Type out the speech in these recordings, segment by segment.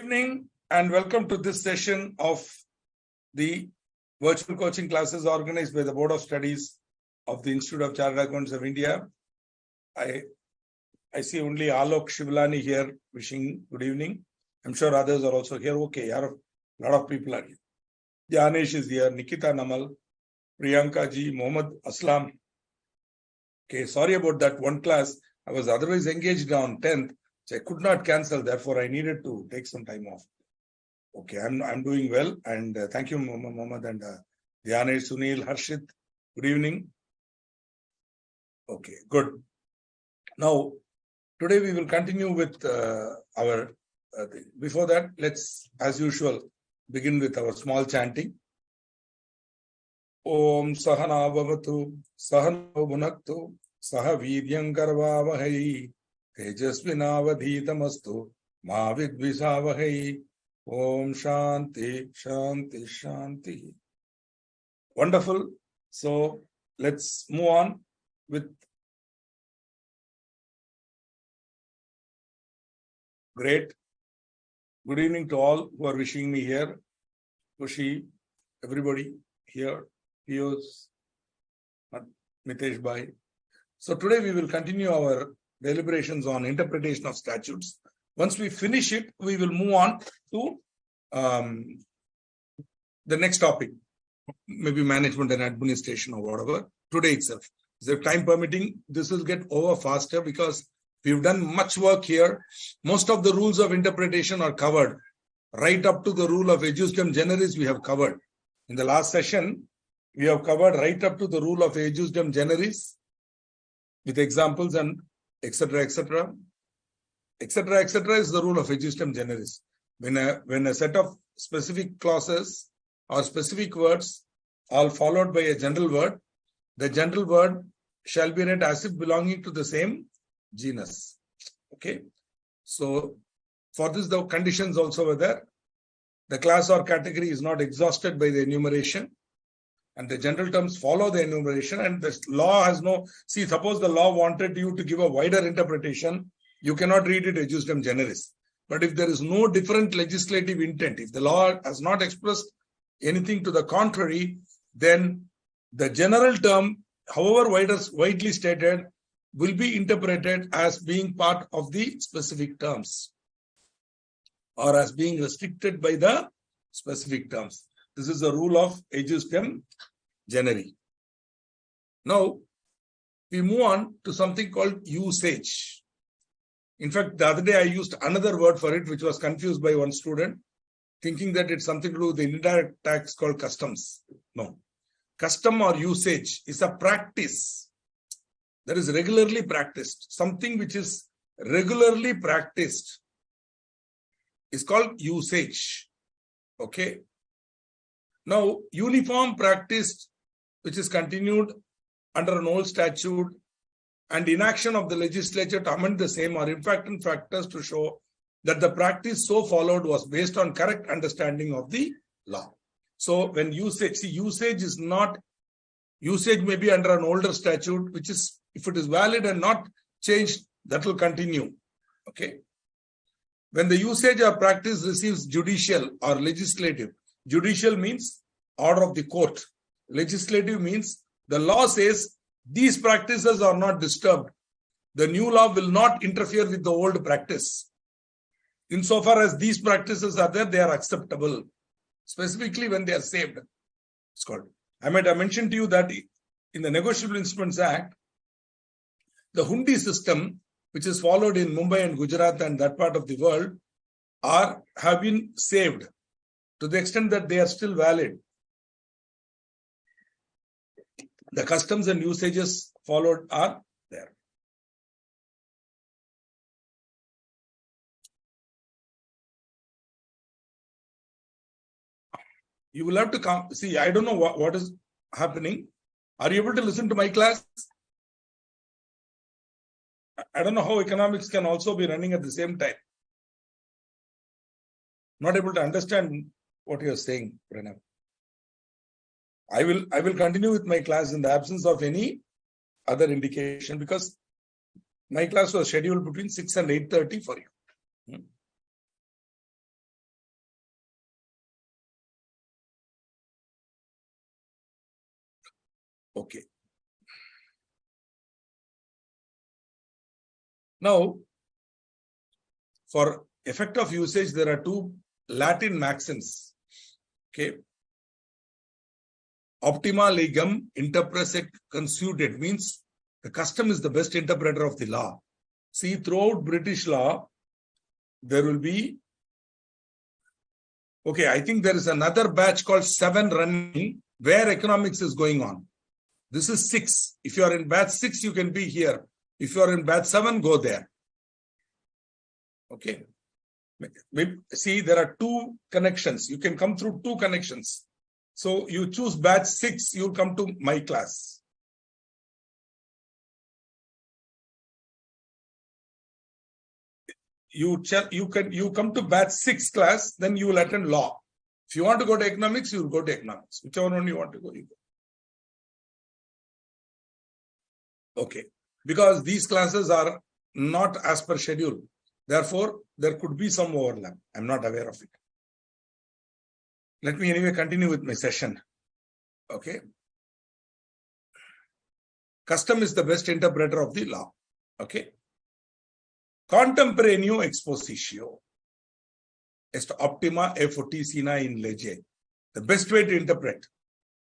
Evening and welcome to this session of the virtual coaching classes organized by the Board of Studies of the Institute of Chartered Accountants of India. I see only Alok Shivlani here wishing good evening. I'm sure others are also here. Okay, a lot of people are here. Janesh is here, Nikita Namal, Priyanka ji, Mohammad Aslam. Okay, sorry about that one class. I was otherwise engaged on 10th. So I could not cancel, therefore I needed to take some time off. Okay, I'm doing well, and thank you, Mohammed and Dhyanesh, Sunil, Harshit. Good evening. Okay, good. Now, today we will continue with our thing. Before that, let's, as usual, begin with our small chanting. Om Sahana Bhavatu, Sahana Bhunaktu, Saha Vidyam Karvavahai. Tejasvinavadhitamastu ma vidvisavahai. Om Shanti, Shanti, Shanti. Wonderful. So let's move on with great. Good evening to all who are wishing me here. Kushi, everybody here. Piyos, Mitesh Bhai. So today we will continue our deliberations on interpretation of statutes. Once we finish it, we will move on to the next topic, maybe management and administration or whatever, today itself. So time permitting, this will get over faster because we've done much work here. Most of the rules of interpretation are covered. Right up to the rule of ejusdem generis, we have covered. In the last session, we have covered right up to the rule of ejusdem generis with examples and etc., etc. Etc., etc. is the rule of ejusdem generis. When a set of specific clauses or specific words are followed by a general word, the general word shall be read as if belonging to the same genus. Okay. So for this, the conditions also were there. The class or category is not exhausted by the enumeration, and the general terms follow the enumeration, and the law has no... See, suppose the law wanted you to give a wider interpretation, you cannot read it ejusdem generis. But if there is no different legislative intent, if the law has not expressed anything to the contrary, then the general term, however widely stated, will be interpreted as being part of the specific terms or as being restricted by the specific terms. This is the rule of ejusdem generi. Now, we move on to something called usage. In fact, the other day I used another word for it, which was confused by one student, thinking that it's something to do with the indirect tax called customs. No. Custom or usage is a practice that is regularly practiced. Something which is regularly practiced is called usage. Okay. Now, uniform practice, which is continued under an old statute, and inaction of the legislature to amend the same are impactant factors to show that the practice so followed was based on correct understanding of the law. So when usage may be under an older statute, which is, if it is valid and not changed, that will continue. Okay. When the usage or practice receives judicial or legislative, judicial means order of the court. Legislative means the law says these practices are not disturbed. The new law will not interfere with the old practice. Insofar as these practices are there, they are acceptable. Specifically when they are saved. It's called. I might have mentioned to you that in the Negotiable Instruments Act, the hundi system, which is followed in Mumbai and Gujarat and that part of the world, have been saved to the extent that they are still valid. The customs and usages followed are there. You will have to come. See, I don't know what is happening. Are you able to listen to my class? I don't know how economics can also be running at the same time. Not able to understand what you are saying, Pranav. I will continue with my class in the absence of any other indication because my class was scheduled between 6 and 8:30 for you. Okay. Now, for effect of usage, there are two Latin maxims. Okay. Optima legem interpret consudet means the custom is the best interpreter of the law. See, throughout British law, there will be, okay, I think there is another batch called 7 running where economics is going on. This is 6. If you are in batch 6, you can be here. If you are in batch 7, go there. Okay. See, there are 2 connections. You can come through 2 connections. So you choose batch 6, you'll come to my class. You come to batch 6 class, then you will attend law. If you want to go to economics, you will go to economics. Whichever one you want to go, you go. Okay. Because these classes are not as per schedule. Therefore, there could be some overlap. I'm not aware of it. Let me anyway continue with my session. Okay. Custom is the best interpreter of the law. Okay. Contemporaneo expositio est optima e fortisina in lege. The best way to interpret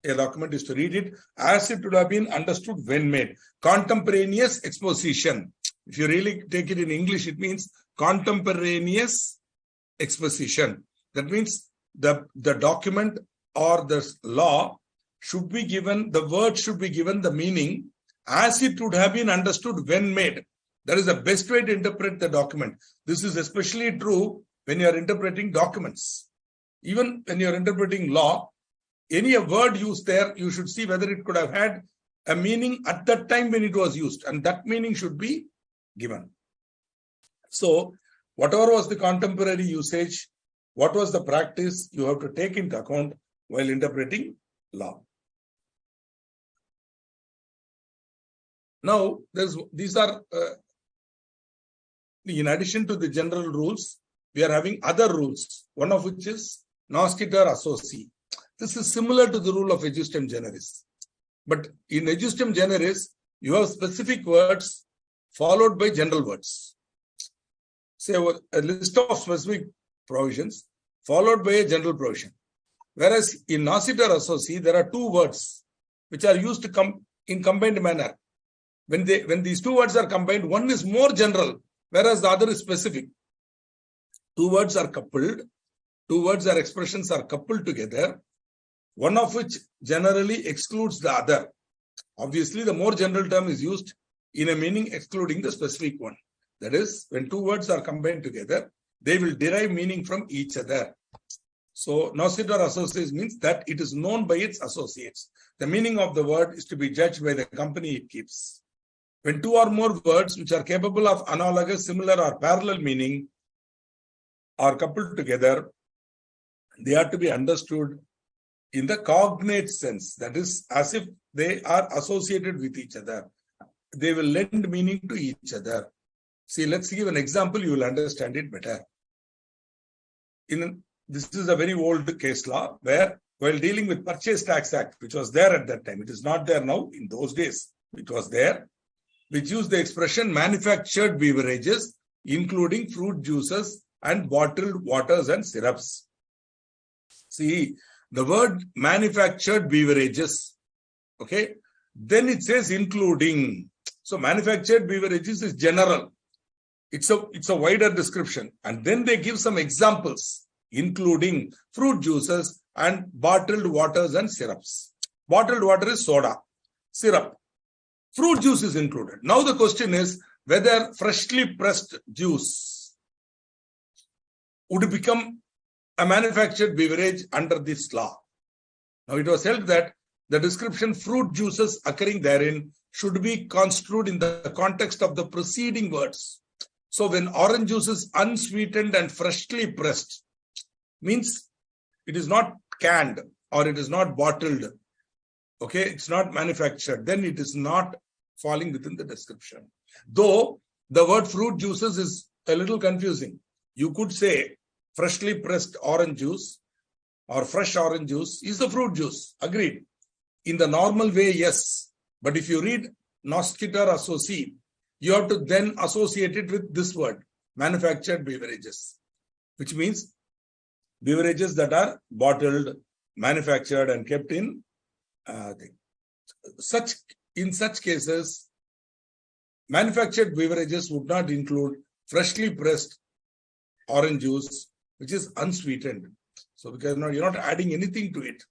a document is to read it as it would have been understood when made. Contemporaneous exposition. If you really take it in English, it means contemporaneous exposition. That means the document or the law should be given, the word should be given the meaning as it would have been understood when made. That is the best way to interpret the document. This is especially true when you are interpreting documents. Even when you are interpreting law, any word used there, you should see whether it could have had a meaning at that time when it was used, and that meaning should be given. So, whatever was the contemporary usage, what was the practice, you have to take into account while interpreting law. Now, these are, in addition to the general rules, we are having other rules, one of which is Noscitur Associ. This is similar to the rule of Ejusdem Generis. But in Ejusdem Generis, you have specific words followed by general words. Say a list of specific provisions followed by a general provision. Whereas in Noscitur Associ, there are 2 words which are used to in combined manner. When these 2 words are combined, one is more general, whereas the other is specific. 2 words are coupled. 2 words or expressions are coupled together, one of which generally excludes the other. Obviously, the more general term is used in a meaning excluding the specific one. That is, when 2 words are combined together, they will derive meaning from each other. So, Noscitur Associ means that it is known by its associates. The meaning of the word is to be judged by the company it keeps. When 2 or more words which are capable of analogous, similar or parallel meaning are coupled together, they are to be understood in the cognate sense. That is, as if they are associated with each other. They will lend meaning to each other. See, let's give an example, you will understand it better. This is a very old case law where, while dealing with Purchase Tax Act, which was there at that time, it is not there now, in those days, it was there, which used the expression manufactured beverages, including fruit juices and bottled waters and syrups. See, the word manufactured beverages, okay, then it says including. So manufactured beverages is general. It's a wider description. And then they give some examples, including fruit juices and bottled waters and syrups. Bottled water is soda, syrup. Fruit juice is included. Now the question is whether freshly pressed juice would become a manufactured beverage under this law. Now it was held that the description fruit juices occurring therein should be construed in the context of the preceding words. So when orange juice is unsweetened and freshly pressed, means it is not canned or it is not bottled. Okay, it's not manufactured. Then it is not falling within the description. Though the word fruit juices is a little confusing. You could say freshly pressed orange juice or fresh orange juice is the fruit juice. Agreed. In the normal way, yes. But if you read Nosquitor Associate, you have to then associate it with this word, manufactured beverages, which means beverages that are bottled, manufactured, and kept in such cases. Manufactured beverages would not include freshly pressed orange juice, which is unsweetened. So because you're not adding anything to it.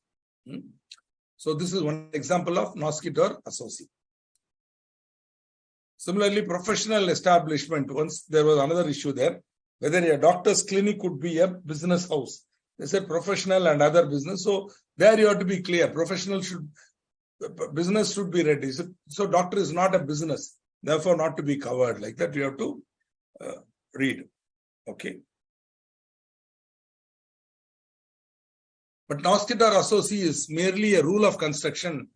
So this is one example of Nosquitor Associate. Similarly, professional establishment. Once there was another issue there, whether a doctor's clinic could be a business house. They said professional and other business. So there you have to be clear. Business should be ready. So doctor is not a business, therefore not to be covered. Like that you have to read. Okay. But Nosquitor Associate is merely a rule of construction.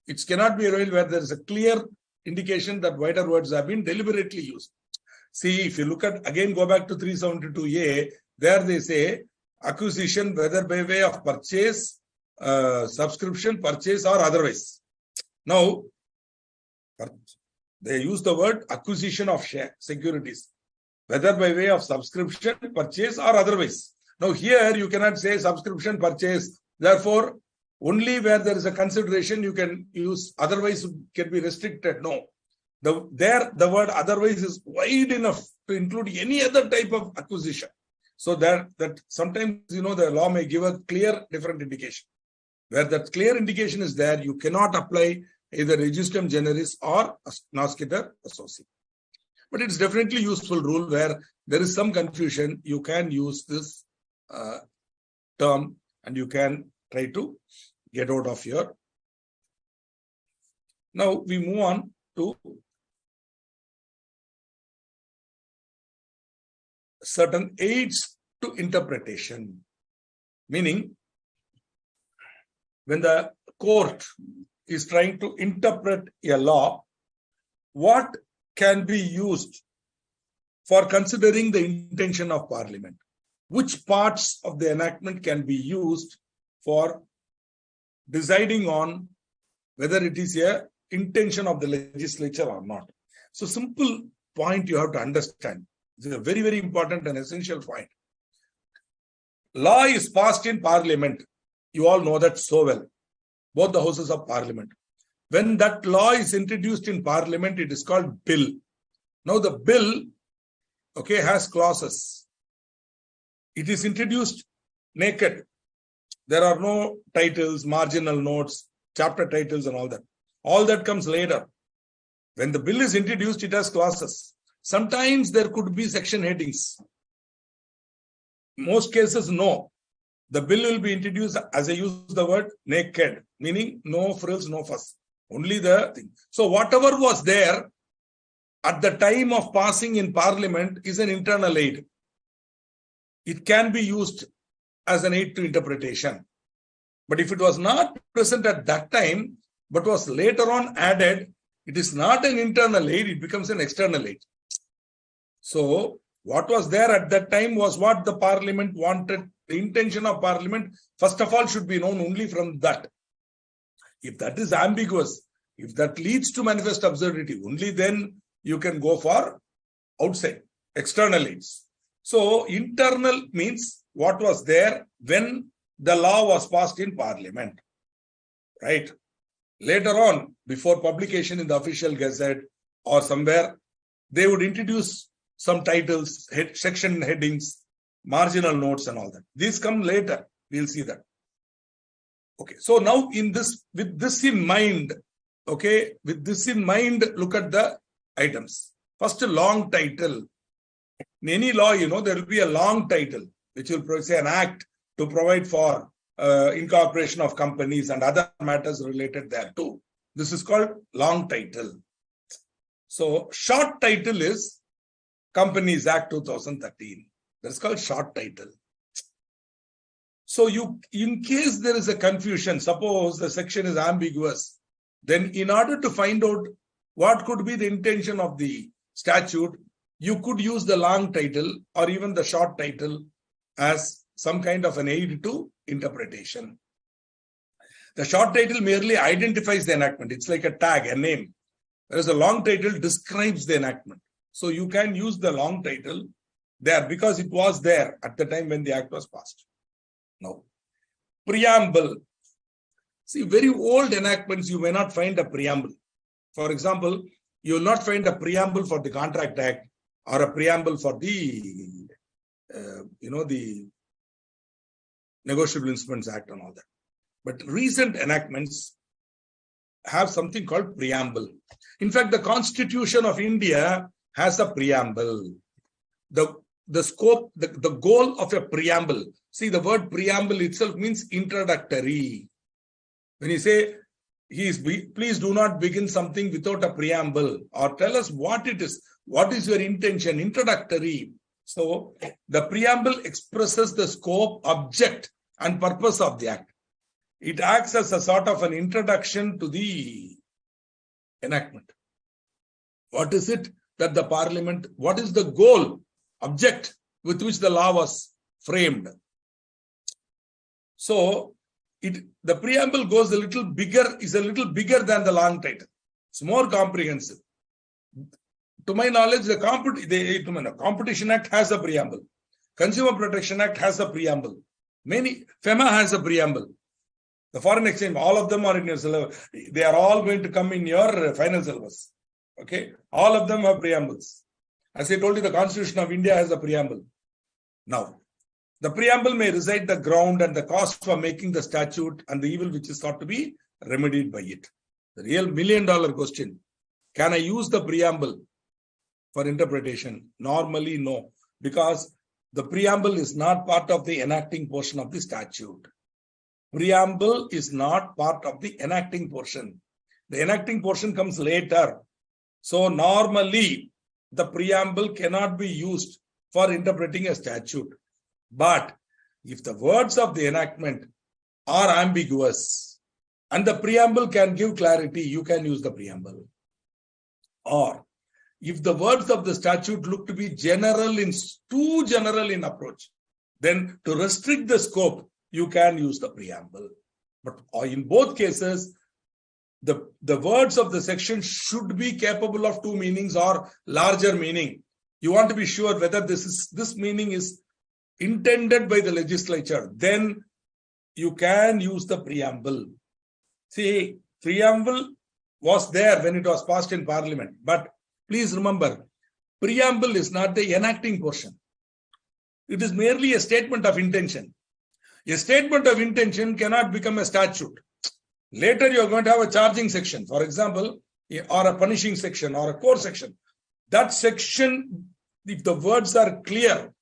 It cannot be a rule where there is a clear indication that wider words have been deliberately used. See, if you look at, again, go back to 372A, there they say acquisition, whether by way of purchase, subscription, purchase, or otherwise. Now, they use the word acquisition of securities, whether by way of subscription, purchase, or otherwise. Now, here you cannot say subscription, purchase. Therefore, only where there is a consideration you can use, otherwise can be restricted. No. The word otherwise is wide enough to include any other type of acquisition. So that sometimes, the law may give a clear different indication. Where that clear indication is there, you cannot apply either Registrem Generis or Nosquitor Associate. But it's definitely useful rule where there is some confusion. You can use this term and you can try to get out of your. Now we move on to certain aids to interpretation. Meaning, when the court is trying to interpret a law, what can be used for considering the intention of Parliament? Which parts of the enactment can be used for deciding on whether it is a intention of the legislature or not? So simple point you have to understand. This is a very, very important and essential point. Law is passed in Parliament. You all know that so well. Both the houses of Parliament. When that law is introduced in Parliament, it is called bill. Now the bill, has clauses. It is introduced naked. There are no titles, marginal notes, chapter titles and all that. All that comes later. When the bill is introduced, it has clauses. Sometimes there could be section headings. Most cases, no. The bill will be introduced, as I use the word, naked, meaning no frills, no fuss. Only the thing. So whatever was there at the time of passing in Parliament is an internal aid. It can be used as an aid to interpretation. But if it was not present at that time, but was later on added, it is not an internal aid, it becomes an external aid. So what was there at that time was what the Parliament wanted. The intention of Parliament, first of all, should be known only from that. If that is ambiguous, if that leads to manifest absurdity, only then you can go for outside, external aids. So internal means what was there when the law was passed in Parliament, right? Later on, before publication in the official gazette or somewhere, they would introduce some titles, section headings, marginal notes and all that. These come later. We'll see that. Okay. So now with this in mind, look at the items. First, a long title. In any law, there will be a long title, which will say an act to provide for incorporation of companies and other matters related thereto. This is called long title. So short title is Companies Act 2013. That's called short title. So in case there is a confusion, suppose the section is ambiguous, then in order to find out what could be the intention of the statute, you could use the long title or even the short title as some kind of an aid to interpretation. The short title merely identifies the enactment. It's like a tag, a name. Whereas the long title describes the enactment. So you can use the long title there because it was there at the time when the act was passed. Now, preamble. See, very old enactments, you may not find a preamble. For example, you will not find a preamble for the Contract Act or a preamble for the, the Negotiable Instruments Act and all that. But recent enactments have something called preamble. In fact, the Constitution of India has a preamble. The scope, the goal of a preamble. See, the word preamble itself means introductory. When you say, please do not begin something without a preamble, or tell us what it is. What is your intention? Introductory. So, the preamble expresses the scope, object, and purpose of the act. It acts as a sort of an introduction to the enactment. What is it that the Parliament, what is the goal, object with which the law was framed? So, the preamble goes is a little bigger than the long title. It's more comprehensive. To my knowledge, the Competition Act has a preamble. Consumer Protection Act has a preamble. FEMA has a preamble. The foreign exchange, all of them are in your syllabus. They are all going to come in your final syllabus. Okay? All of them have preambles. As I told you, the Constitution of India has a preamble. Now, the preamble may recite the ground and the cost for making the statute and the evil which is thought to be remedied by it. The real million-dollar question, can I use the preamble for interpretation? Normally, no, because the preamble is not part of the enacting portion of the statute. Preamble is not part of the enacting portion. The enacting portion comes later. So normally, the preamble cannot be used for interpreting a statute. But if the words of the enactment are ambiguous and the preamble can give clarity, you can use the preamble. Or if the words of the statute look to be too general in approach, then to restrict the scope, you can use the preamble. But in both cases, the words of the section should be capable of two meanings or larger meaning. You want to be sure whether this meaning is intended by the legislature. Then you can use the preamble. See, preamble was there when it was passed in Parliament. But please remember, preamble is not the enacting portion. It is merely a statement of intention. A statement of intention cannot become a statute. Later, you are going to have a charging section, for example, or a punishing section or a core section. That section, if the words are clear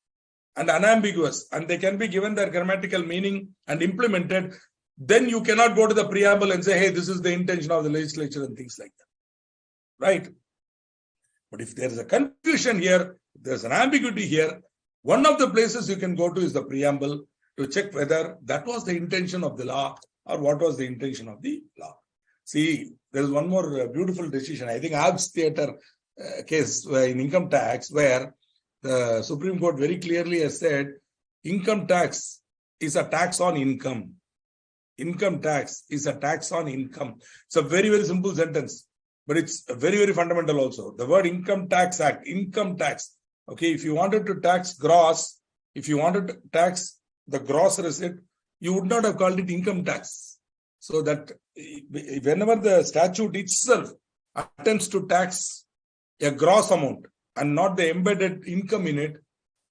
and unambiguous and they can be given their grammatical meaning and implemented, then you cannot go to the preamble and say, hey, this is the intention of the legislature and things like that. Right? But if there is a confusion here, there's an ambiguity here, one of the places you can go to is the preamble to check whether that was the intention of the law or what was the intention of the law. See, there is one more beautiful decision. I think Abbs Theatre case in income tax where the Supreme Court very clearly has said income tax is a tax on income. Income tax is a tax on income. It's a very, very simple sentence, but it's very, very fundamental also. The word Income Tax Act, income tax. Okay, if you wanted to tax gross, if you wanted to tax the gross receipt, you would not have called it income tax. So that whenever the statute itself attempts to tax a gross amount and not the embedded income in it,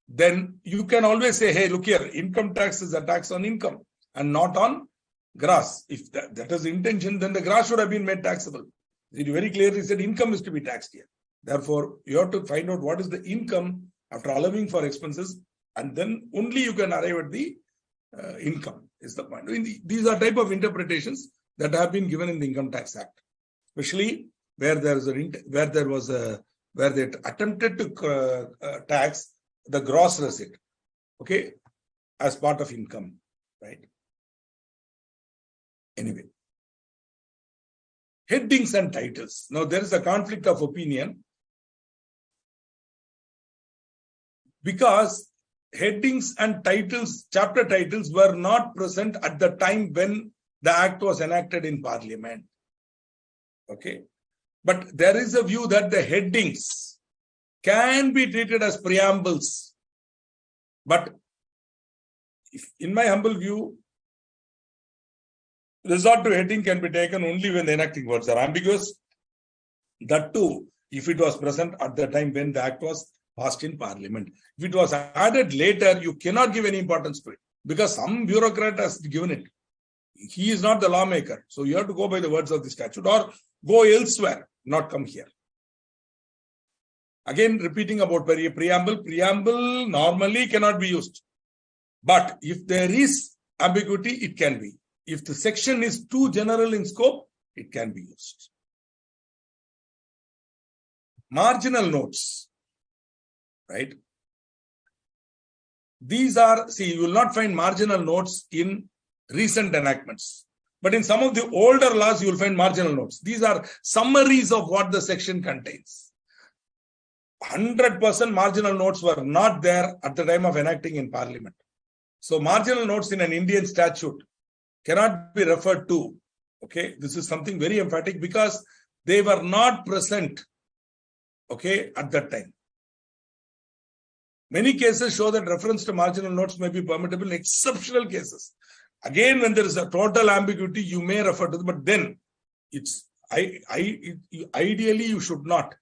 then you can always say, hey, look here, income tax is a tax on income and not on gross. If that is the intention, then the gross should have been made taxable. It very clearly said income is to be taxed here. Therefore, you have to find out what is the income after allowing for expenses, and then only you can arrive at the income is the point. These are type of interpretations that have been given in the Income Tax Act, especially where they attempted to tax the gross receipt, okay, as part of income, right? Anyway, headings and titles. Now there is a conflict of opinion because headings and titles, chapter titles were not present at the time when the act was enacted in Parliament. Okay. But there is a view that the headings can be treated as preambles. But in my humble view, resort to heading can be taken only when the enacting words are ambiguous. That too, if it was present at the time when the act was passed in Parliament. If it was added later, you cannot give any importance to it because some bureaucrat has given it. He is not the lawmaker. So you have to go by the words of the statute or go elsewhere, not come here. Again, repeating about preamble. Preamble normally cannot be used. But if there is ambiguity, it can be. If the section is too general in scope, it can be used. Marginal notes, right? These are, see, you will not find marginal notes in recent enactments. But in some of the older laws, you will find marginal notes. These are summaries of what the section contains. 100% marginal notes were not there at the time of enacting in Parliament. So marginal notes in an Indian statute cannot be referred to. Okay, this is something very emphatic because they were not present, okay, at that time. Many cases show that reference to marginal notes may be permissible in exceptional cases. Again, when there is a total ambiguity, you may refer to them, but then it's ideally you should not.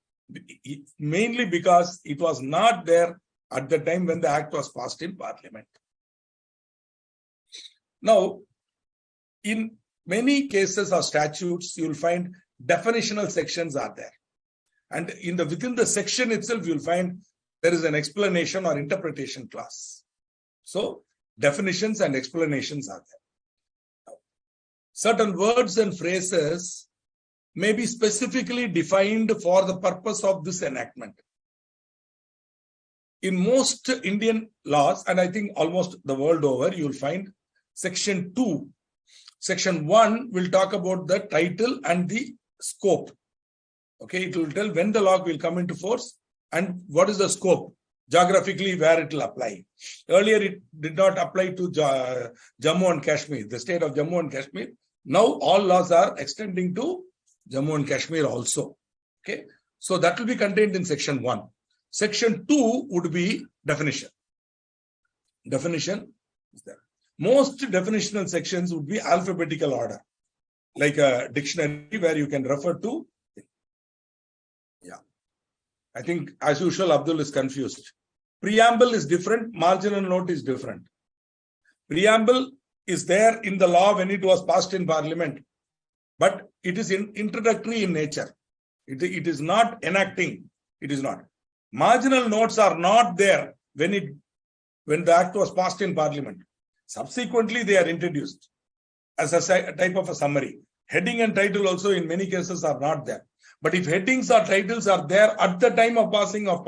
Mainly because it was not there at the time when the act was passed in Parliament. Now, in many cases or statutes, you will find definitional sections are there. And within the section itself, you will find there is an explanation or interpretation clause. So, definitions and explanations are there. Certain words and phrases may be specifically defined for the purpose of this enactment. In most Indian laws, and I think almost the world over, you will find Section 2. Section 1 will talk about the title and the scope. Okay, it will tell when the law will come into force and what is the scope, geographically where it will apply. Earlier, it did not apply to Jammu and Kashmir, the state of Jammu and Kashmir. Now, all laws are extending to Jammu and Kashmir also. Okay, so that will be contained in Section 1. Section 2 would be definition. Definition is there. Most definitional sections would be alphabetical order, like a dictionary where you can refer to. Yeah, I think as usual, Abdul is confused. Preamble is different. Marginal note is different. Preamble is there in the law when it was passed in Parliament, but it is introductory in nature. It is not enacting. It is not. Marginal notes are not there when the act was passed in Parliament. Subsequently, they are introduced as a type of a summary. Heading and title also in many cases are not there. But if headings or titles are there at the time of passing of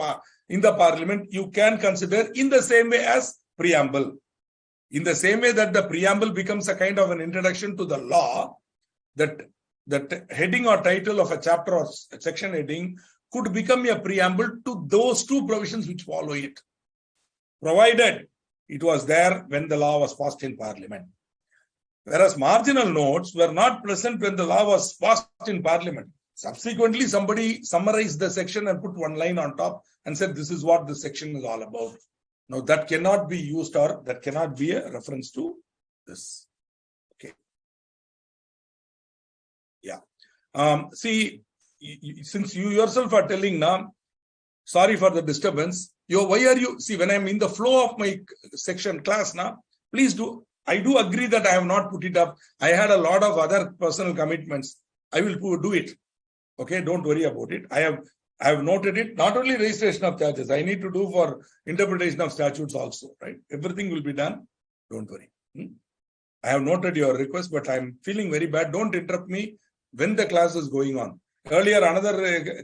in the Parliament, you can consider in the same way as preamble. In the same way that the preamble becomes a kind of an introduction to the law, that heading or title of a chapter or section heading could become a preamble to those two provisions which follow it, provided it was there when the law was passed in Parliament. Whereas marginal notes were not present when the law was passed in Parliament. Subsequently, somebody summarized the section and put one line on top and said, this is what the section is all about. Now, that cannot be used or that cannot be a reference to this. Okay. Yeah. See, since you yourself are telling now, sorry for the disturbance. Why are you, see, when I'm in the flow of my section class now, please do, I do agree that I have not put it up. I had a lot of other personal commitments. I will do it. Okay, don't worry about it. I have noted it, not only registration of charges, I need to do for interpretation of statutes also, right? Everything will be done. Don't worry. I have noted your request, but I'm feeling very bad. Don't interrupt me when the class is going on. Earlier, another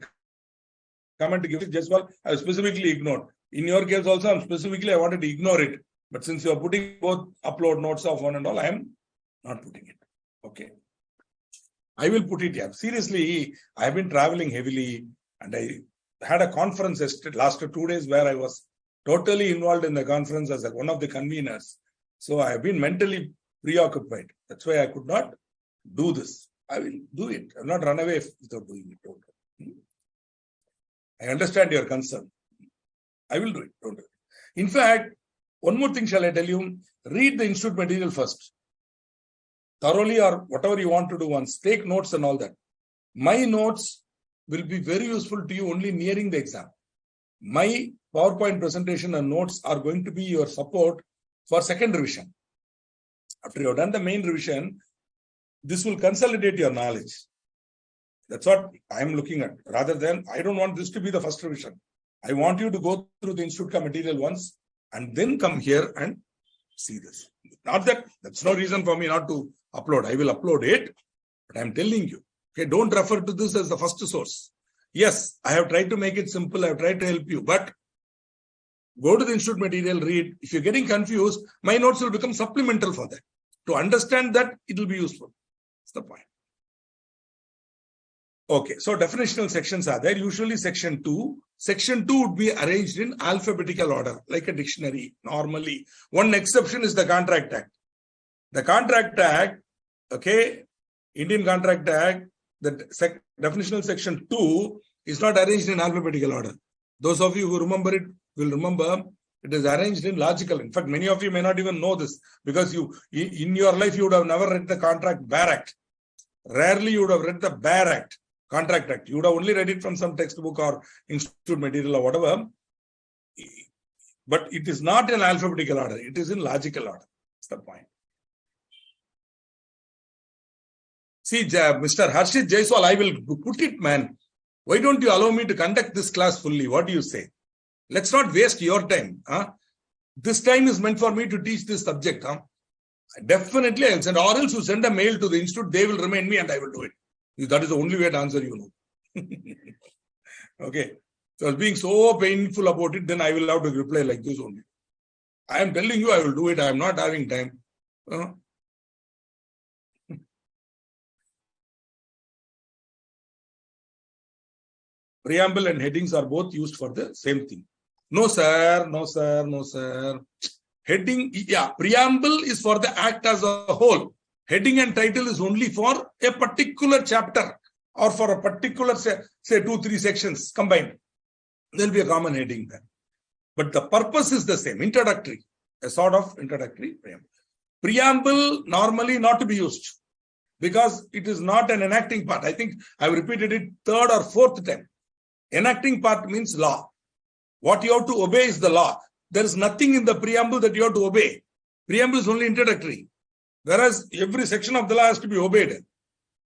comment to give it, just well, I specifically ignored. In your case also, I wanted to ignore it. But since you are putting both upload notes of one and all, I am not putting it. Okay. I will put it here. Seriously, I have been traveling heavily and I had a conference last 2 days where I was totally involved in the conference as one of the conveners. So I have been mentally preoccupied. That's why I could not do this. I will do it. I will not run away without doing it. Don't worry. I understand your concern. I will do it. Don't worry. In fact, one more thing shall I tell you? Read the institute material first. Thoroughly, or whatever you want to do once. Take notes and all that. My notes will be very useful to you only nearing the exam. My PowerPoint presentation and notes are going to be your support for second revision. After you have done the main revision, this will consolidate your knowledge. That's what I am looking at. Rather than, I don't want this to be the first revision. I want you to go through the institute material once and then come here and see this. Not that, that's no reason for me not to upload. I will upload it, but I'm telling you. Okay, don't refer to this as the first source. Yes, I have tried to make it simple. I have tried to help you, but go to the institute material, read. If you're getting confused, my notes will become supplemental for that. To understand that, it will be useful. That's the point. Okay, so definitional sections are there. Usually section 2. Section 2 would be arranged in alphabetical order, like a dictionary, normally. One exception is the Contract Act. The Contract Act, okay, Indian Contract Act, the definitional section 2 is not arranged in alphabetical order. Those of you who remember it will remember it is arranged in logical. In fact, many of you may not even know this because you, in your life, you would have never read the Contract Bar Act. Rarely you would have read the Bar Act, Contract Act. You would have only read it from some textbook or institute material or whatever. But it is not in alphabetical order. It is in logical order. That's the point. See, Mr. Harshit Jaiswal, I will put it, man. Why don't you allow me to conduct this class fully? What do you say? Let's not waste your time. Huh? This time is meant for me to teach this subject. Huh? Definitely I'll send, or else you send a mail to the institute, they will remind me and I will do it. That is the only way to answer you know. Okay. So I was being so painful about it, then I will have to reply like this only. I am telling you I will do it. I am not having time. Preamble and headings are both used for the same thing. No, sir. No, sir. No, sir. Heading, yeah, preamble is for the act as a whole. Heading and title is only for a particular chapter or for a particular, say 2-3 sections combined. There will be a common heading there. But the purpose is the same, introductory, a sort of introductory preamble. Preamble normally not to be used because it is not an enacting part. I think I've repeated it 3rd or 4th time. Enacting part means law. What you have to obey is the law. There is nothing in the preamble that you have to obey. Preamble is only introductory. Whereas every section of the law has to be obeyed.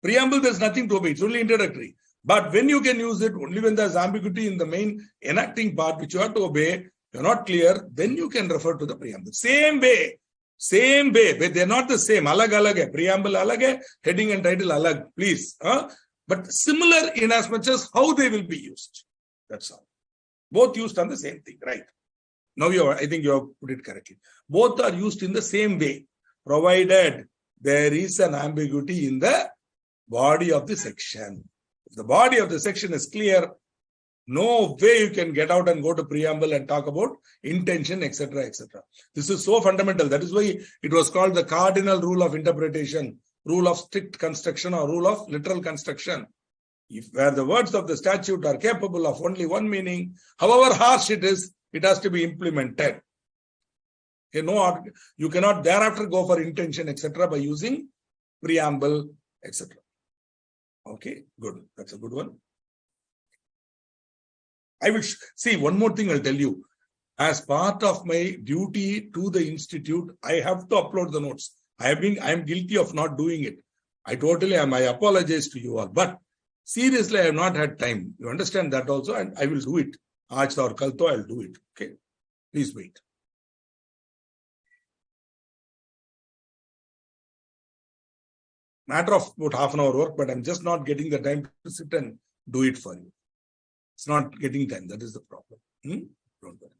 Preamble, there is nothing to obey. It's only introductory. But when you can use it, only when there is ambiguity in the main enacting part, which you have to obey, you're not clear, then you can refer to the preamble. Same way, but they're not the same. Alag alag hai. Preamble alag hai, heading and title alag, please. But similar in as much as how they will be used. That's all. Both used on the same thing, right? Now I think you have put it correctly. Both are used in the same way, provided there is an ambiguity in the body of the section. If the body of the section is clear, no way you can get out and go to preamble and talk about intention, etc., etc. This is so fundamental. That is why it was called the cardinal rule of interpretation, rule of strict construction or rule of literal construction. Where the words of the statute are capable of only one meaning, however harsh it is, it has to be implemented. You cannot thereafter go for intention, etc. by using preamble, etc. Okay, good. That's a good one. I will see one more thing I'll tell you. As part of my duty to the institute, I have to upload the notes. I am guilty of not doing it. I apologize to you all. But seriously, I have not had time. You understand that also, and I will do it. Aaj or kal to I'll do it. Okay. Please wait. Matter of about half an hour work, but I'm just not getting the time to sit and do it for you. It's not getting time. That is the problem. Don't worry.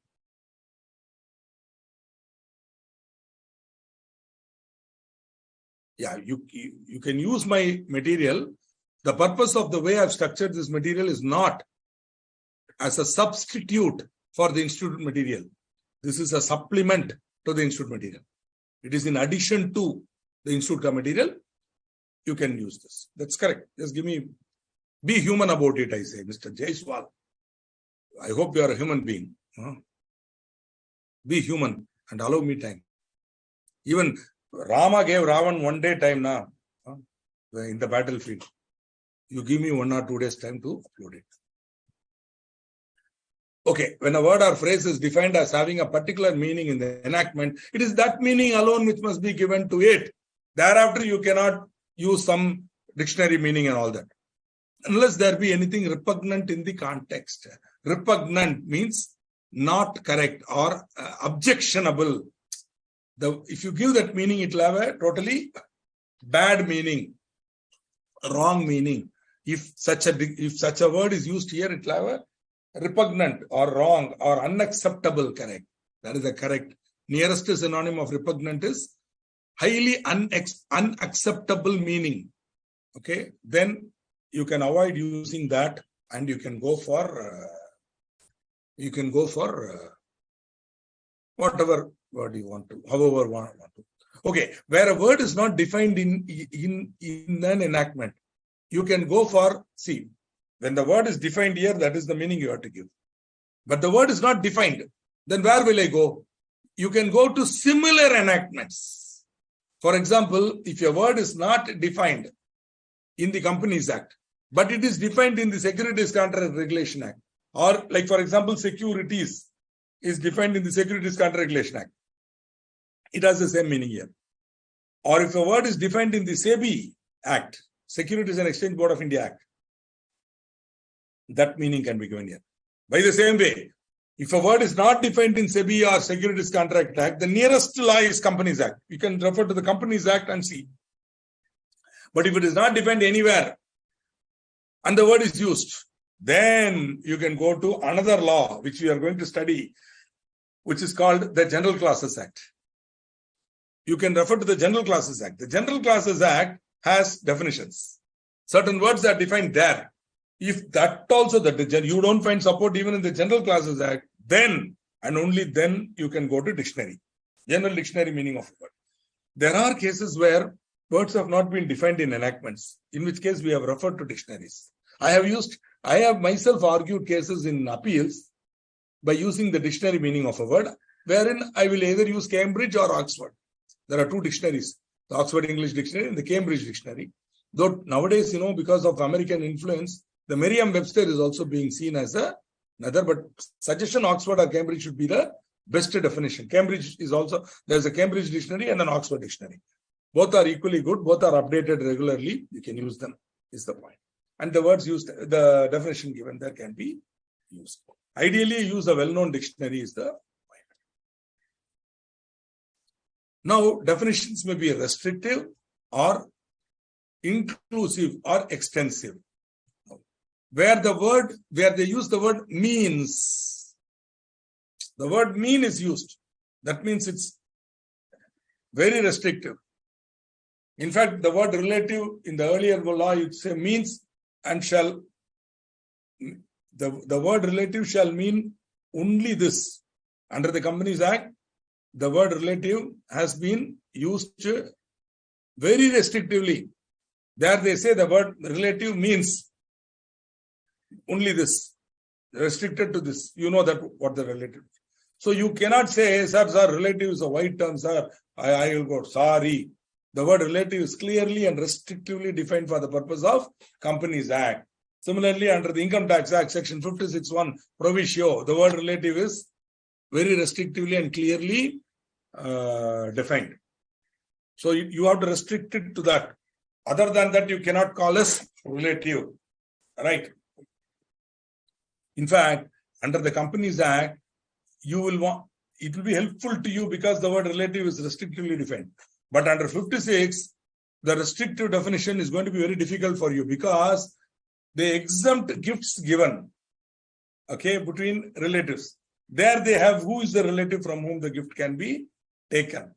Yeah, you can use my material. The purpose of the way I've structured this material is not as a substitute for the institute material. This is a supplement to the institute material. It is in addition to. the institute ka material, you can use this. That's correct. Just be human about it, I say, Mr. Jaiswal. I hope you are a human being. Be human and allow me time. Even Rama gave Ravan 1 day time now in the battlefield. You give me 1 or 2 days time to upload it. Okay, when a word or phrase is defined as having a particular meaning in the enactment, it is that meaning alone which must be given to it. Thereafter, you cannot use some dictionary meaning and all that, unless there be anything repugnant in the context. Repugnant means not correct or objectionable. If you give that meaning, it will have a totally bad meaning, wrong meaning. If such a word is used here, it will have a repugnant or wrong or unacceptable, correct. That is the correct. Nearest synonym of repugnant is highly unacceptable meaning. Okay, then you can avoid using that and you can go for whatever word you want to, however you want to. Okay, where a word is not defined in an enactment, you can go for, see, when the word is defined here, that is the meaning you have to give. But the word is not defined, then where will I go? You can go to similar enactments. For example, if your word is not defined in the Companies Act, but it is defined in the Securities Contract Regulation Act, or like for example, securities is defined in the Securities Contract Regulation Act, it has the same meaning here. Or if a word is defined in the SEBI Act, Securities and Exchange Board of India Act, that meaning can be given here. By the same way, if a word is not defined in SEBI or Securities Contract Act, the nearest law is Companies Act. You can refer to the Companies Act and see. But if it is not defined anywhere and the word is used, then you can go to another law which we are going to study, which is called the General Clauses Act. You can refer to the General Clauses Act. The General Clauses Act has definitions. Certain words are defined there. If that also, that you don't find support even in the General Clauses Act, then and only then you can go to dictionary, general dictionary meaning of a word. There are cases where words have not been defined in enactments, in which case we have referred to dictionaries. I have myself argued cases in appeals by using the dictionary meaning of a word, wherein I will either use Cambridge or Oxford. There are two dictionaries, the Oxford English Dictionary and the Cambridge Dictionary. Though nowadays, because of American influence, the Merriam-Webster is also being seen as another, but suggestion Oxford or Cambridge should be the best definition. Cambridge is also, there's a Cambridge Dictionary and an Oxford Dictionary. Both are equally good, both are updated regularly. You can use them, is the point. And the words used, the definition given there can be used. Ideally, use a well-known dictionary is the point. Now, definitions may be restrictive or inclusive or extensive. Where they use the word means, the word mean is used. That means it's very restrictive. In fact, the word relative in the earlier law, you'd say means and shall. The word relative shall mean only this. Under the Companies Act, the word relative has been used very restrictively. There they say the word relative means only this, restricted to this. You know that what the relative is. So you cannot say, sir, relative is a wide term, sir. I will go, sorry. The word relative is clearly and restrictively defined for the purpose of Companies Act. Similarly, under the Income Tax Act, Section 56(1), Proviso, the word relative is very restrictively and clearly defined. So you have to restrict it to that. Other than that, you cannot call as relative. Right? In fact, under the Companies Act, it will be helpful to you because the word relative is restrictively defined. But under 56, the restrictive definition is going to be very difficult for you because they exempt gifts given, okay, between relatives. There they have who is the relative from whom the gift can be taken.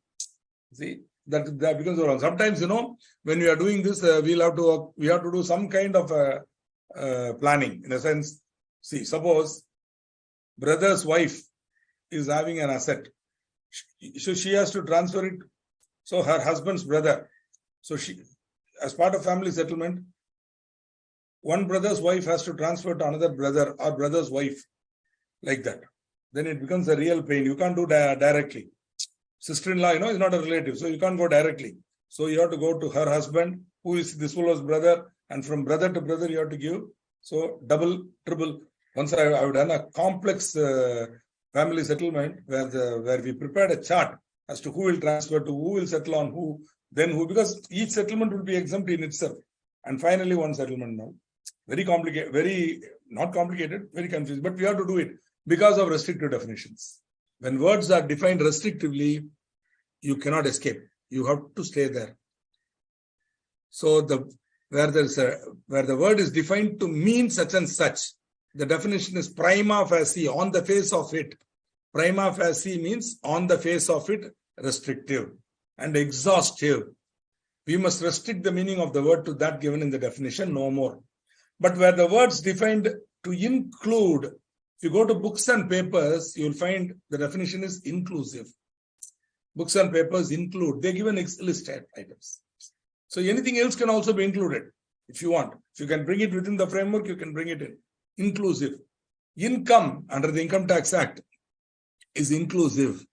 See, that becomes a problem. Sometimes, when we are doing this, we have to do some kind of planning. In a sense, see, suppose brother's wife is having an asset. So she has to transfer it. So her husband's brother So as part of family settlement, one brother's wife has to transfer to another brother or brother's wife, like that. Then it becomes a real pain. You can't do directly. Sister-in-law, is not a relative, so you can't go directly. So you have to go to her husband, who is this fellow's brother, and from brother to brother you have to give. So double, triple. Once I've done a complex family settlement where we prepared a chart as to who will transfer to, who will settle on who, then who, because each settlement will be exempt in itself. And finally one settlement now. Very complicated, not complicated, very confusing, but we have to do it because of restrictive definitions. When words are defined restrictively, you cannot escape. You have to stay there. So where the word is defined to mean such and such, the definition is prima facie, on the face of it. Prima facie means on the face of it, restrictive and exhaustive. We must restrict the meaning of the word to that given in the definition, no more. But where the words defined to include, if you go to books and papers, you will find the definition is inclusive. Books and papers include, they give an list of items. So anything else can also be included if you want. If you can bring it within the framework, you can bring it in. Inclusive. Income under the Income Tax Act is inclusive.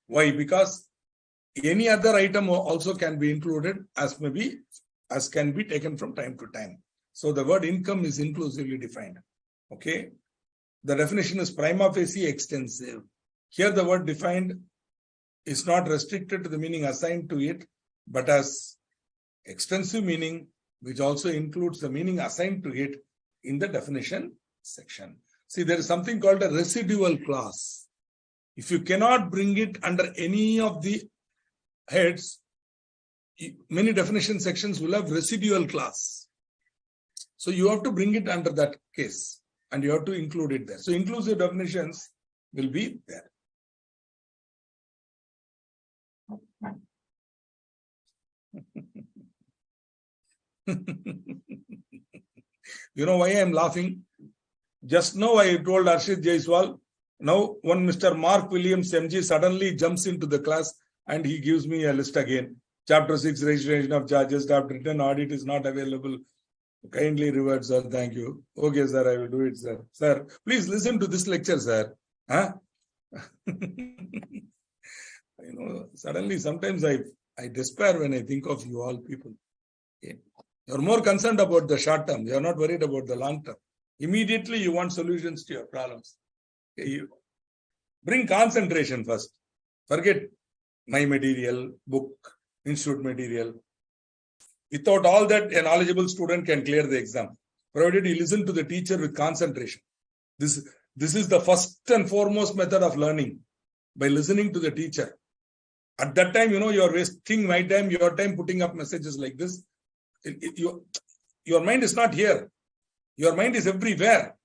Why? Because any other item also can be included as can be taken from time to time. So the word income is inclusively defined. Okay. The definition is prima facie extensive. Here the word defined is not restricted to the meaning assigned to it, but as extensive meaning, which also includes the meaning assigned to it in the definition section. See, there is something called a residual clause. If you cannot bring it under any of the heads, many definition sections will have residual clause. So you have to bring it under that case and you have to include it there. So inclusive definitions will be there. You know why I am laughing? Just now I told Arshid Jaiswal, now one Mr. Mark Williams MG suddenly jumps into the class and he gives me a list again. Chapter 6, registration of charges, draft written audit is not available. Kindly revert, sir. Thank you. Okay, sir, I will do it, sir. Sir, please listen to this lecture, sir. Huh? Suddenly sometimes I despair when I think of you all people. Okay. You're more concerned about the short term. You're not worried about the long term. Immediately you want solutions to your problems. Okay, you bring concentration first. Forget my material, book, institute material. Without all that, a knowledgeable student can clear the exam, provided you listen to the teacher with concentration. This is the first and foremost method of learning, by listening to the teacher. At that time, you are wasting my time, your time putting up messages like this. Your mind is not here. Your mind is everywhere.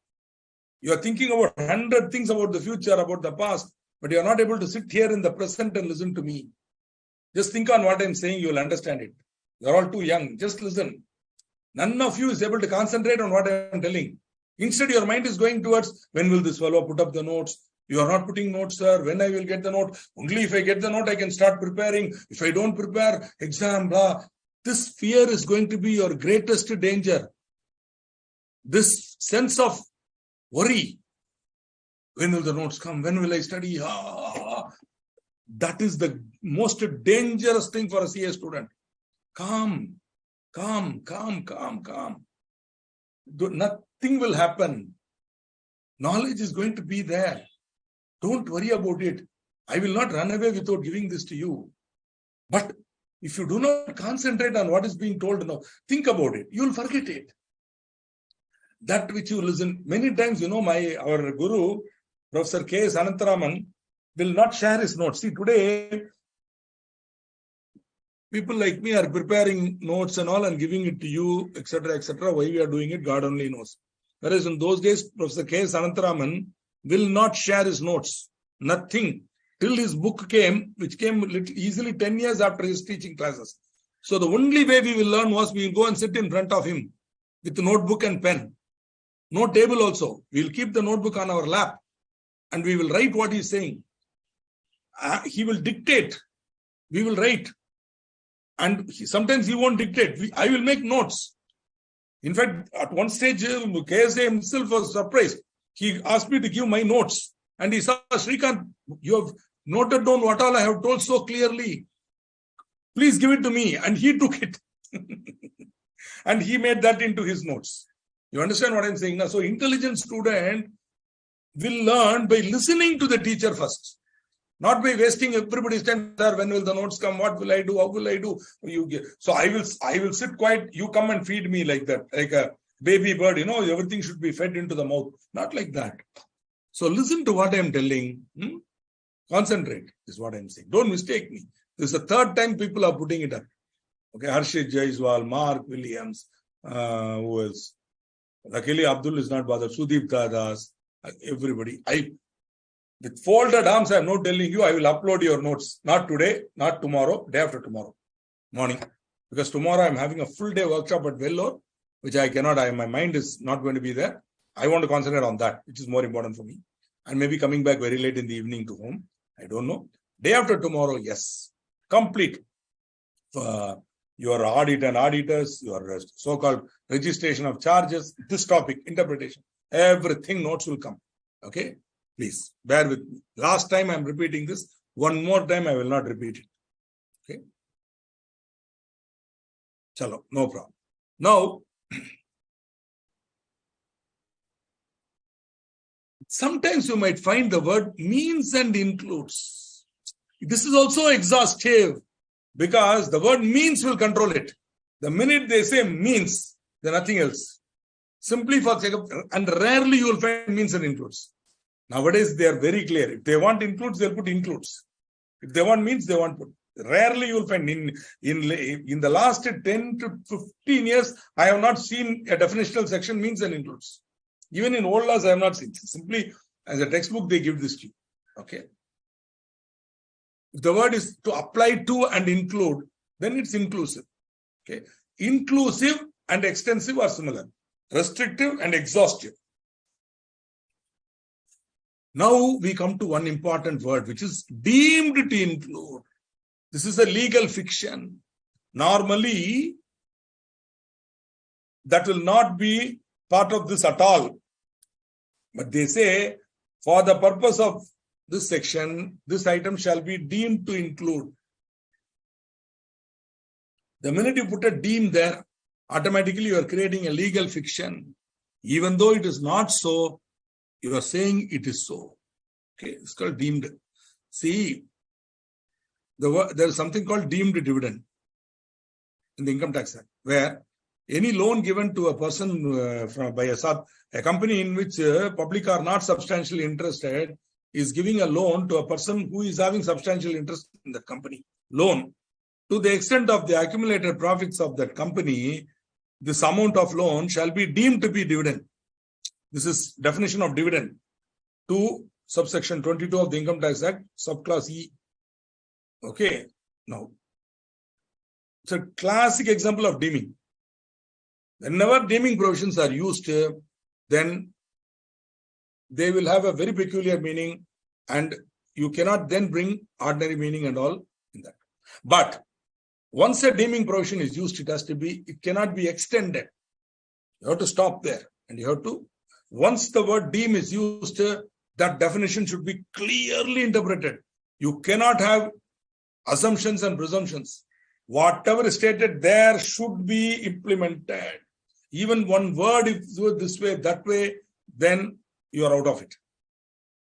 You are thinking about 100 things about the future, about the past, but you are not able to sit here in the present and listen to me. Just think on what I am saying, you will understand it. You are all too young. Just listen. None of you is able to concentrate on what I am telling. Instead, your mind is going towards, when will this fellow put up the notes? You are not putting notes, sir. When I will get the note? Only if I get the note, I can start preparing. If I don't prepare, exam, blah. This fear is going to be your greatest danger. This sense of worry. When will the notes come? When will I study? That is the most dangerous thing for a CA student. Calm. Nothing will happen. Knowledge is going to be there. Don't worry about it. I will not run away without giving this to you. But if you do not concentrate on what is being told now, think about it. You will forget it. That which you listen. Many times, our Guru, Professor K. Sanantaraman, will not share his notes. See, today, people like me are preparing notes and all and giving it to you, etc., etc. Why we are doing it, God only knows. Whereas in those days, Professor K. Sanantaraman will not share his notes. Nothing. Till his book came, which came easily 10 years after his teaching classes. So the only way we will learn was we will go and sit in front of him with notebook and pen. No table also. We will keep the notebook on our lap and we will write what he is saying. He will dictate. We will write. And sometimes he won't dictate. I will make notes. In fact, at one stage, KSA himself was surprised. He asked me to give my notes. And he said, Srikanth, you have noted down what all I have told so clearly. Please give it to me. And he took it. And he made that into his notes. You understand what I'm saying now? So intelligent student will learn by listening to the teacher first. Not by wasting everybody's time. Sir, when will the notes come? What will I do? How will I do? So I will sit quiet. You come and feed me like that, like a baby bird. Everything should be fed into the mouth. Not like that. So listen to what I am telling. Concentrate is what I am saying. Don't mistake me. This is the third time people are putting it up. Okay, Harshit Jaiswal, Mark Williams, who else? Luckily, Abdul is not bothered. Sudeep Dadas, everybody. With folded arms, I am not telling you, I will upload your notes. Not today, not tomorrow, day after tomorrow morning. Because tomorrow I am having a full day workshop at Vellore, which I cannot, my mind is not going to be there. I want to concentrate on that, which is more important for me. And maybe coming back very late in the evening to home. I don't know. Day after tomorrow, yes. Complete. Your audit and auditors, your so-called registration of charges, this topic, interpretation, everything notes will come. Okay? Please, bear with me. Last time I'm repeating this. One more time, I will not repeat it. Okay? Chalo, no problem. Now, sometimes you might find the word means and includes. This is also exhaustive because the word means will control it. The minute they say means, then nothing else. Simply for sake of, and rarely you will find means and includes. Nowadays, they are very clear. If they want includes, they'll put includes. If they want means, they want put. Rarely you will find in the last 10 to 15 years, I have not seen a definitional section means and includes. Even in old laws, I have not seen. Simply as a textbook, they give this to you. Okay. If the word is to apply to and include, then it's inclusive. Okay. Inclusive and extensive are similar. Restrictive and exhaustive. Now we come to one important word, which is deemed to include. This is a legal fiction. Normally, that will not be part of this at all. But they say, for the purpose of this section, this item shall be deemed to include. The minute you put a deem there, automatically you are creating a legal fiction. Even though it is not so, you are saying it is so. Okay, it's called deemed. See, there is something called deemed dividend in the Income Tax Act, where any loan given to a person by a company in which public are not substantially interested is giving a loan to a person who is having substantial interest in that company. Loan. To the extent of the accumulated profits of that company, this amount of loan shall be deemed to be dividend. This is definition of dividend. 2 subsection 22 of the Income Tax Act, subclass E. Okay. Now, it's a classic example of deeming. Whenever deeming provisions are used, then they will have a very peculiar meaning, and you cannot then bring ordinary meaning and all in that. But once a deeming provision is used, it cannot be extended. You have to stop there, and you have to, once the word deem is used, that definition should be clearly interpreted. You cannot have assumptions and presumptions. Whatever is stated there should be implemented. Even one word is this way, that way, then you are out of it.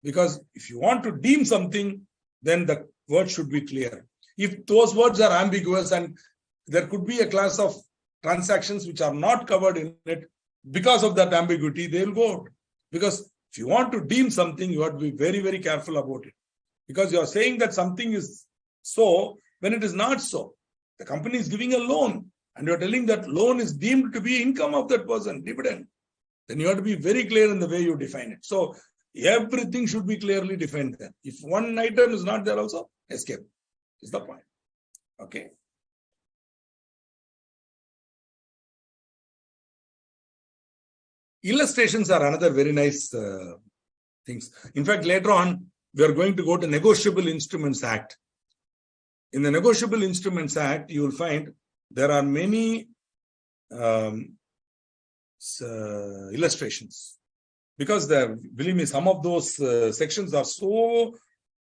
Because if you want to deem something, then the word should be clear. If those words are ambiguous and there could be a class of transactions which are not covered in it, because of that ambiguity, they will go out. Because if you want to deem something, you have to be very, very careful about it. Because you are saying that something is so when it is not so. The company is giving a loan and you are telling that loan is deemed to be income of that person, dividend. Then you have to be very clear in the way you define it. So everything should be clearly defined there. If one item is not there also, escape is the point. Okay. Illustrations are another very nice things. In fact, later on, we are going to go to Negotiable Instruments Act. In the Negotiable Instruments Act, you will find there are many illustrations. Because believe me, some of those sections are so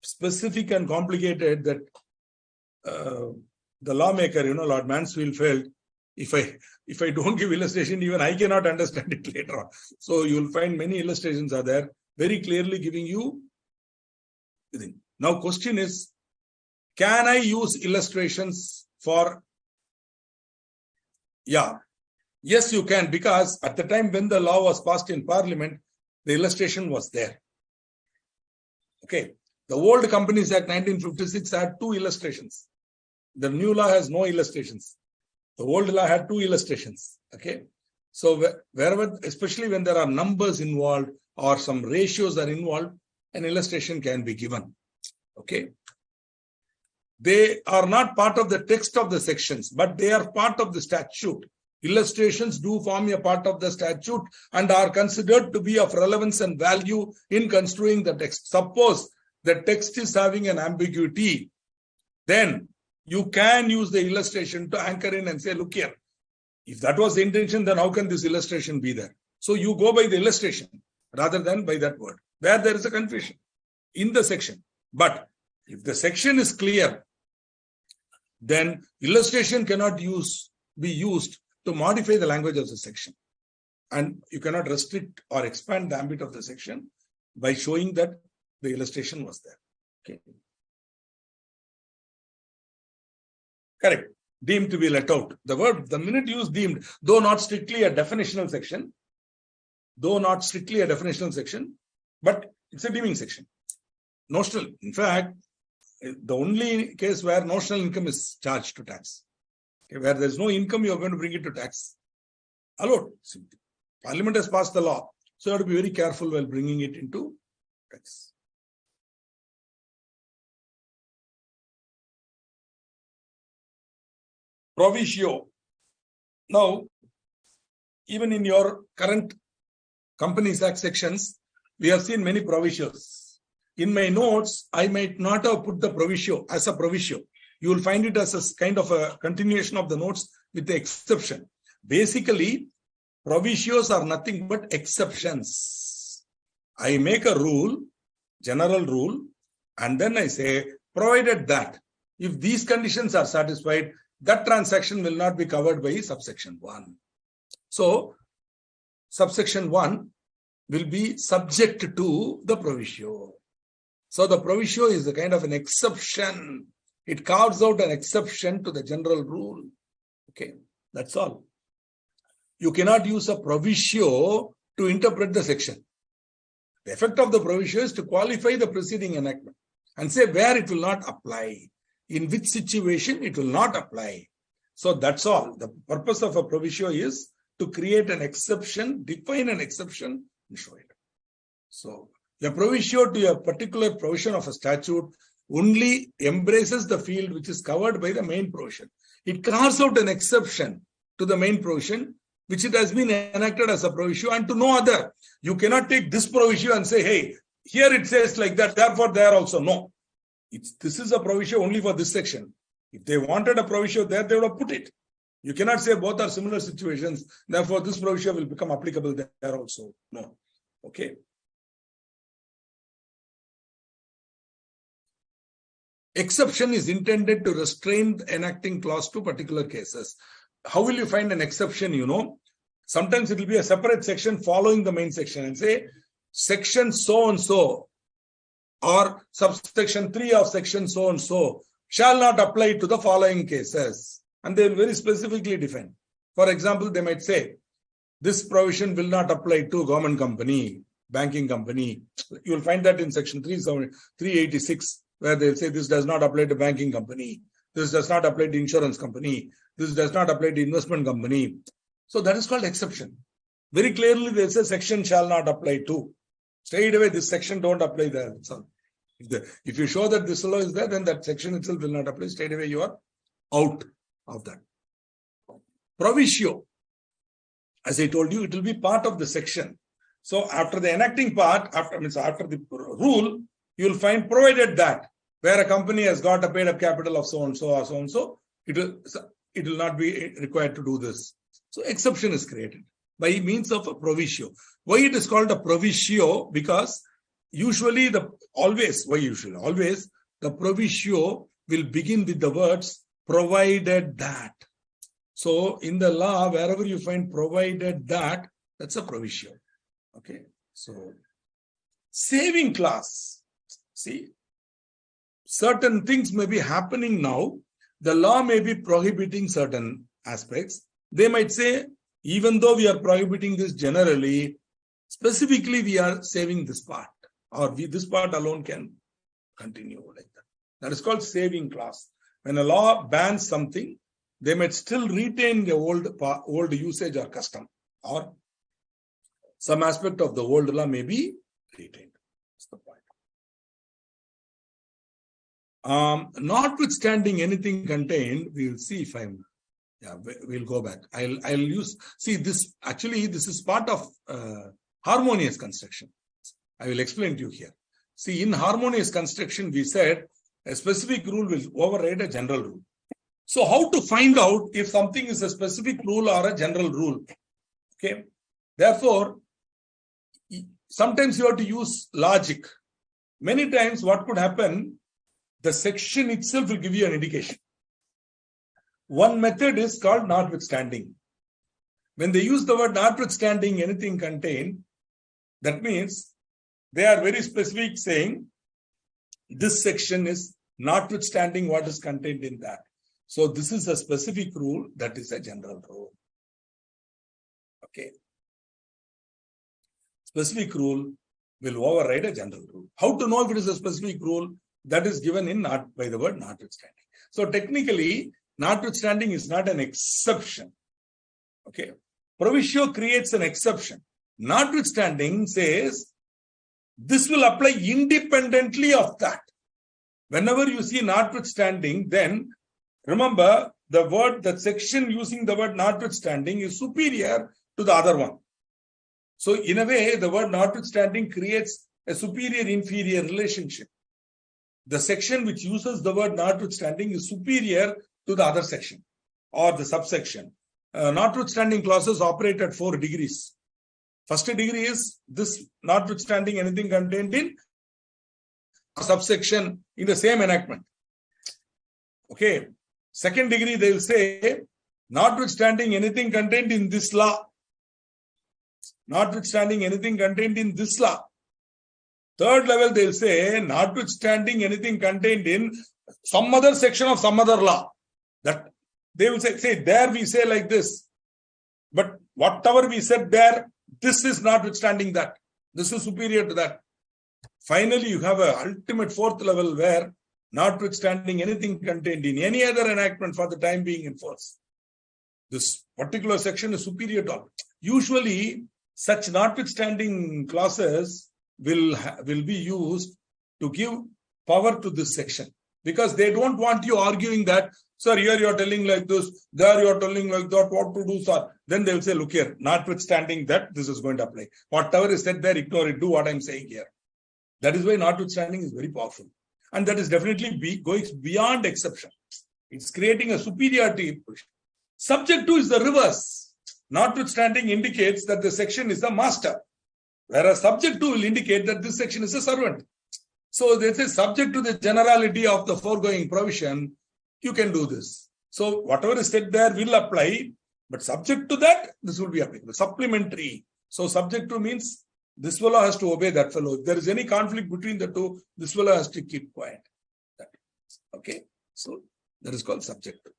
specific and complicated that the lawmaker, Lord Mansfield felt, if I don't give illustration, even I cannot understand it later on. So you will find many illustrations are there, very clearly giving you. Now, question is, can I use illustrations for? Yeah. Yes, you can, because at the time when the law was passed in Parliament, the illustration was there. Okay. The old Companies Act 1956 had 2 illustrations. The new law has no illustrations. The old law had 2 illustrations. Okay. So wherever, especially when there are numbers involved or some ratios are involved, an illustration can be given. Okay. They are not part of the text of the sections, but they are part of the statute. Illustrations do form a part of the statute and are considered to be of relevance and value in construing the text. Suppose the text is having an ambiguity, then you can use the illustration to anchor in and say, look here, if that was the intention, then how can this illustration be there? So you go by the illustration rather than by that word, where there is a confusion in the section. But if the section is clear, then illustration cannot be used to modify the language of the section. And you cannot restrict or expand the ambit of the section by showing that the illustration was there. Okay. Correct. Deemed to be let out. The minute used deemed, though not strictly a definitional section, but it's a deeming section. Notional. In fact, the only case where notional income is charged to tax. Okay, where there's no income, you're going to bring it to tax. Allowed. Parliament has passed the law. So you have to be very careful while bringing it into tax. Proviso. Now, even in your current Companies Act sections, we have seen many provisos. In my notes, I might not have put the proviso as a proviso. You will find it as a kind of a continuation of the notes with the exception. Basically, provisos are nothing but exceptions. I make a rule, general rule, and then I say, provided that if these conditions are satisfied, that transaction will not be covered by subsection 1. So, subsection 1 will be subject to the proviso. So, the proviso is a kind of an exception. It carves out an exception to the general rule. Okay, that's all. You cannot use a proviso to interpret the section. The effect of the proviso is to qualify the preceding enactment and say where it will not apply, in which situation it will not apply. So that's all. The purpose of a proviso is to create an exception, define an exception, and show it. So a proviso to a particular provision of a statute only embraces the field which is covered by the main provision. It carves out an exception to the main provision, which it has been enacted as a proviso and to no other. You cannot take this proviso and say, hey, here it says like that, therefore there also. No. This is a proviso only for this section. If they wanted a proviso there, they would have put it. You cannot say both are similar situations, therefore this proviso will become applicable there also. No. Okay. Exception is intended to restrain the enacting clause to particular cases. How will you find an exception? Sometimes it will be a separate section following the main section and say section so and so or subsection 3 of section so and so shall not apply to the following cases. And they will very specifically define. For example, they might say this provision will not apply to government company, banking company. You will find that in section 386. Where they'll say this does not apply to banking company, this does not apply to insurance company, this does not apply to investment company. So that is called exception. Very clearly they'll say section shall not apply to. Straight away this section don't apply there. So if you show that this law is there, then that section itself will not apply. Straight away you are out of that. Proviso. As I told you, it will be part of the section. So after the enacting part, after the rule, you will find provided that where a company has got a paid up capital of so and so or so and so, it will not be required to do this. So exception is created by means of a proviso. Why it is called a proviso? Because usually always the proviso will begin with the words provided that. So in the law, wherever you find provided that, that's a proviso. Okay. So saving clause. See, certain things may be happening now. The law may be prohibiting certain aspects. They might say, even though we are prohibiting this generally, specifically we are saving this part, or this part alone can continue like that. That is called saving clause. When a law bans something, they might still retain the old usage or custom, or some aspect of the old law may be retained. That's the point. Notwithstanding anything contained, we will see if we'll go back. I'll use, see this, actually this is part of harmonious construction. I will explain to you here. See, in harmonious construction, we said a specific rule will override a general rule. So how to find out if something is a specific rule or a general rule? Okay. Therefore, sometimes you have to use logic. Many times what could happen, the section itself will give you an indication. One method is called notwithstanding. When they use the word notwithstanding anything contained, that means they are very specific, saying this section is notwithstanding what is contained in that. So this is a specific rule, that is a general rule. Okay. Specific rule will override a general rule. How to know if it is a specific rule? That is given by the word notwithstanding. So technically, notwithstanding is not an exception. Okay. Proviso creates an exception. Notwithstanding says this will apply independently of that. Whenever you see notwithstanding, then remember the section using the word notwithstanding is superior to the other one. So in a way, the word notwithstanding creates a superior-inferior relationship. The section which uses the word notwithstanding is superior to the other section or the subsection. Notwithstanding clauses operate at 4 degrees. First degree is this notwithstanding anything contained in subsection in the same enactment. Okay. Second degree, they will say, notwithstanding anything contained in this law. Notwithstanding anything contained in this law. Third level, they will say, notwithstanding anything contained in some other section of some other law. That they will say there we say like this. But whatever we said there, this is notwithstanding that. This is superior to that. Finally, you have an ultimate fourth level where notwithstanding anything contained in any other enactment for the time being in force. This particular section is superior to all. Usually, such notwithstanding clauses will be used to give power to this section, because they don't want you arguing that, sir, here you are telling like this, there you are telling like that, what to do, sir. Then they will say, look here, notwithstanding that, this is going to apply. Whatever is said there, ignore it, do what I'm saying here. That is why notwithstanding is very powerful. And that is definitely going beyond exception. It's creating a superiority. Subject to is the reverse. Notwithstanding indicates that the section is the master, whereas subject to will indicate that this section is a servant. So they say subject to the generality of the foregoing provision, you can do this. So whatever is said there will apply, but subject to that, this will be applicable. Supplementary. So subject to means this fellow has to obey that fellow. If there is any conflict between the two, this fellow has to keep quiet. Okay. So that is called subject to.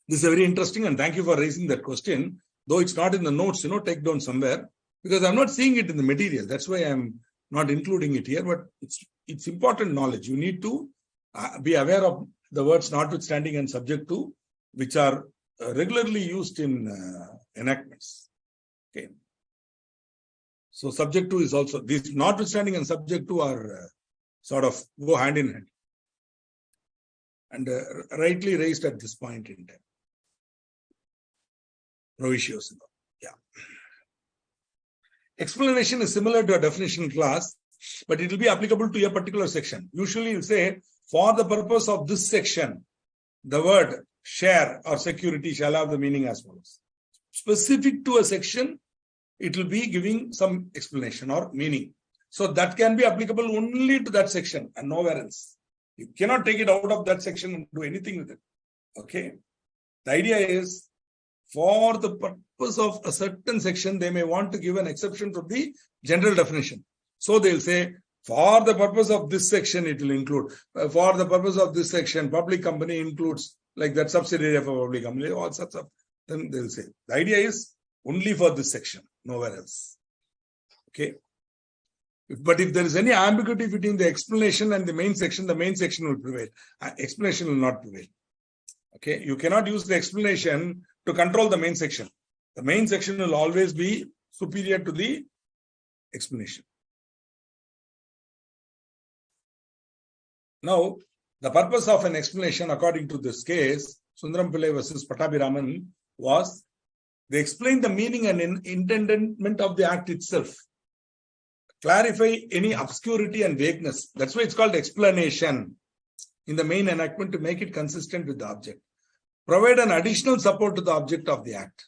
This is very interesting, and thank you for raising that question. Though it's not in the notes, take down somewhere, because I'm not seeing it in the material. That's why I'm not including it here, but it's important knowledge. You need to be aware of the words notwithstanding and subject to, which are regularly used in enactments. Okay. So subject to is also, these notwithstanding and subject to are sort of go hand in hand, and rightly raised at this point in time. Provisos. Yeah. Explanation is similar to a definition clause. but it will be applicable to a particular section. Usually you say, for the purpose of this section, the word share or security shall have the meaning as follows. Specific to a section, it will be giving some explanation or meaning. So that can be applicable only to that section and nowhere else. You cannot take it out of that section and do anything with it. Okay. The idea is, for the purpose of a certain section, they may want to give an exception to the general definition. So they'll say, for the purpose of this section, it will include. For the purpose of this section, public company includes like that subsidiary of a public company, all sorts of. Then they'll say, the idea is only for this section, nowhere else. Okay. But if there is any ambiguity between the explanation and the main section will prevail. Explanation will not prevail. Okay. You cannot use the explanation to control the main section. The main section will always be superior to the explanation. Now, the purpose of an explanation, according to this case, Sundaram Pillai versus Pattabhiraman, was they explain the meaning and intendment of the act itself. Clarify any obscurity and vagueness. That's why it's called explanation in the main enactment, to make it consistent with the object. Provide an additional support to the object of the act.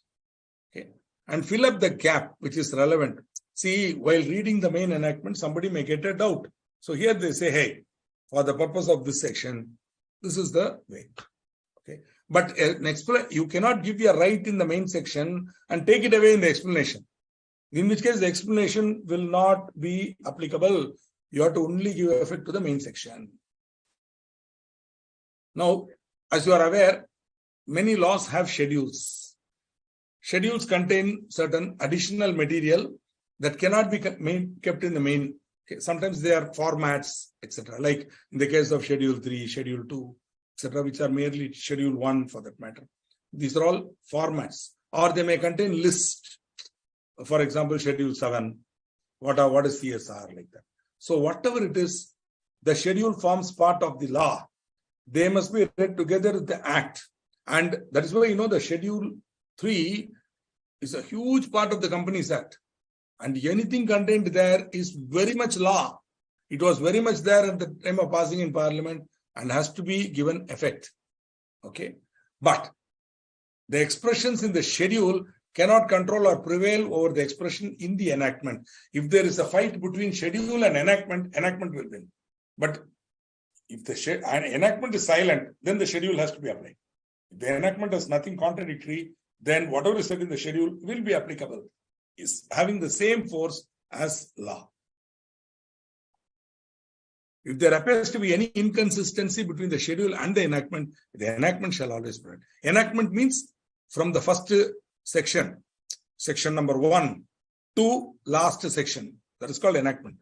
Okay. And fill up the gap which is relevant. See, while reading the main enactment, somebody may get a doubt. So here they say, hey, for the purpose of this section, this is the way. Okay. But you cannot give your right in the main section and take it away in the explanation. In which case, the explanation will not be applicable. You have to only give effect to the main section. Now, as you are aware, many laws have schedules. Schedules contain certain additional material that cannot be kept in the main. Okay. Sometimes they are formats, etc. Like in the case of Schedule 3, Schedule 2, etc., which are merely Schedule 1 for that matter. These are all formats. Or they may contain lists. For example, Schedule 7, what is CSR, like that. So whatever it is, the schedule forms part of the law. They must be read together with the act. And that is why, the Schedule 3 is a huge part of the Companies Act. And anything contained there is very much law. It was very much there at the time of passing in Parliament and has to be given effect. Okay. But the expressions in the schedule cannot control or prevail over the expression in the enactment. If there is a fight between schedule and enactment, enactment will win. But if the enactment is silent, then the schedule has to be applied. If the enactment has nothing contradictory, then whatever is said in the schedule will be applicable, is having the same force as law. If there appears to be any inconsistency between the schedule and the enactment shall always prevail. Enactment means from the first section number 1 to last section. That is called enactment.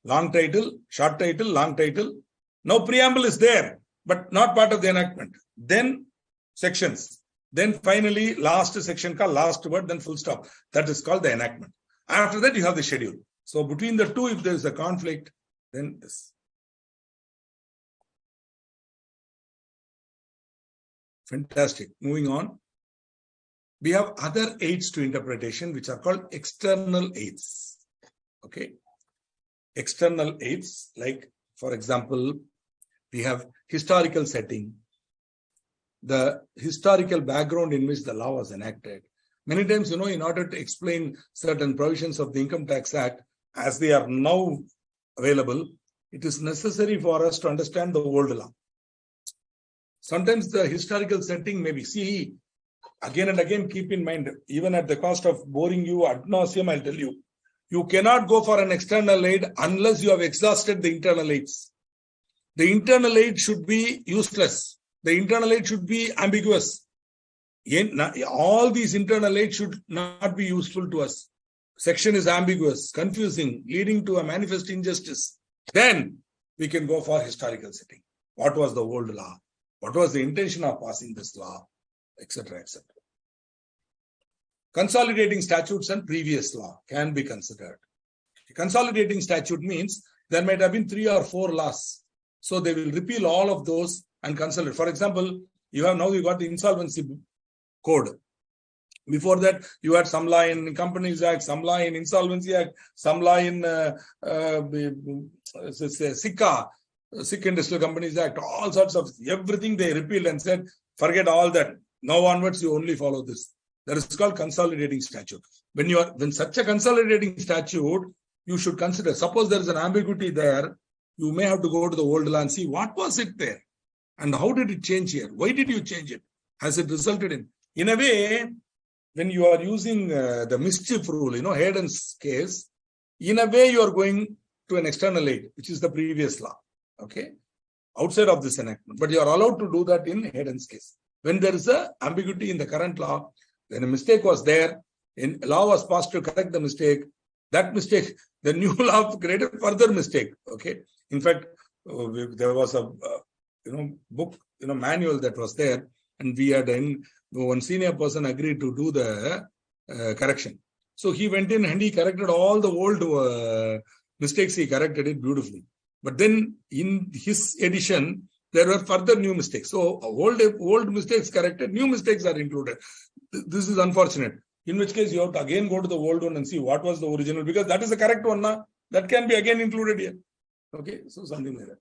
Long title, short title, long title. Now preamble is there, but not part of the enactment. Then sections. Then finally last section called last word, then full stop. That is called the enactment. After that you have the schedule. So between the two, if there is a conflict, then this. Fantastic. Moving on. We have other aids to interpretation, which are called external aids. Okay. External aids, like, for example, we have historical setting, the historical background in which the law was enacted. Many times, in order to explain certain provisions of the Income Tax Act as they are now available, it is necessary for us to understand the old law. Sometimes the historical setting may be, see, again and again, keep in mind, even at the cost of boring you ad nauseum, I'll tell you, you cannot go for an external aid unless you have exhausted the internal aids. The internal aid should be useless. The internal aid should be ambiguous. All these internal aids should not be useful to us. Section is ambiguous, confusing, leading to a manifest injustice. Then we can go for historical setting. What was the old law? What was the intention of passing this law? Etc., etc. Consolidating statutes and previous law can be considered. Consolidating statute means there might have been 3 or 4 laws. So they will repeal all of those and consolidate. For example, you got the insolvency code. Before that, you had some law in Companies Act, some law in Insolvency Act, some law in SICA, Sikh Industrial Companies Act, all sorts of everything they repealed and said, forget all that. Now onwards, you only follow this. That is called consolidating statute. When such a consolidating statute, you should consider, suppose there is an ambiguity there, you may have to go to the old law and see what was it there and how did it change here? Why did you change it? Has it resulted in a way, when you are using the mischief rule, Hayden's case, in a way you are going to an external aid, which is the previous law, okay, outside of this enactment. But you are allowed to do that in Hayden's case. When there is a ambiguity in the current law, then a mistake was there, a law was passed to correct the mistake. That mistake, the new law created further mistake, okay. In fact, there was a book, manual that was there, and we had one senior person agreed to do the correction. So he went in and he corrected all the old mistakes. He corrected it beautifully. But then in his edition, there were further new mistakes. So old mistakes corrected, new mistakes are included. This is unfortunate. In which case you have to again go to the old one and see what was the original, because that is the correct one now. That can be again included here. Okay, so something like that.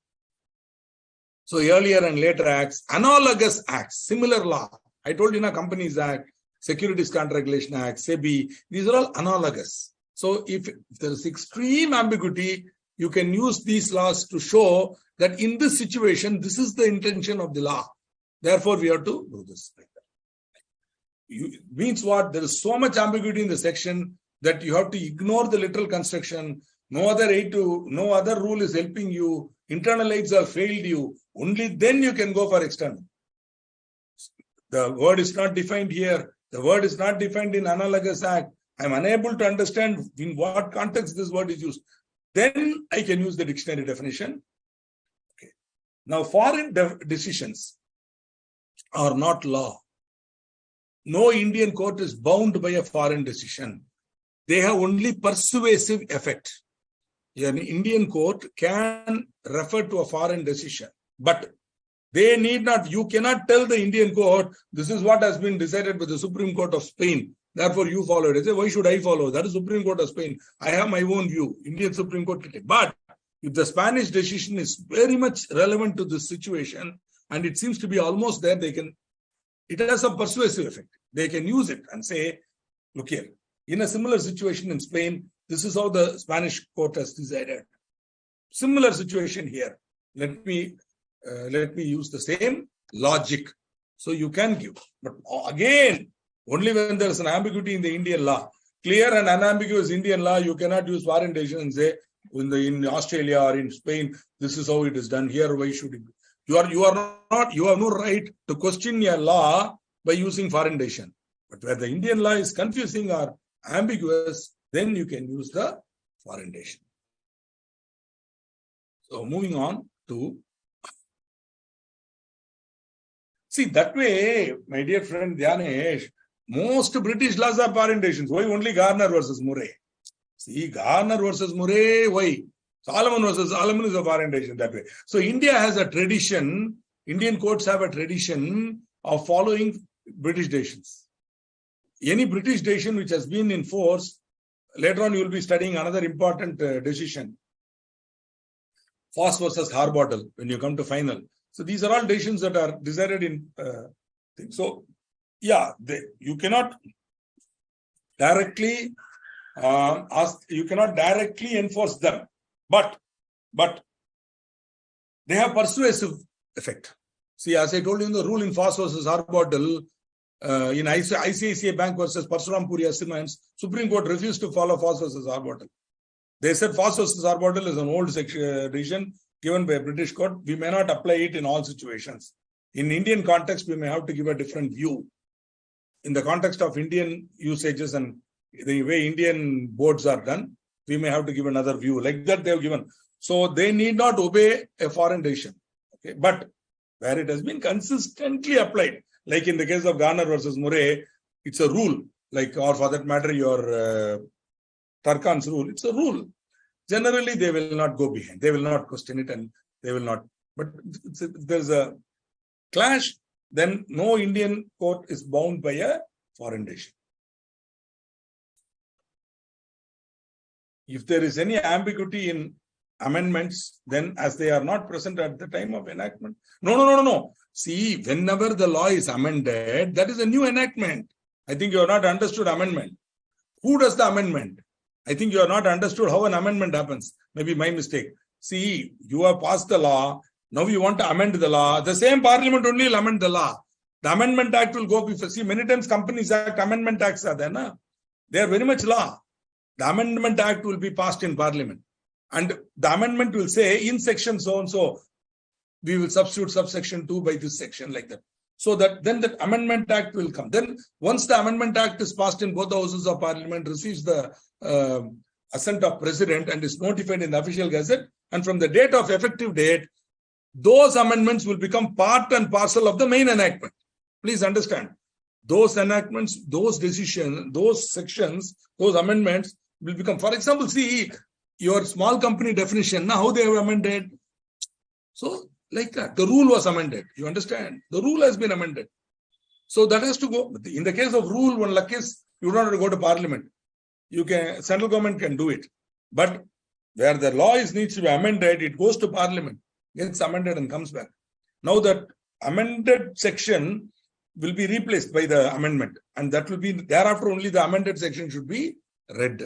So earlier and later acts, analogous acts, similar law. I told you, Companies Act, Securities Contract Regulation Act, SEBI, these are all analogous. So if there is extreme ambiguity, you can use these laws to show that in this situation, this is the intention of the law. Therefore, we have to do this. Means what? There is so much ambiguity in the section that you have to ignore the literal construction. No other rule is helping you. Internal aids have failed you. Only then you can go for external. The word is not defined here. The word is not defined in analogous act. I am unable to understand in what context this word is used. Then I can use the dictionary definition. Okay. Now, foreign decisions are not law. No Indian court is bound by a foreign decision. They have only persuasive effect. An Indian court can refer to a foreign decision, but they need not. You cannot tell the Indian court, this is what has been decided by the Supreme Court of Spain. Therefore, you follow it. I say, why should I follow? That is Supreme Court of Spain. I have my own view. Indian Supreme Court. But if the Spanish decision is very much relevant to this situation, and it seems to be almost there, it has a persuasive effect. They can use it and say, look here, in a similar situation in Spain, this is how the Spanish court has decided. Similar situation here. Let me use the same logic. So you can give. But again, only when there is an ambiguity in the Indian law. Clear and unambiguous Indian law, you cannot use foreign decision and say, in Australia or in Spain, this is how it is done here. Why should it be? You have no right to question your law by using foreign decision. But where the Indian law is confusing or ambiguous, then you can use the foreign decision. So moving on to, see, that way, my dear friend Dhyanesh, most British laws are foreign decisions. Why only Garner versus Murray? See, Garner versus Murray, why? Solomon versus Solomon is a foreign decision that way. So India has a tradition, Indian courts have a tradition of following British decisions. Any British decision which has been in force, later on you will be studying another important decision. Foss versus Harbottle, when you come to final. So these are all decisions that are decided in things. So, yeah, you cannot directly enforce them, but they have persuasive effect. See, as I told you in the rule in Foss versus Harbottle, in ICICI Bank versus Parshurampuri Cements, Supreme Court refused to follow Foss versus Harbottle. They said Foss versus Harbottle is an old decision given by a British court. We may not apply it in all situations. In Indian context, we may have to give a different view. In the context of Indian usages and the way Indian boards are done, we may have to give another view. Like that they have given. So they need not obey a foreign decision. Okay? But where it has been consistently applied, like in the case of Garner versus Murray, it's a rule. Or for that matter, your Tarkan's rule, it's a rule. Generally, they will not go behind. They will not question it and they will not. But if there's a clash, then no Indian court is bound by a foreign decision. If there is any ambiguity in amendments, then as they are not present at the time of enactment. No. See, whenever the law is amended, that is a new enactment. I think you have not understood amendment. Who does the amendment? I think you have not understood how an amendment happens. Maybe my mistake. See, you have passed the law. Now you want to amend the law. The same parliament only will amend the law. The Amendment Act will go before. See, many times Companies Act, Amendment Acts are there. Na? They are very much law. The Amendment Act will be passed in Parliament. And the amendment will say, in section so-and-so, we will substitute subsection 2 by this section, like that. So that then the Amendment Act will come. Then once the Amendment Act is passed in both the houses of Parliament, receives the assent of President and is notified in the official gazette, and from the date of effective date, those amendments will become part and parcel of the main enactment. Please understand. Those enactments, those decisions, those sections, those amendments will become, for example, see your small company definition, now how they have amended. So like that, the rule was amended. You understand? The rule has been amended. So that has to go. In the case of rule, one luck is you don't have to go to Parliament. You can, central government can do it. But where the law needs to be amended, it goes to Parliament, gets amended and comes back. Now that amended section will be replaced by the amendment, and that will be thereafter only the amended section should be read.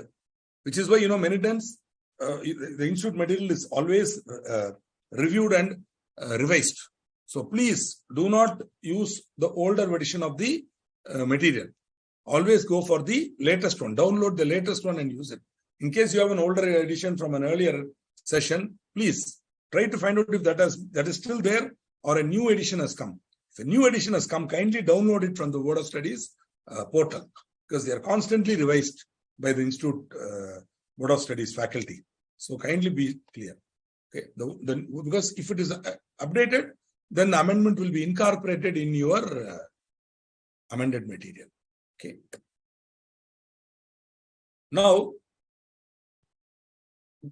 Which is why, many times the institute material is always reviewed and revised. So please do not use the older edition of the material. Always go for the latest one. Download the latest one and use it. In case you have an older edition from an earlier session, please try to find out if that is still there or a new edition has come. If a new edition has come, kindly download it from the Board of Studies portal, because they are constantly revised by the Institute Board of Studies faculty. So kindly be clear. Okay. Because if it is updated, then the amendment will be incorporated in your amended material. Okay. Now,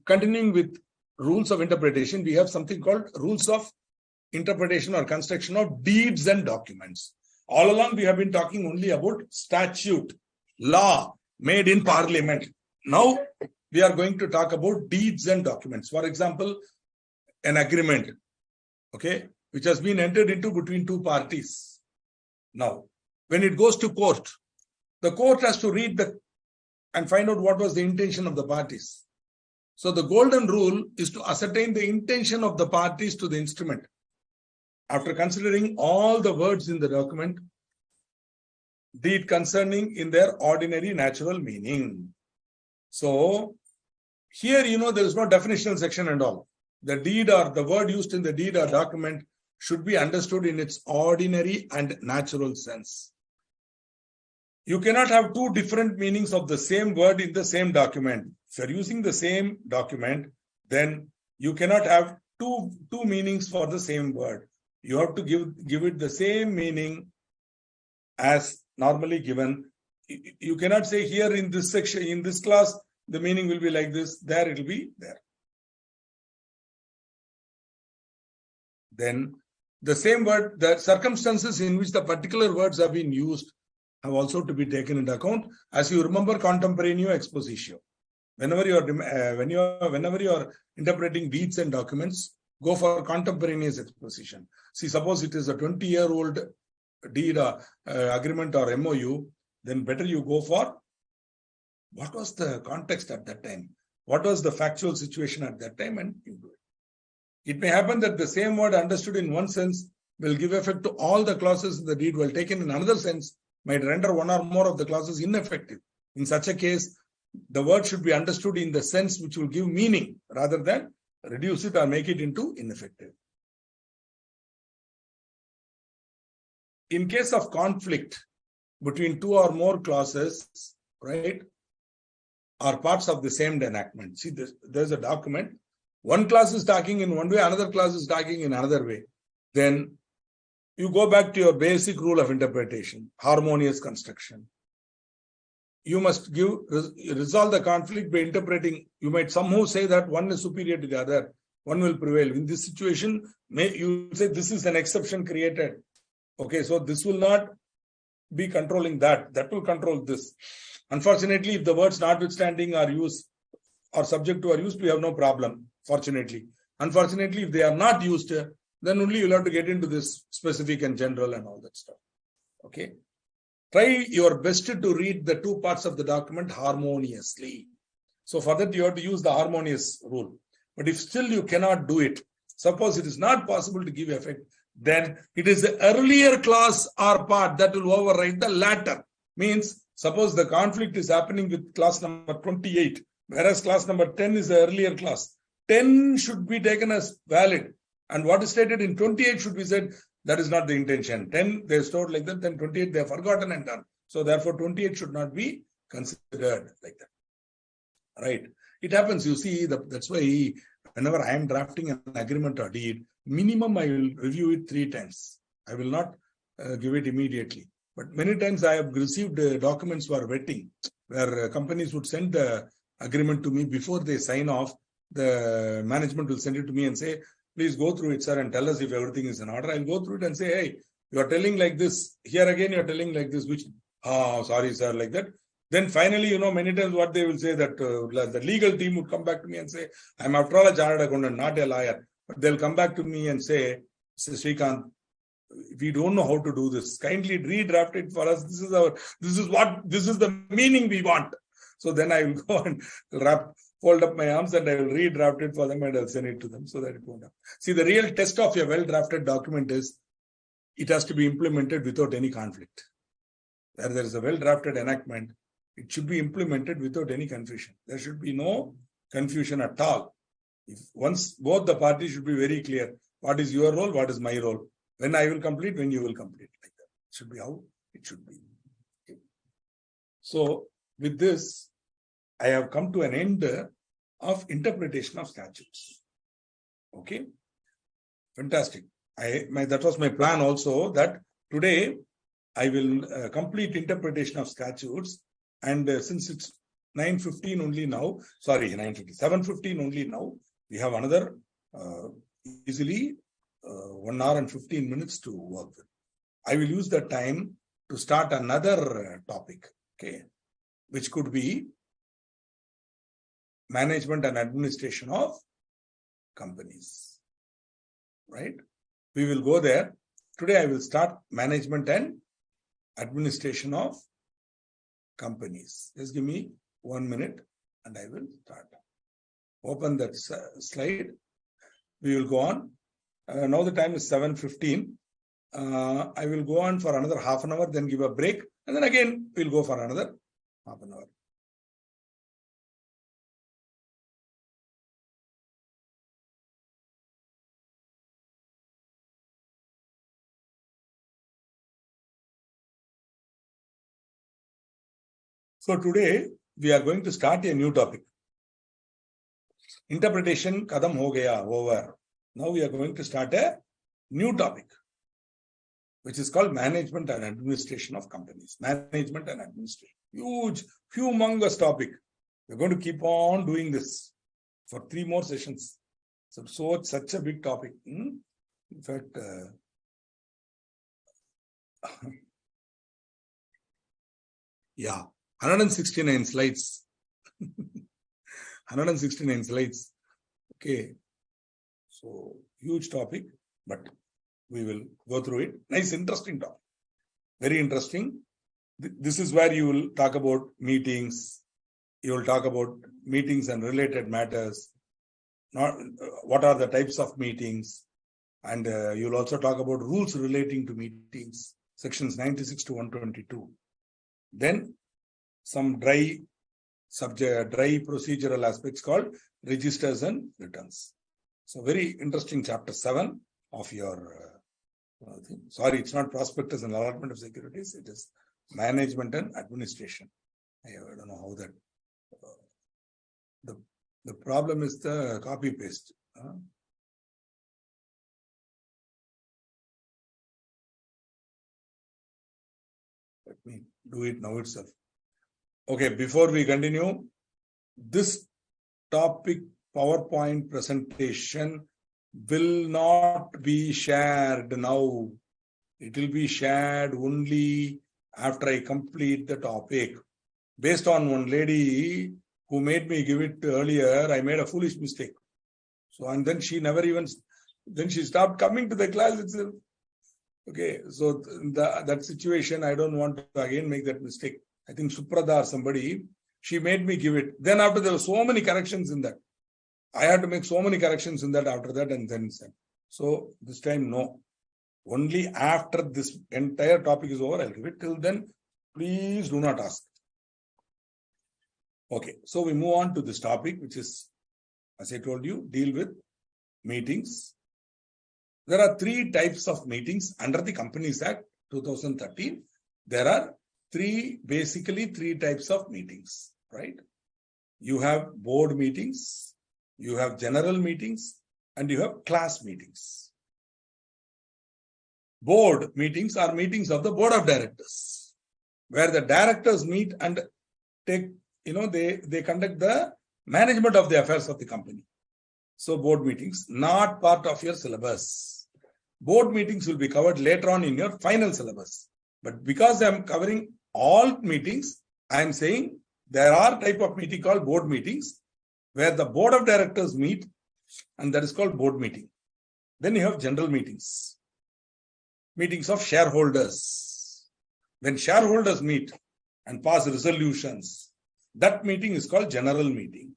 continuing with rules of interpretation, we have something called rules of interpretation or construction of deeds and documents. All along, we have been talking only about statute, law made in Parliament. Now, we are going to talk about deeds and documents. For example, an agreement, okay, which has been entered into between two parties. Now, when it goes to court, the court has to read and find out what was the intention of the parties. So the golden rule is to ascertain the intention of the parties to the instrument. After considering all the words in the document, deed concerning in their ordinary natural meaning. So here, there is no definitional section and all. The deed or the word used in the deed or document should be understood in its ordinary and natural sense. You cannot have two different meanings of the same word in the same document. If you are using the same document, then you cannot have two meanings for the same word. You have to give it the same meaning as normally given. You cannot say here in this section, in this class, the meaning will be like this, there it will be there. Then the same word, the circumstances in which the particular words have been used have also to be taken into account. As you remember, contemporaneous expositio. Whenever you are interpreting deeds and documents, go for contemporaneous exposition. See, suppose it is a 20-year-old deed or agreement or MOU, then better you go for what was the context at that time, what was the factual situation at that time, and you do it. It may happen that the same word understood in one sense will give effect to all the clauses in the deed, while taken in another sense might render one or more of the clauses ineffective. In such a case, the word should be understood in the sense which will give meaning rather than reduce it or make it into ineffective. In case of conflict between two or more clauses, right, are parts of the same enactment. See, there's a document. One clause is talking in one way, another clause is talking in another way. Then you go back to your basic rule of interpretation, harmonious construction. You must resolve the conflict by interpreting. You might somehow say that one is superior to the other, one will prevail. In this situation, you say this is an exception created. Okay, so this will not be controlling that. That will control this. Unfortunately, if the words notwithstanding are used or subject to are used, we have no problem, fortunately. Unfortunately, if they are not used, then only you'll have to get into this specific and general and all that stuff. Okay. Try your best to read the two parts of the document harmoniously. So for that, you have to use the harmonious rule. But if still you cannot do it, suppose it is not possible to give effect, then it is the earlier clause or part that will override the latter. Means, suppose the conflict is happening with clause number 28, whereas clause number 10 is the earlier clause. 10 should be taken as valid. And what is stated in 28 should be said, that is not the intention. 10, they stored like that, then 28, they have forgotten and done. So therefore, 28 should not be considered like that. Right? It happens, you see, that's why whenever I am drafting an agreement or deed, minimum I will review it 3 times. I will not give it immediately. But many times I have received documents for vetting, where companies would send the agreement to me before they sign off. The management will send it to me and say, please go through it, sir, and tell us if everything is in order. I'll go through it and say, hey, you are telling like this. Here again, you are telling like this, which, sorry, sir, like that. Then finally, many times what they will say that the legal team would come back to me and say, I'm after all a chartered accountant, not a lawyer. But they'll come back to me and say, Srikanth, we don't know how to do this. Kindly redraft it for us. This is the meaning we want. So then I will go and fold up my arms and I will redraft it for them and I'll send it to them so that it won't happen. See, the real test of a well-drafted document is it has to be implemented without any conflict. Where there is a well-drafted enactment, it should be implemented without any confusion. There should be no confusion at all. Once both the parties should be very clear. What is your role? What is my role? When I will complete, when you will complete. Like that. It should be how it should be. Okay. So with this, I have come to an end of interpretation of statutes. Okay. Fantastic. That was my plan also, that today I will complete interpretation of statutes. And since it's 9:15 only now, 7:15 only now, we have another easily 1 hour and 15 minutes to work with. I will use that time to start another topic, okay, which could be management and administration of companies, right? We will go there. Today I will start management and administration of companies. Just give me 1 minute and I will start. Open that slide. We will go on. Now the time is 7:15. I will go on for another half an hour, then give a break, and then again we'll go for another half an hour. So today we are going to start a new topic. Interpretation kadam ho gaya, over. Now we are going to start a new topic, which is called management and administration of companies. Management and administration. Huge, humongous topic. We're going to keep on doing this for 3 more sessions. So such a big topic. In fact, yeah, 169 slides. 169 slides. Okay. So, huge topic, but we will go through it. Nice, interesting topic. Very interesting. This is where you will talk about meetings. You will talk about meetings and related matters. What are the types of meetings? And you will also talk about rules relating to meetings. Sections 96 to 122. Then some dry procedural aspects called registers and returns. So very interesting chapter 7 of your, sorry, it's not prospectus and allotment of securities. It is management and administration. I don't know how that, the problem is the copy paste. Let me do it now itself. Okay, before we continue, this topic PowerPoint presentation will not be shared now. It will be shared only after I complete the topic. Based on one lady who made me give it earlier, I made a foolish mistake. So, and then she never even, then she stopped coming to the class itself. Okay, so that situation, I don't want to again make that mistake. I think Suprada or somebody, she made me give it. Then after there were so many corrections in that. I had to make so many corrections in that after that and then send. So this time, no. Only after this entire topic is over, I'll give it. Till then, please do not ask. Okay, so we move on to this topic, which is, as I told you, deal with meetings. There are three types of meetings under the Companies Act 2013. There are basically three types of meetings, right? You have board meetings, you have general meetings, and you have class meetings. Board meetings are meetings of the board of directors, where the directors meet and take, they conduct the management of the affairs of the company. So board meetings, not part of your syllabus. Board meetings will be covered later on in your final syllabus. But because I am covering all meetings, I am saying there are type of meeting called board meetings, where the board of directors meet, and that is called board meeting. Then you have general meetings. Meetings of shareholders. When shareholders meet and pass resolutions, that meeting is called general meeting.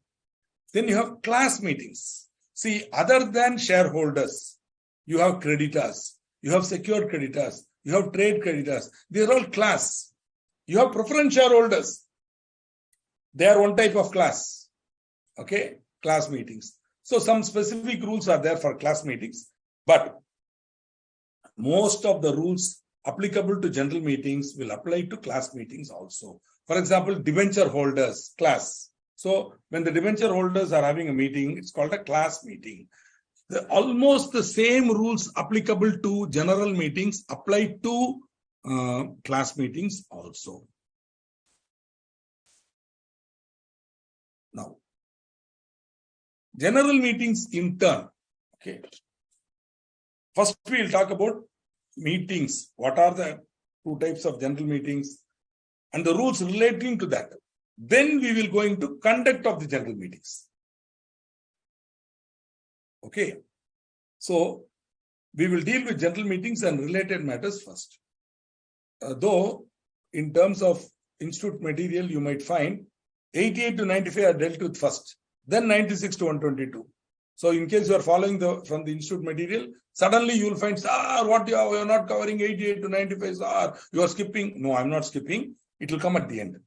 Then you have class meetings. See, other than shareholders, you have creditors, you have secured creditors, you have trade creditors. They are all class. You have preference shareholders. They are one type of class. Okay, class meetings. So some specific rules are there for class meetings, but most of the rules applicable to general meetings will apply to class meetings also. For example, debenture holders, class. So when the debenture holders are having a meeting, it's called a class meeting. Almost the same rules applicable to general meetings apply to class meetings also. Now, general meetings in turn. Okay. First, we'll talk about meetings. What are the two types of general meetings and the rules relating to that? Then we will go into conduct of the general meetings. Okay. So we will deal with general meetings and related matters first. Though in terms of institute material, you might find 88 to 95 are dealt with first, then 96 to 122. So in case you are following from the institute material, suddenly you will find, what you are not covering 88 to 95, you are skipping. No, I'm not skipping. It will come at the end.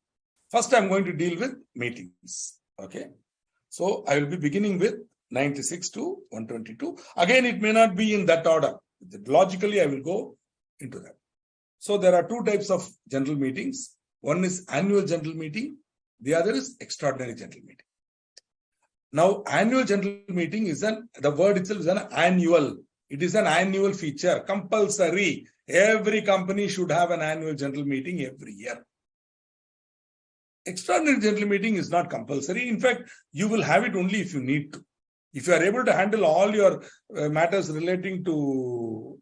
First, I'm going to deal with meetings. Okay. So I will be beginning with 96 to 122. Again, it may not be in that order. Logically, I will go into that. So there are two types of general meetings. One is annual general meeting. The other is extraordinary general meeting. Now, annual general meeting is the word itself is an annual. It is an annual feature, compulsory. Every company should have an annual general meeting every year. Extraordinary general meeting is not compulsory. In fact, you will have it only if you need to. If you are able to handle all your matters relating to,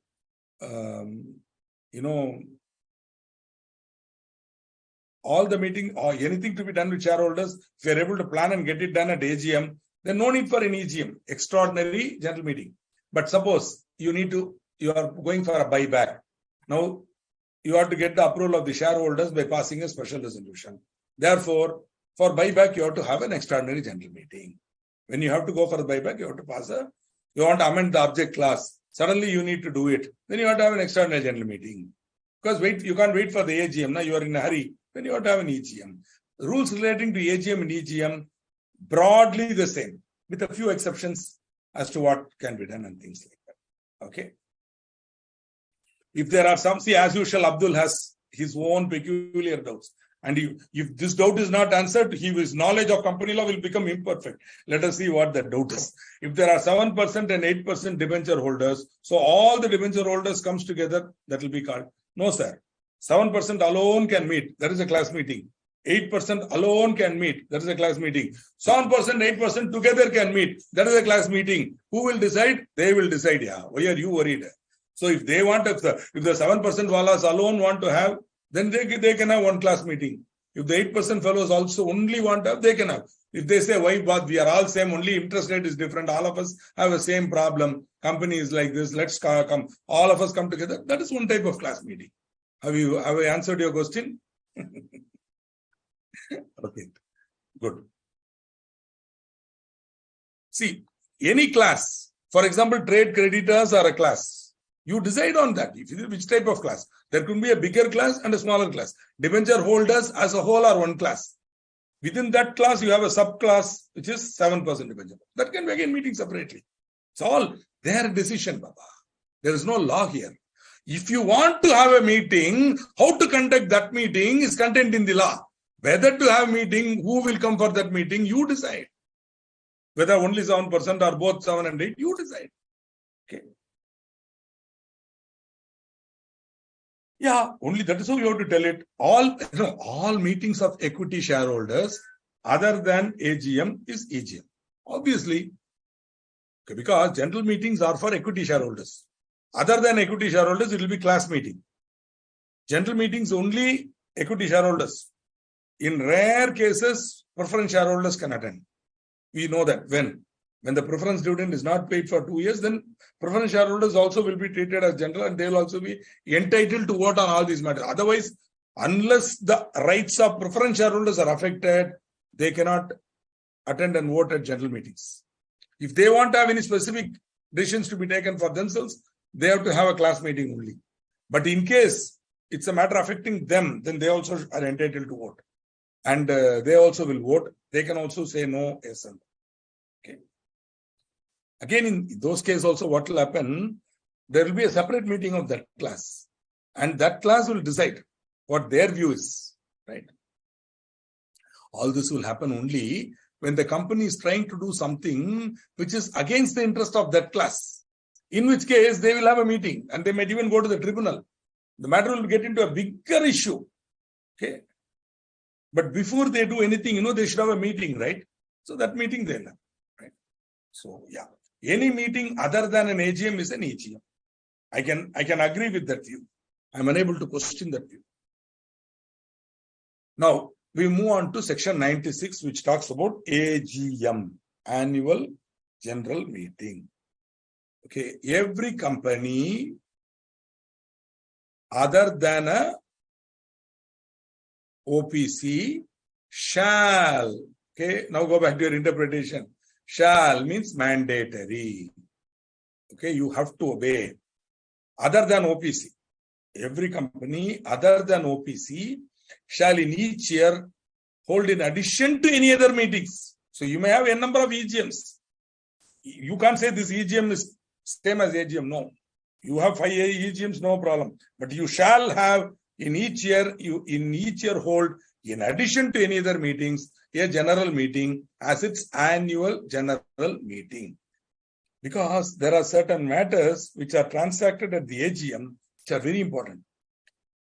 all the meeting or anything to be done with shareholders, if you are able to plan and get it done at AGM, then no need for an EGM, extraordinary general meeting. But suppose you are going for a buyback. Now, you have to get the approval of the shareholders by passing a special resolution. Therefore, for buyback, you have to have an extraordinary general meeting. When you have to go for the buyback, you have to you want to amend the object class. Suddenly you need to do it. Then you have to have an extraordinary general meeting. Because you can't wait for the AGM. Now you are in a hurry. Then you have to have an EGM. The rules relating to AGM and EGM, broadly the same, with a few exceptions as to what can be done and things like that. Okay. If there are some, as usual, Abdul has his own peculiar doubts. And if this doubt is not answered, his knowledge of company law will become imperfect. Let us see what the doubt is. If there are 7% and 8% debenture holders, so all the debenture holders comes together, that will be called. No, sir. 7% alone can meet. That is a class meeting. 8% alone can meet. That is a class meeting. 7%, 8% together can meet. That is a class meeting. Who will decide? They will decide. Yeah. Why are you worried? So if they want, if the 7% wallahs alone want to have, then they can have one class meeting. If the 8% fellows also only want to have, they can have. If they say, why, but we are all same, only interest rate is different. All of us have the same problem. Company is like this. Let's come. All of us come together. That is one type of class meeting. Have I answered your question? Okay, good. See, any class, for example, trade creditors are a class. You decide on that. Which type of class? There could be a bigger class and a smaller class. Debenture holders as a whole are one class. Within that class, you have a subclass, which is 7% debenture. That can be again meeting separately. It's all their decision, Baba. There is no law here. If you want to have a meeting, how to conduct that meeting is contained in the law. Whether to have meeting, who will come for that meeting, you decide. Whether only 7% or both 7 and 8, you decide. Okay. Yeah, only that is how you have to tell it. All meetings of equity shareholders other than AGM is EGM. Obviously, okay, because general meetings are for equity shareholders. Other than equity shareholders, it will be class meeting. General meetings only equity shareholders. In rare cases, preference shareholders can attend. We know that when the preference dividend is not paid for 2 years, then preference shareholders also will be treated as general and they will also be entitled to vote on all these matters. Otherwise, unless the rights of preference shareholders are affected, they cannot attend and vote at general meetings. If they want to have any specific decisions to be taken for themselves, they have to have a class meeting only. But in case it's a matter affecting them, then they also are entitled to vote. And they also will vote. They can also say no, yes, and okay. Again, in those cases also, what will happen? There will be a separate meeting of that class. And that class will decide what their view is. Right? All this will happen only when the company is trying to do something which is against the interest of that class. In which case, they will have a meeting and they might even go to the tribunal. The matter will get into a bigger issue. Okay. But before they do anything, they should have a meeting, right? So that meeting they'll have, right? So, yeah. Any meeting other than an AGM is an AGM. I can agree with that view. I'm unable to question that view. Now, we move on to section 96, which talks about AGM, Annual General Meeting. Okay, every company other than a OPC shall, okay, now go back to your interpretation. Shall means mandatory. Okay, you have to obey. Other than OPC, every company other than OPC shall in each year hold in addition to any other meetings. So you may have a number of EGMs. You can't say this EGM is same as AGM. No. You have 5 EGMs, no problem. But you shall have in each year hold, in addition to any other meetings, a general meeting as its annual general meeting. Because there are certain matters which are transacted at the AGM which are very important.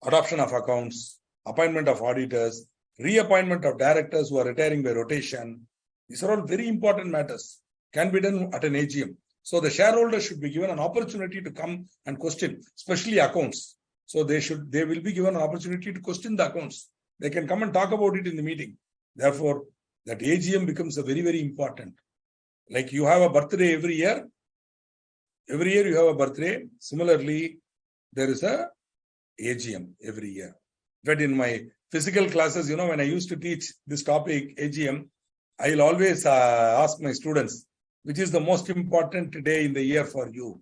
Adoption of accounts, appointment of auditors, reappointment of directors who are retiring by rotation. These are all very important matters. Can be done at an AGM. So the shareholders should be given an opportunity to come and question, especially accounts. So they will be given an opportunity to question the accounts. They can come and talk about it in the meeting. Therefore, that AGM becomes a very, very important. Like you have a birthday every year. Every year you have a birthday. Similarly, there is a AGM every year. But in my physical classes, when I used to teach this topic, AGM, I will always ask my students, which is the most important day in the year for you?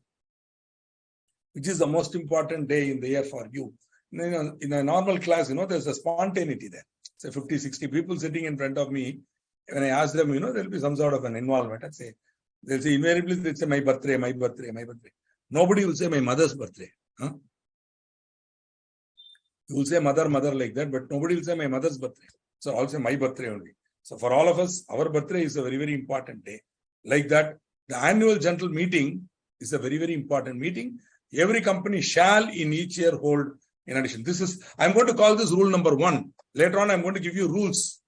Which is the most important day in the year for you? In a normal class, there's a spontaneity there. Say 50, 60 people sitting in front of me. When I ask them, there'll be some sort of an involvement. They'll say invariably, they'll say my birthday, my birthday, my birthday. Nobody will say my mother's birthday. Huh? You will say mother like that, but nobody will say my mother's birthday. So I'll say my birthday only. So for all of us, our birthday is a very, very important day. Like that, the annual general meeting is a very, very important meeting. Every company shall in each year hold in addition. I'm going to call this rule number 1. Later on, I'm going to give you rules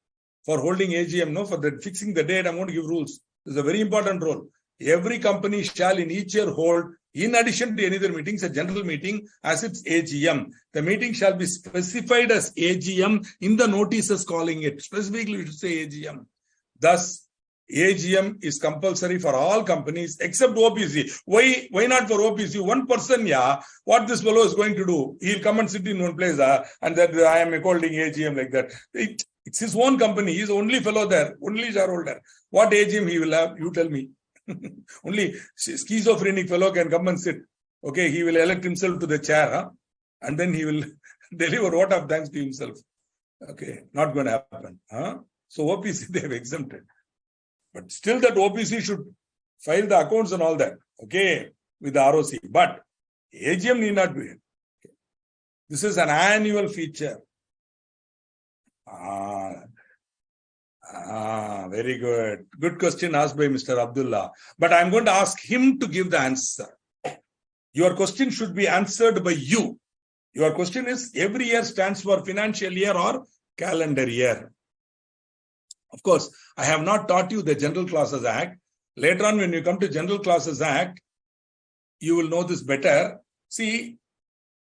for holding AGM. For fixing the date, I'm going to give rules. This is a very important rule. Every company shall in each year hold, in addition to any other meetings, a general meeting as its AGM. The meeting shall be specified as AGM in the notices calling it. Specifically, we should say AGM. Thus, AGM is compulsory for all companies except OPC. Why not for OPC? One person, what this fellow is going to do? He'll come and sit in one place and that I am holding AGM like that. It's his own company. He's the only fellow there, only shareholder. What AGM he will have? You tell me. Only schizophrenic fellow can come and sit. Okay, he will elect himself to the chair and then he will deliver vote of thanks to himself. Okay, not going to happen. So OPC they have exempted. But still that OPC should file the accounts and all that, okay, with the ROC. But AGM need not be. Okay. This is an annual feature. Very good. Good question asked by Mr. Abdullah. But I'm going to ask him to give the answer. Your question should be answered by you. Your question is, every year stands for financial year or calendar year. Of course, I have not taught you the General Classes Act. Later on, when you come to General Classes Act, you will know this better. See,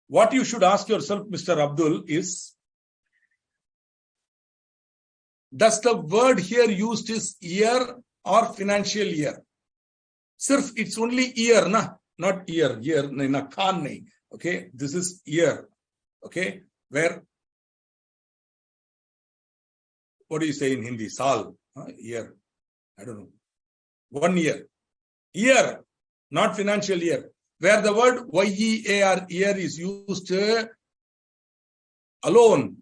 what you should ask yourself, Mr. Abdul, is, does the word here used is year or financial year? Sirf, it's only year, not year, na khan nahi. Okay, this is year. Okay, where, what do you say in Hindi? Saal, year. I don't know. 1 year. Year, not financial year. Where the word YEAR, year, is used alone,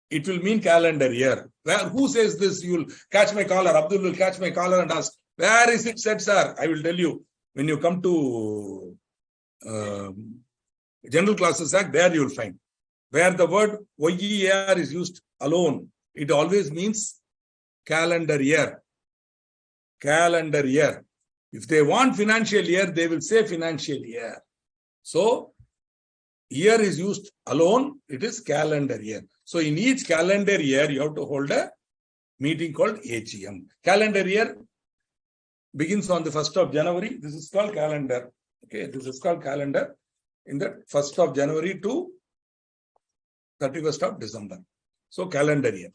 it will mean calendar year. Who says this? You will catch my collar. Abdul will catch my collar and ask, where is it said, sir? I will tell you. When you come to General Classes Act, there you will find. Where the word YEAR is used alone, it always means calendar year. Calendar year. If they want financial year, they will say financial year. So, year is used alone, it is calendar year. So, in each calendar year, you have to hold a meeting called AGM. Calendar year begins on the 1st of January. This is called calendar. Okay, this is called calendar. In the 1st of January to 31st of December. So, calendar year.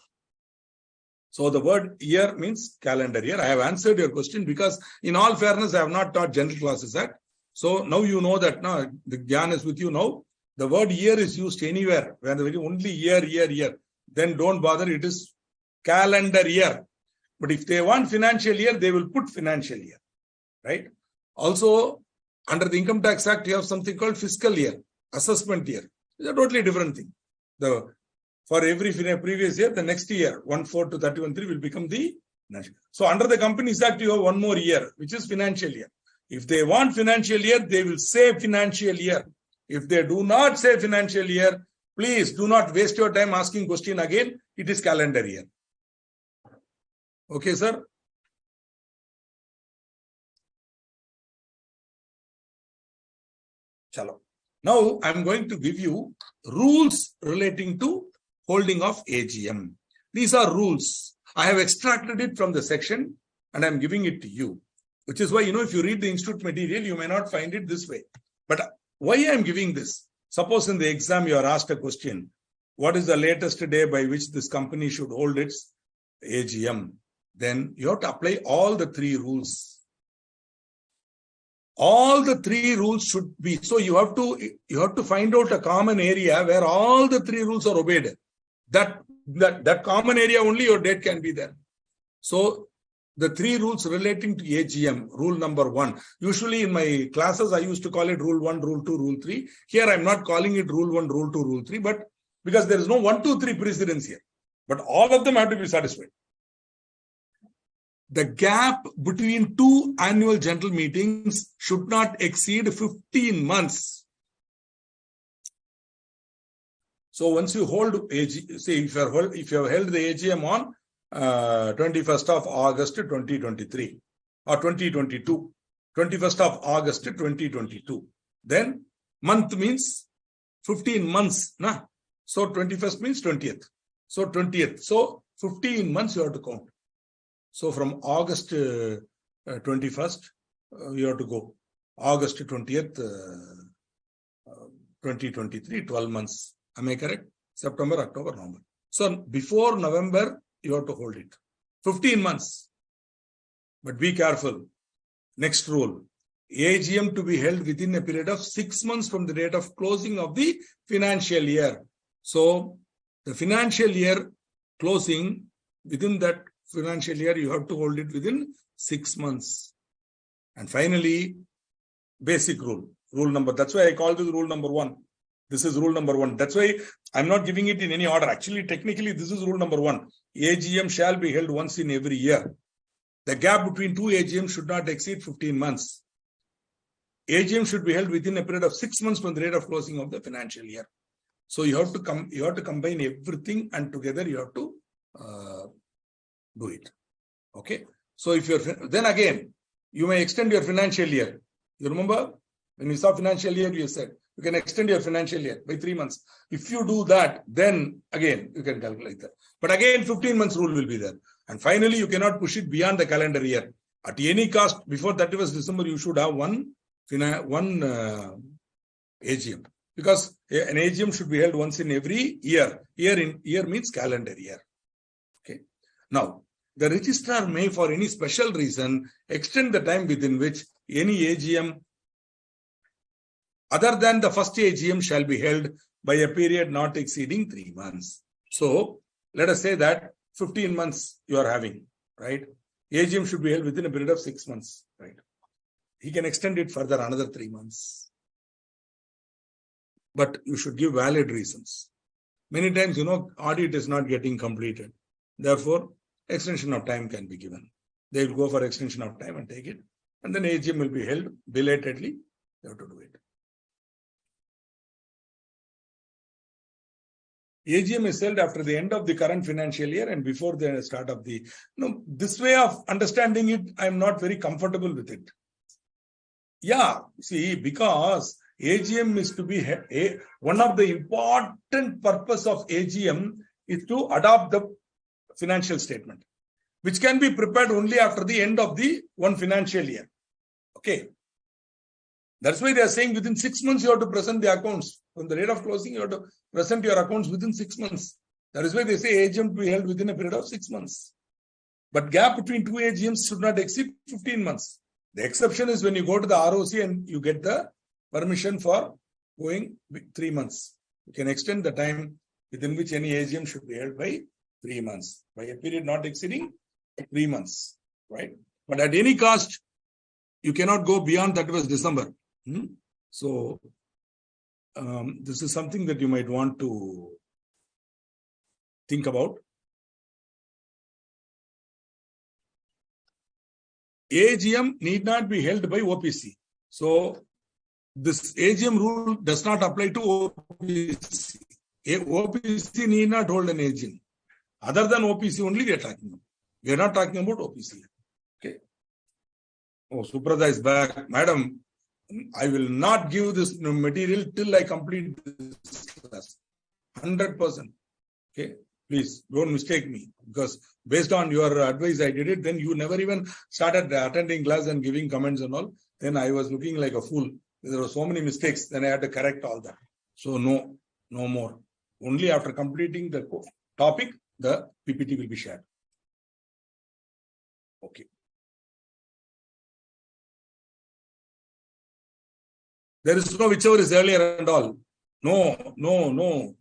So, the word year means calendar year. I have answered your question because, in all fairness, I have not taught General Classes Act. So, now you know that now the Gyan is with you now. The word year is used anywhere where the only year. Then don't bother, it is calendar year. But if they want financial year, they will put financial year. Right? Also, under the Income Tax Act, you have something called fiscal year, assessment year. It's a totally different thing. For every previous year, the next year, 1/4 to 31/3 will become the national. So under the Companies Act, you have one more year, which is financial year. If they want financial year, they will say financial year. If they do not say financial year, please do not waste your time asking question again. It is calendar year. Okay, sir? Chalo. Now, I am going to give you rules relating to holding of AGM. These are rules. I have extracted it from the section and I am giving it to you. Which is why, if you read the institute material, you may not find it this way. But why I am giving this? Suppose in the exam you are asked a question. What is the latest day by which this company should hold its AGM? Then you have to apply all the 3 rules. All the 3 rules should be. So you have to find out a common area where all the 3 rules are obeyed. That common area only your date can be there. So the 3 rules relating to AGM, rule number 1. Usually in my classes, I used to call it rule 1, rule 2, rule 3. Here I'm not calling it rule 1, rule 2, rule 3, but because there is no 1, 2, 3 precedence here. But all of them have to be satisfied. The gap between 2 annual general meetings should not exceed 15 months. So once you hold AGM, say if you have held the AGM on 21st of August 2023 or 2022, 21st of August 2022, then month means 15 months. So 21st means 20th. So 20th. So 15 months you have to count. So from August 21st, you have to go. August 20th, 2023, 12 months. Am I correct? September, October, November. So before November, you have to hold it. 15 months. But be careful. Next rule. AGM to be held within a period of 6 months from the date of closing of the financial year. So, the financial year closing, within that financial year, you have to hold it within 6 months. And finally, basic rule. Rule number. That's why I call this rule number 1. This is rule number 1. That's why I'm not giving it in any order. Actually, technically, this is rule number 1. AGM shall be held once in every year. The gap between 2 AGMs should not exceed 15 months. AGM should be held within a period of 6 months from the date of closing of the financial year. So you have to combine everything, and together you have to do it. Okay. So if then again, you may extend your financial year. You remember when we saw financial year, you said you can extend your financial year by 3 months. If you do that, then again you can calculate that. But again, 15 months rule will be there. And finally, you cannot push it beyond the calendar year. At any cost, before 31st December, you should have one AGM. Because an AGM should be held once in every year. Year means calendar year. Okay. Now, the registrar may, for any special reason, extend the time within which any AGM other than the first AGM shall be held by a period not exceeding 3 months. So, let us say that 15 months you are having, right? AGM should be held within a period of 6 months, right? He can extend it further another 3 months. But you should give valid reasons. Many times, audit is not getting completed. Therefore, extension of time can be given. They will go for extension of time and take it. And then AGM will be held belatedly. You have to do it. AGM is held after the end of the current financial year and before the start of the... this way of understanding it, I am not very comfortable with it. Yeah, see, because AGM is to be... one of the important purpose of AGM is to adopt the financial statement, which can be prepared only after the end of the one financial year. Okay. That's why they are saying within 6 months you have to present the accounts. From the date of closing, you have to present your accounts within 6 months. That is why they say AGM to be held within a period of 6 months. But gap between 2 AGMs should not exceed 15 months. The exception is when you go to the ROC and you get the permission for going 3 months. You can extend the time within which any AGM should be held by 3 months, by a period not exceeding 3 months, right? But at any cost, you cannot go beyond that was December. So, this is something that you might want to think about. AGM need not be held by OPC. So, this AGM rule does not apply to OPC. OPC need not hold an AGM. Other than OPC only we are talking about. We are not talking about OPC. Okay. Oh, Suprada is back. Madam, I will not give this material till I complete this class. 100%. Okay. Please don't mistake me, because based on your advice I did it. Then you never even started attending class and giving comments and all. Then I was looking like a fool. There were so many mistakes. Then I had to correct all that. So no more. Only after completing the topic, the PPT will be shared. Okay. There is no whichever is earlier and all. No.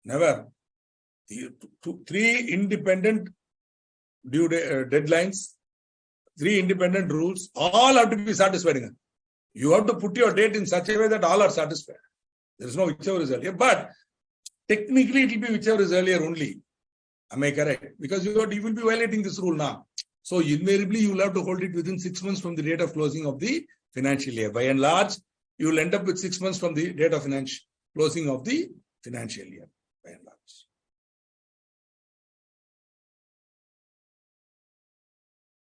Never. 3 independent due deadlines, 3 independent rules, all have to be satisfied. You have to put your date in such a way that all are satisfied. There is no whichever is earlier. But technically, it will be whichever is earlier only. Am I correct? Because you will be violating this rule now. So invariably, you will have to hold it within 6 months from the date of closing of the financial year. By and large, you will end up with 6 months from the date of closing of the financial year. By and large.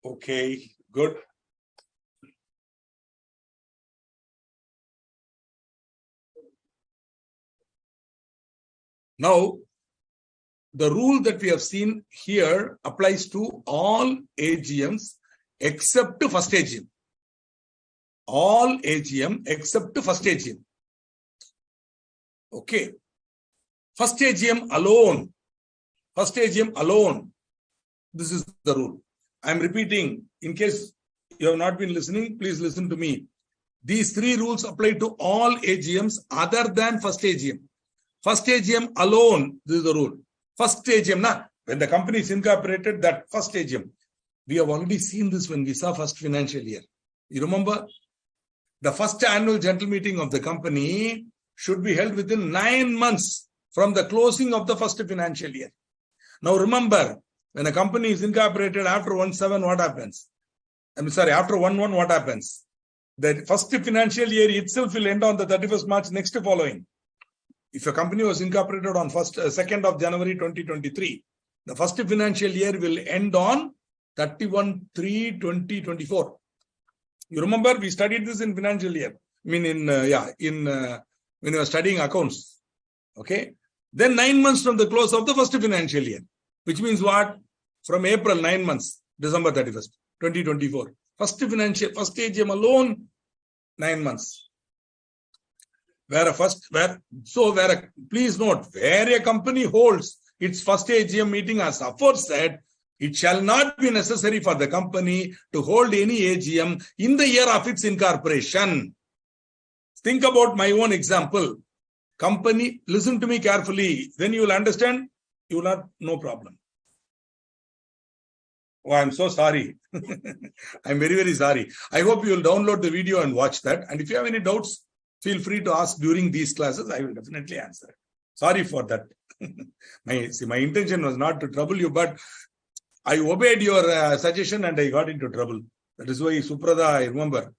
Okay, good. Now, the rule that we have seen here applies to all AGMs except to first AGM. All AGM except to first AGM. Okay. First AGM alone. This is the rule. I'm repeating, in case you have not been listening, please listen to me. These three rules apply to all AGMs other than first AGM. First AGM alone, this is the rule. First AGM, when the company is incorporated, that first AGM. We have already seen this when we saw first financial year. You remember? The first annual general meeting of the company should be held within 9 months from the closing of the first financial year. Now remember, when a company is incorporated after 1/7, what happens? After 1/1, what happens? The first financial year itself will end on the 31st March next following. If a company was incorporated on 2nd of January 2023, the first financial year will end on 31/3/2024. You remember we studied this in financial year. When you were studying accounts. Okay. Then 9 months from the close of the first financial year, which means what? From April, 9 months, December 31st, 2024. First AGM alone, 9 months. Please note, where a company holds its first AGM meeting, as aforesaid, it shall not be necessary for the company to hold any AGM in the year of its incorporation. Think about my own example. Company, listen to me carefully. Then you will understand. You will have no problem. Oh, I'm so sorry. I'm very, very sorry. I hope you will download the video and watch that. And if you have any doubts, feel free to ask during these classes. I will definitely answer. Sorry for that. My intention was not to trouble you, but I obeyed your suggestion and I got into trouble. That is why, Suprada, I remember.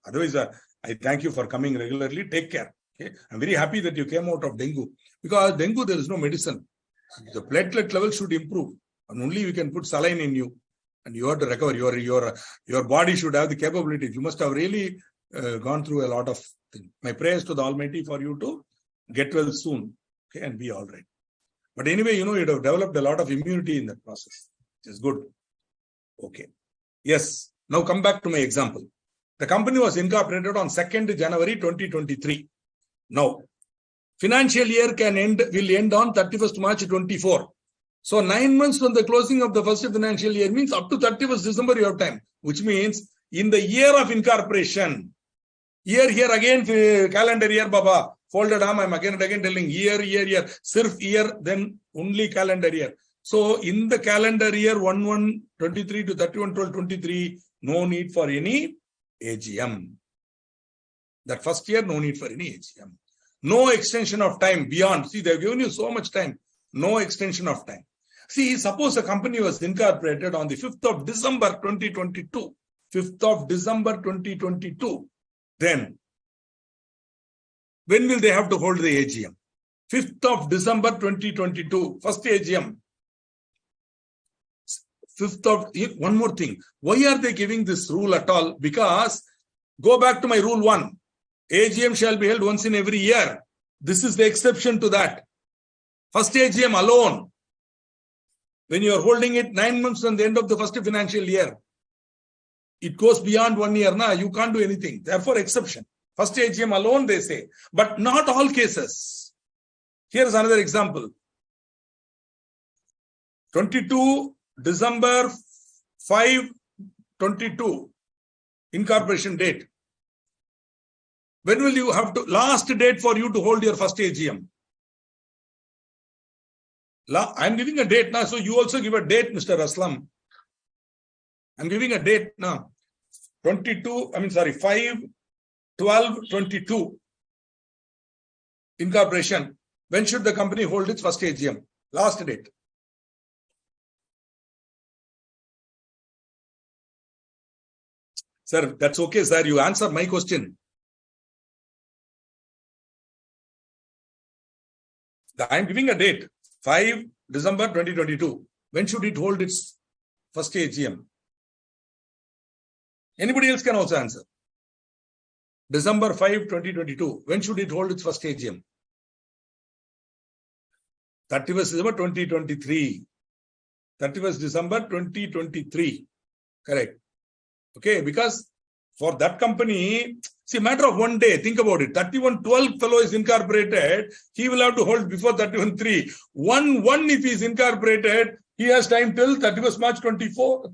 Otherwise, I thank you for coming regularly. Take care. Okay? I'm very happy that you came out of dengue. Because dengue, there is no medicine. The platelet level should improve. And only you can put saline in you. And you have to recover. Your body should have the capability. You must have really gone through a lot of things. My prayers to the Almighty for you to get well soon. Okay, and be all right. But anyway, you have developed a lot of immunity in that process, which is good. Okay. Yes. Now come back to my example. The company was incorporated on 2nd January 2023. Now, financial year will end on 31st March 24. So 9 months from the closing of the first financial year means up to 31st December you have time, which means in the year of incorporation, here again, calendar year, Baba. Folded arm, I'm again and again telling year. Sirf year, then only calendar year. So in the calendar year 1/1/23 to 31/12/23, no need for any AGM. That first year, no need for any AGM. No extension of time beyond. See, they've given you so much time. No extension of time. See, suppose a company was incorporated on the 5th of December 2022. 5th of December 2022. Then, when will they have to hold the AGM? 5th of December 2022, first AGM. One more thing. Why are they giving this rule at all? Because, go back to my rule 1. AGM shall be held once in every year. This is the exception to that. First AGM alone. When you are holding it 9 months from the end of the first financial year, it goes beyond 1 year. You can't do anything. Therefore, exception. First AGM alone, they say. But not all cases. Here's another example. 22 December 5, 22. Incorporation date. When will you have to, last date for you to hold your first AGM? I'm giving a date now, so you also give a date, Mr. Aslam. I'm giving a date now. 5/12/22. Incorporation. When should the company hold its first AGM? Last date. Sir, that's okay, sir. You answer my question. I'm giving a date. 5 December 2022. When should it hold its first AGM? Anybody else can also answer. December 5, 2022. When should it hold its first AGM? 31st December 2023. 31st December 2023. Correct. Okay, because for that company, see, matter of 1 day, think about it. 31/12 fellow is incorporated. He will have to hold before 31/3. 1/1 if he is incorporated, He has time till 31st March 24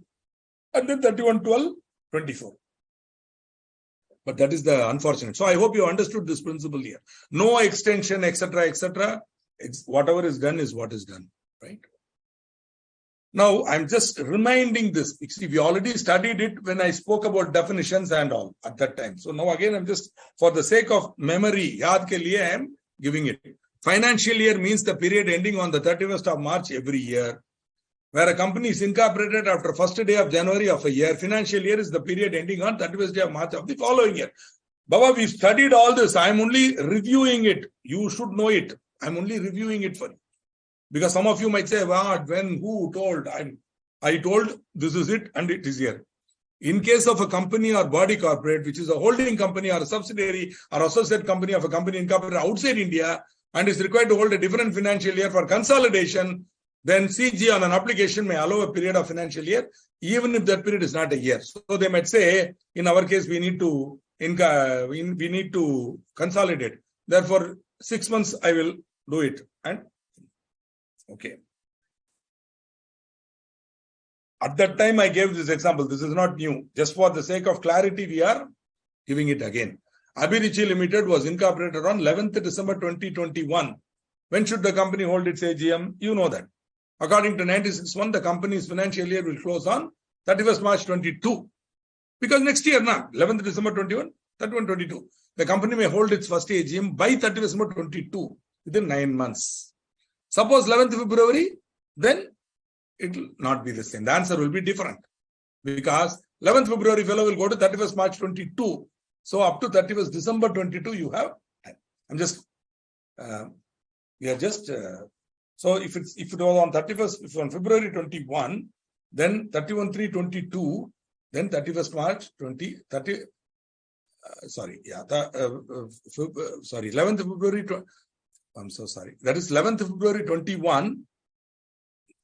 and then 31/12/24. But that is the unfortunate. So I hope you understood this principle here. No extension, etc., etc. Whatever is done is what is done, right? Now, I'm just reminding this. See, we already studied it when I spoke about definitions and all at that time. So now again, I'm just, for the sake of memory, yaad ke liye, I'm giving it. Financial year means the period ending on the 31st of March every year. Where a company is incorporated after first day of January of a year, financial year is the period ending on 31st day of March of the following year. Baba, we've studied all this. I'm only reviewing it. You should know it. I'm only reviewing it for you. Because some of you might say, what, when, who told? I told, this is it, and it is here. In case of a company or body corporate, which is a holding company or a subsidiary or associate company of a company incorporated outside India, and is required to hold a different financial year for consolidation, then CG on an application may allow a period of financial year, even if that period is not a year. So they might say, in our case, we need to consolidate. Therefore, 6 months I will do it. And okay. At that time, I gave this example. This is not new. Just for the sake of clarity, we are giving it again. Abhirichi Limited was incorporated on 11th December 2021. When should the company hold its AGM? You know that. According to 96.1, the company's financial year will close on 31st March 22. Because next year, 11th December 21, 31/22. The company may hold its first AGM by 31st December 22, within 9 months. Suppose 11th February, then it will not be the same. The answer will be different. Because 11th February fellow will go to 31st March 22. So up to 31st December 22, you have time. So if it was on 31st, if on February 21, then 31/3/22, then 31st March 11th February. I'm so sorry. That is 11th February 21.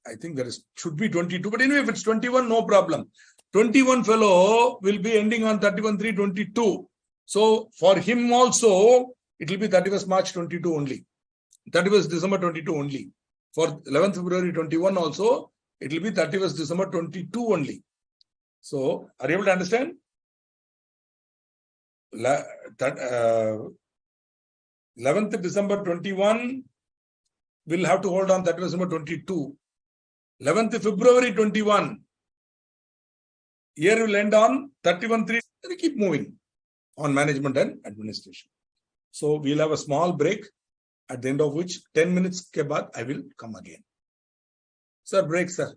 I think should be 22. But anyway, if it's 21, no problem. 21 fellow will be ending on 31/3/22. So for him also, it will be 31st March 22 only. 31st December 22 only. For 11th February 21 also, it will be 31st December 22 only. So, are you able to understand? 11th December 21 will have to hold on 31st December 22. 11th February 21, year will end on 31/3. We keep moving on management and administration. So, we'll have a small break, at the end of which 10 minutes ke baad I will come again. Sir, break, sir.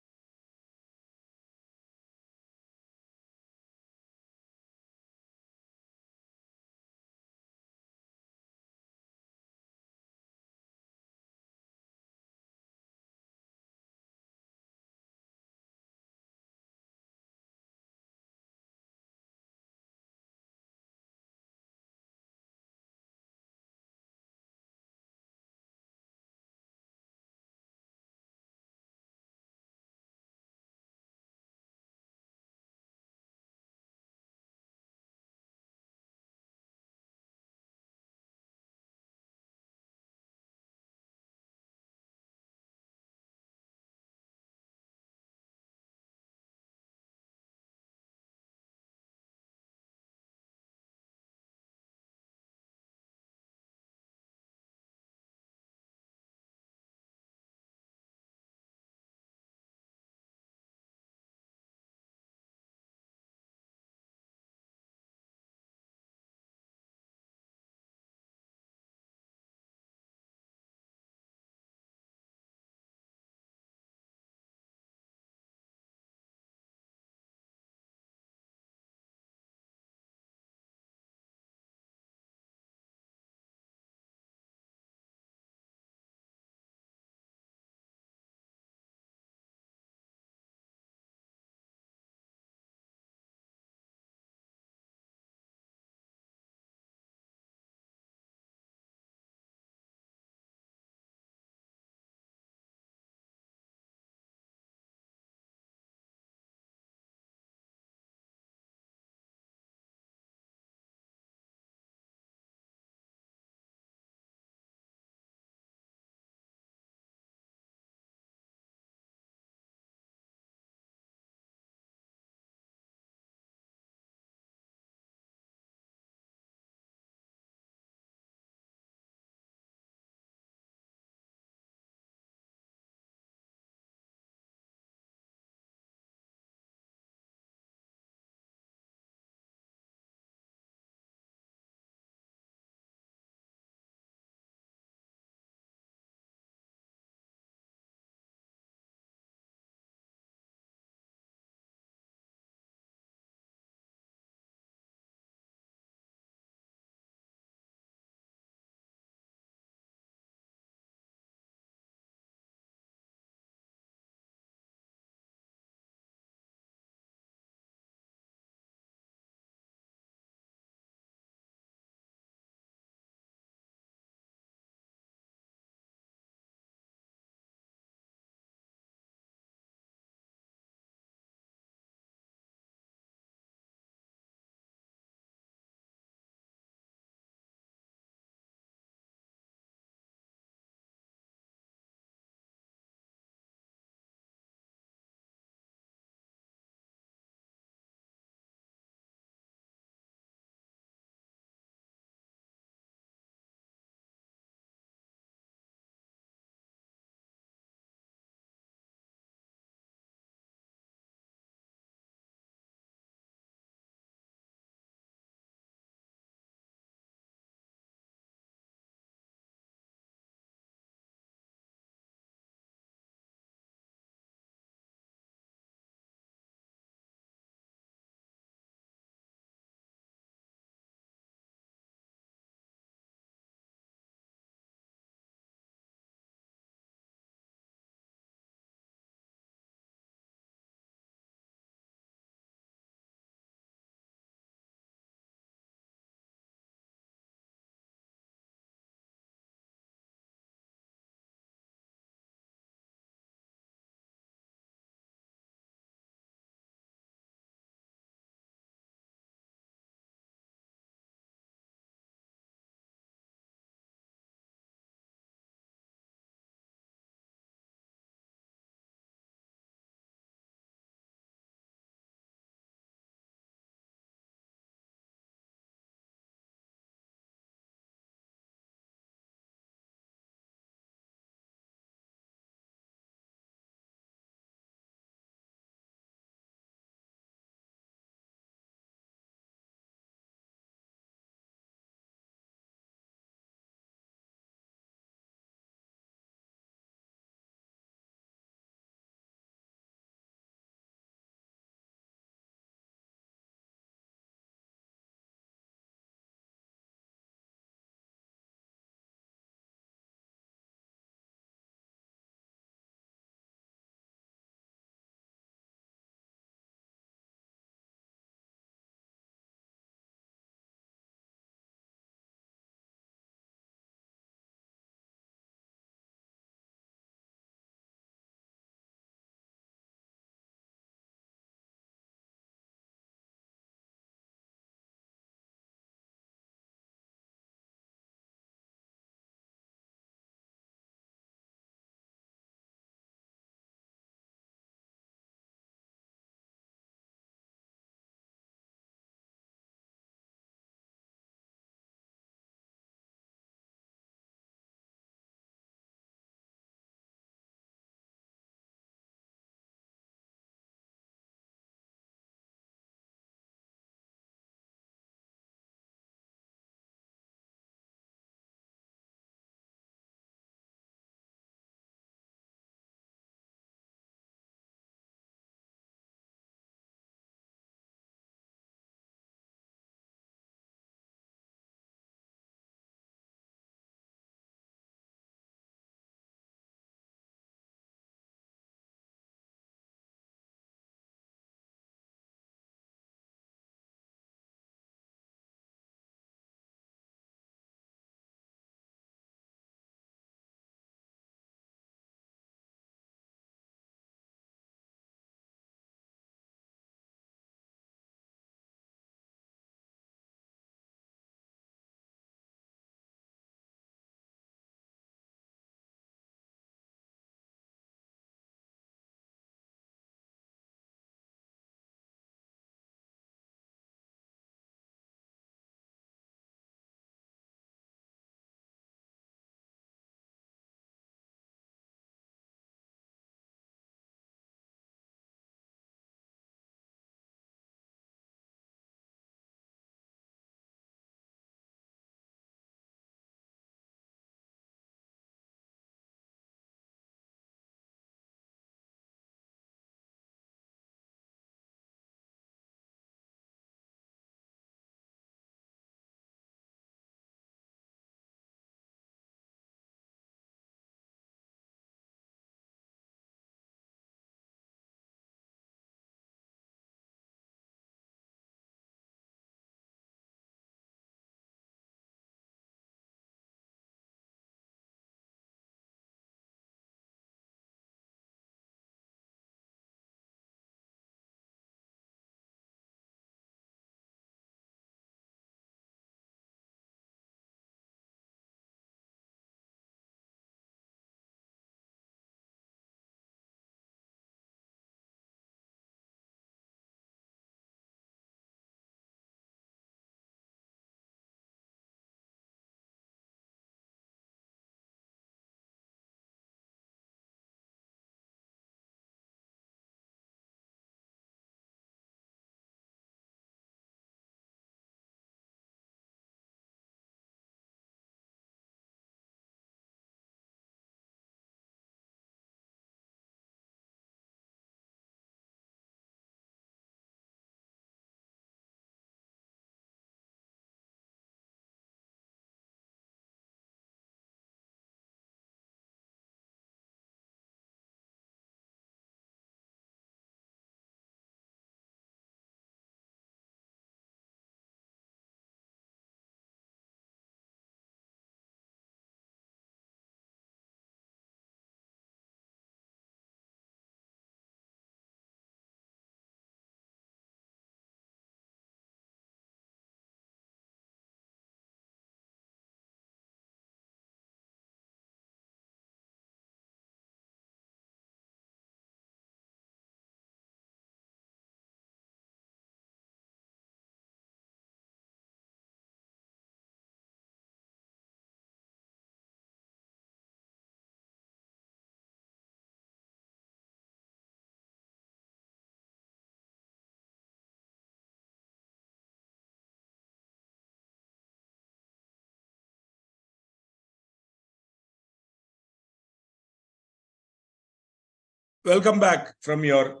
Welcome back from your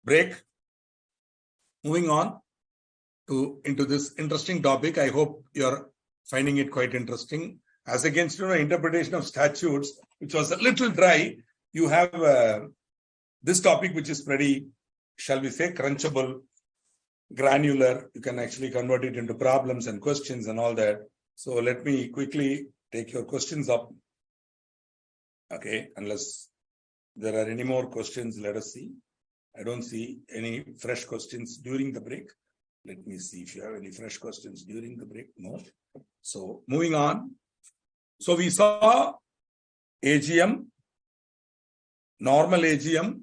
break. Moving on into this interesting topic. I hope you're finding it quite interesting. As against interpretation of statutes, which was a little dry, you have this topic which is pretty, shall we say, crunchable, granular. You can actually convert it into problems and questions and all that. So let me quickly take your questions up. Okay, unless there are any more questions, let us see. I don't see any fresh questions during the break. Let me see if you have any fresh questions during the break. No. So moving on. So we saw AGM, normal AGM,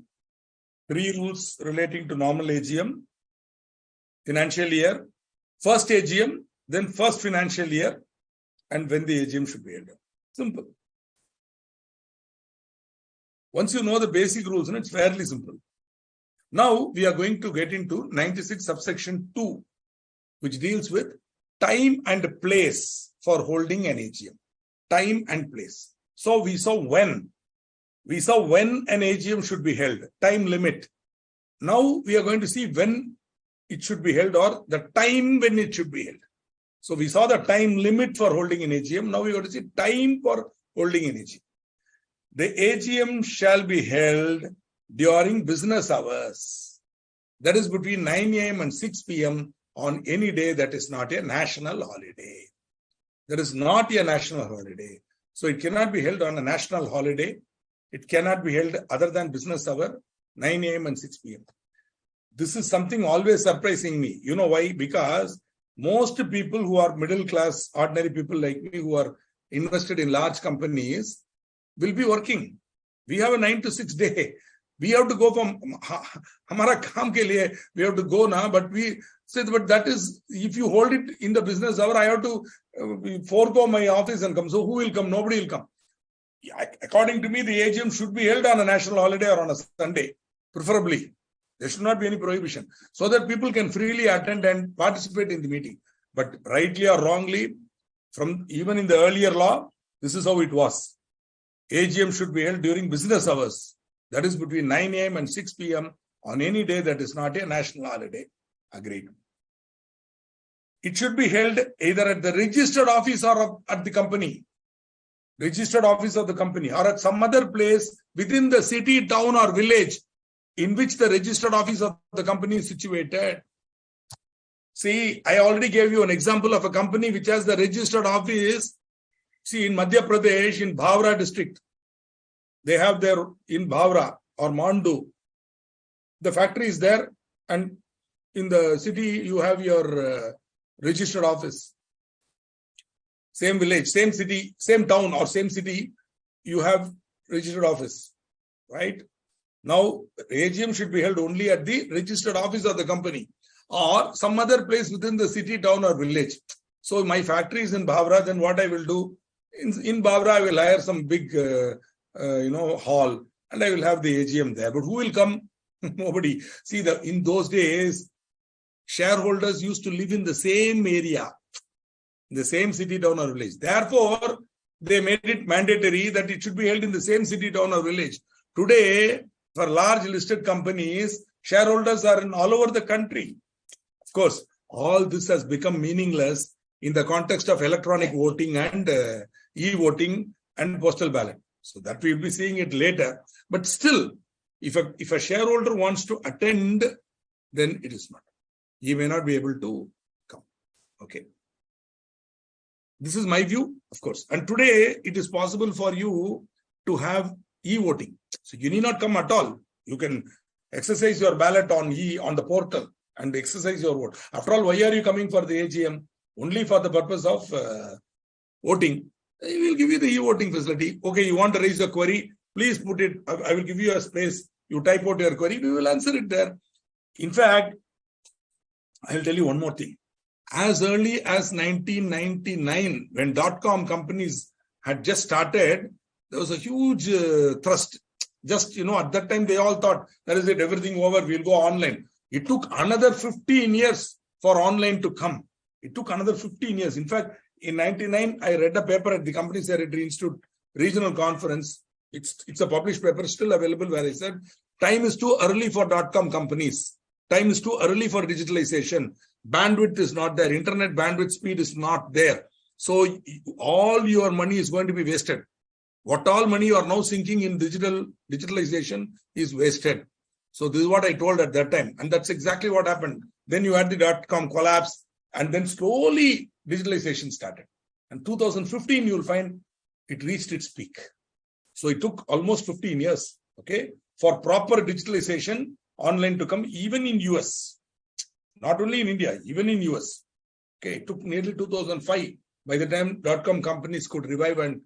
3 rules relating to normal AGM, financial year, first AGM, then first financial year, and when the AGM should be held. Simple. Once you know the basic rules, it's fairly simple. Now we are going to get into 96 subsection 2, which deals with time and place for holding an AGM. Time and place. So we saw when. We saw when an AGM should be held, time limit. Now we are going to see when it should be held or the time when it should be held. So we saw the time limit for holding an AGM. Now we got to see time for holding an AGM. The AGM shall be held during business hours. That is between 9 a.m. and 6 p.m. on any day that is not a national holiday. That is not a national holiday. So it cannot be held on a national holiday. It cannot be held other than business hour, 9 a.m. and 6 p.m. This is something always surprising me. You know why? Because most people who are middle class, ordinary people like me who are invested in large companies will be working. We have a 9 to 6 day. We have to go from hamara kaam ke liye, we have to go now, but we said, but that is, if you hold it in the business hour, I have to forego my office and come. So who will come? Nobody will come. According to me, the AGM should be held on a national holiday or on a Sunday, preferably. There should not be any prohibition, so that people can freely attend and participate in the meeting. But rightly or wrongly, from even in the earlier law, this is how it was. AGM should be held during business hours. That is between 9 a.m. and 6 p.m. on any day that is not a national holiday. Agreed. It should be held either at the registered office or at the company. Registered office of the company or at some other place within the city, town or village in which the registered office of the company is situated. See, I already gave you an example of a company which has the registered office. See, in Madhya Pradesh, in Bhavra district, they have their, in Bhavra or Mandu, the factory is there, and in the city, you have your registered office. Same village, same city, same town or same city, you have registered office, right? Now, AGM should be held only at the registered office of the company or some other place within the city, town or village. So, my factory is in Bhavra, then what I will do? In Bhavra, I will hire some big, hall and I will have the AGM there. But who will come? Nobody. See, in those days, shareholders used to live in the same area, in the same city, town or village. Therefore, they made it mandatory that it should be held in the same city, town or village. Today, for large listed companies, shareholders are in all over the country. Of course, all this has become meaningless in the context of electronic voting and e-voting and postal ballot. So that we will be seeing it later. But still, if a shareholder wants to attend, then it is not. He may not be able to come. Okay. This is my view, of course. And today, it is possible for you to have e-voting. So you need not come at all. You can exercise your ballot on the portal and exercise your vote. After all, why are you coming for the AGM? Only for the purpose of voting. We will give you the e-voting facility. Okay, you want to raise a query? Please put it. I will give you a space. You type out your query. We will answer it there. In fact, I will tell you one more thing. As early as 1999, when .com companies had just started, there was a huge thrust. Just, at that time, they all thought, that is it, everything over, we'll go online. It took another 15 years for online to come. It took another 15 years. In fact, in 99, I read a paper at the Company Secretary Institute Regional Conference. It's a published paper, still available, where I said, Time is too early for .com companies. Time is too early for digitalization. Bandwidth is not there. Internet bandwidth speed is not there. So all your money is going to be wasted. What all money you are now sinking in digitalization is wasted. So this is what I told at that time. And that's exactly what happened. Then you had the .com collapse, and then slowly digitalization started. And 2015, you'll find it reached its peak. So it took almost 15 years, okay, for proper digitalization, online to come, even in US. Not only in India, even in US. Okay, it took nearly 2005 by the time .com companies could revive, and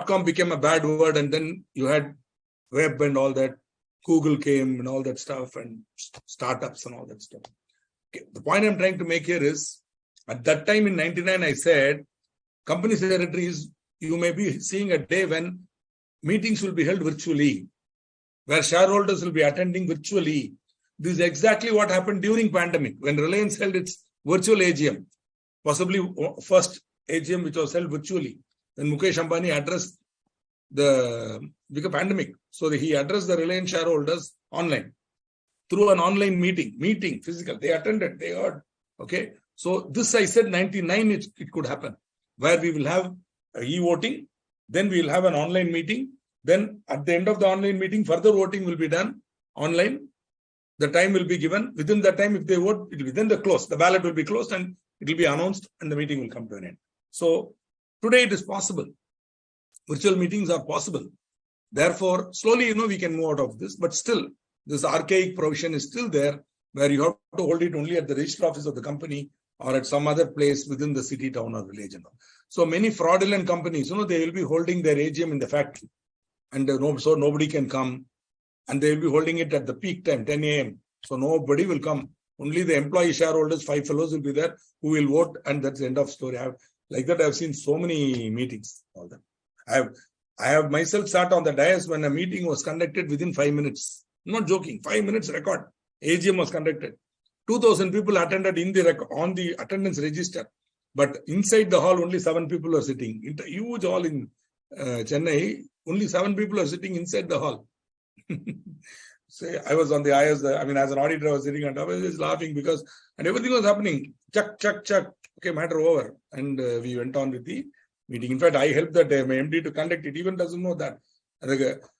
.com became a bad word, and then you had web and all that. Google came and all that stuff, and startups and all that stuff. Okay. The point I'm trying to make here is, at that time in 99, I said, company secretaries, you may be seeing a day when meetings will be held virtually, where shareholders will be attending virtually. This is exactly what happened during pandemic, when Reliance held its virtual AGM, possibly first AGM which was held virtually. Then Mukesh Ambani addressed the pandemic. So he addressed the Reliance shareholders online through an online meeting, physical. They attended, they heard. Okay. So this, I said 99, it could happen, where we will have e-voting, then we will have an online meeting. Then at the end of the online meeting, further voting will be done online. The time will be given. Within that time, if they vote, it will be then the ballot will be closed and it will be announced and the meeting will come to an end. So today it is possible. Virtual meetings are possible. Therefore, slowly, we can move out of this, but still this archaic provision is still there, where you have to hold it only at the register office of the company or at some other place within the city, town or village. So many fraudulent companies, they will be holding their AGM in the factory, and so nobody can come, and they will be holding it at the peak time, 10 a.m. So nobody will come. Only the employee shareholders, 5 fellows will be there who will vote, and that's the end of story. Like that, I've seen so many meetings. All that. I have myself sat on the dais when a meeting was conducted within 5 minutes. I'm not joking. 5 minutes record. AGM was conducted. 2,000 people attended on the attendance register, but inside the hall only 7 people are sitting. In the huge hall in Chennai, only 7 people are sitting inside the hall. So I was on the IS, as an auditor, I was sitting on top. I was just laughing and everything was happening. Chuck. Okay, matter over. And we went on with the meeting. In fact, I helped that my MD to conduct it. Even doesn't know that.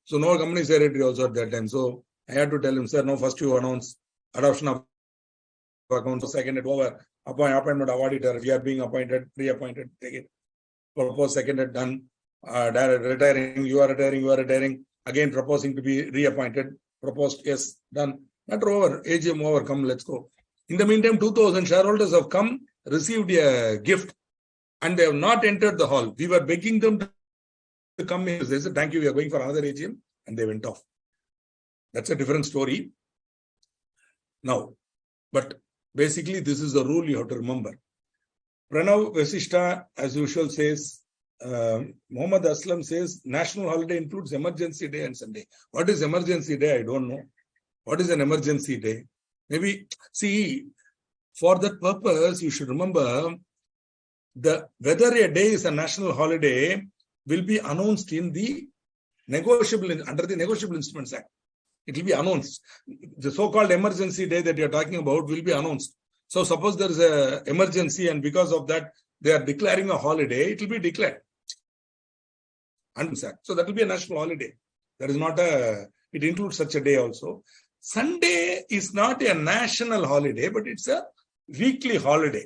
So no company secretary also at that time. So I had to tell him, sir, no, first you announce adoption of account, seconded over, appointment of auditor, we are being appointed, reappointed, take it, propose, seconded, done, retiring, you are retiring, again proposing to be reappointed, proposed, yes, done, matter over, AGM over, come, let's go. In the meantime, 2,000 shareholders have come, received a gift, and they have not entered the hall. We were begging them to come in. They said, thank you, we are going for another AGM, and they went off. That's a different story. Now, but basically, this is the rule you have to remember. Pranav Vasishta, as usual, says, Muhammad Aslam says, national holiday includes emergency day and Sunday. What is emergency day? I don't know. What is an emergency day? Maybe, see, for that purpose, you should remember whether a day is a national holiday will be announced in the under the Negotiable Instruments Act. It will be announced. The so-called emergency day that you're talking about will be announced. So suppose there is an emergency and because of that, they are declaring a holiday, it will be declared. So that will be a national holiday. There is not it includes such a day also. Sunday is not a national holiday, but it's a weekly holiday.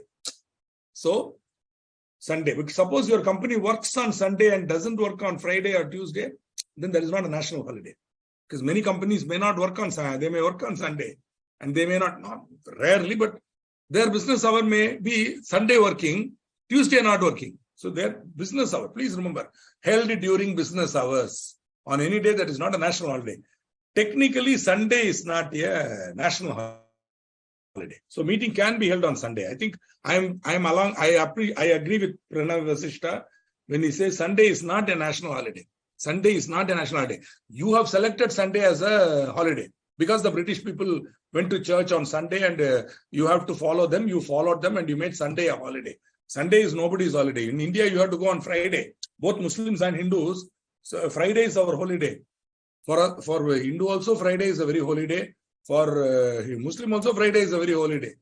So Sunday, suppose your company works on Sunday and doesn't work on Friday or Tuesday, then there is not a national holiday. Because many companies may not work on Sunday, they may work on Sunday, and they may not rarely, but their business hour may be Sunday working, Tuesday not working. So their business hour, please remember, held during business hours on any day that is not a national holiday. Technically, Sunday is not a national holiday. So meeting can be held on Sunday. I think I agree with Pranav Vasishta when he says Sunday is not a national holiday. Sunday is not a national holiday. You have selected Sunday as a holiday because the British people went to church on Sunday and you have to follow them. You followed them and you made Sunday a holiday. Sunday is nobody's holiday. In India, you have to go on Friday. Both Muslims and Hindus, so Friday is our holiday. For Hindu also, Friday is a very holy day. For Muslim also, Friday is a very holy day.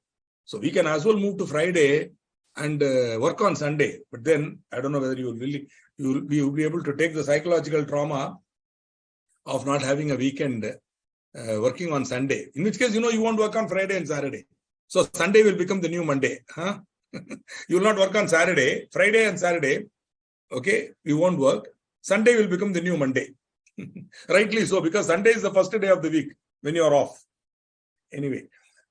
So we can as well move to Friday and work on Sunday. But then I don't know whether you will be able to take the psychological trauma of not having a weekend working on Sunday. In which case, you won't work on Friday and Saturday. So Sunday will become the new Monday. Huh? You will not work on Saturday, Friday and Saturday. Okay, you won't work. Sunday will become the new Monday. Rightly so, because Sunday is the first day of the week when you are off. Anyway,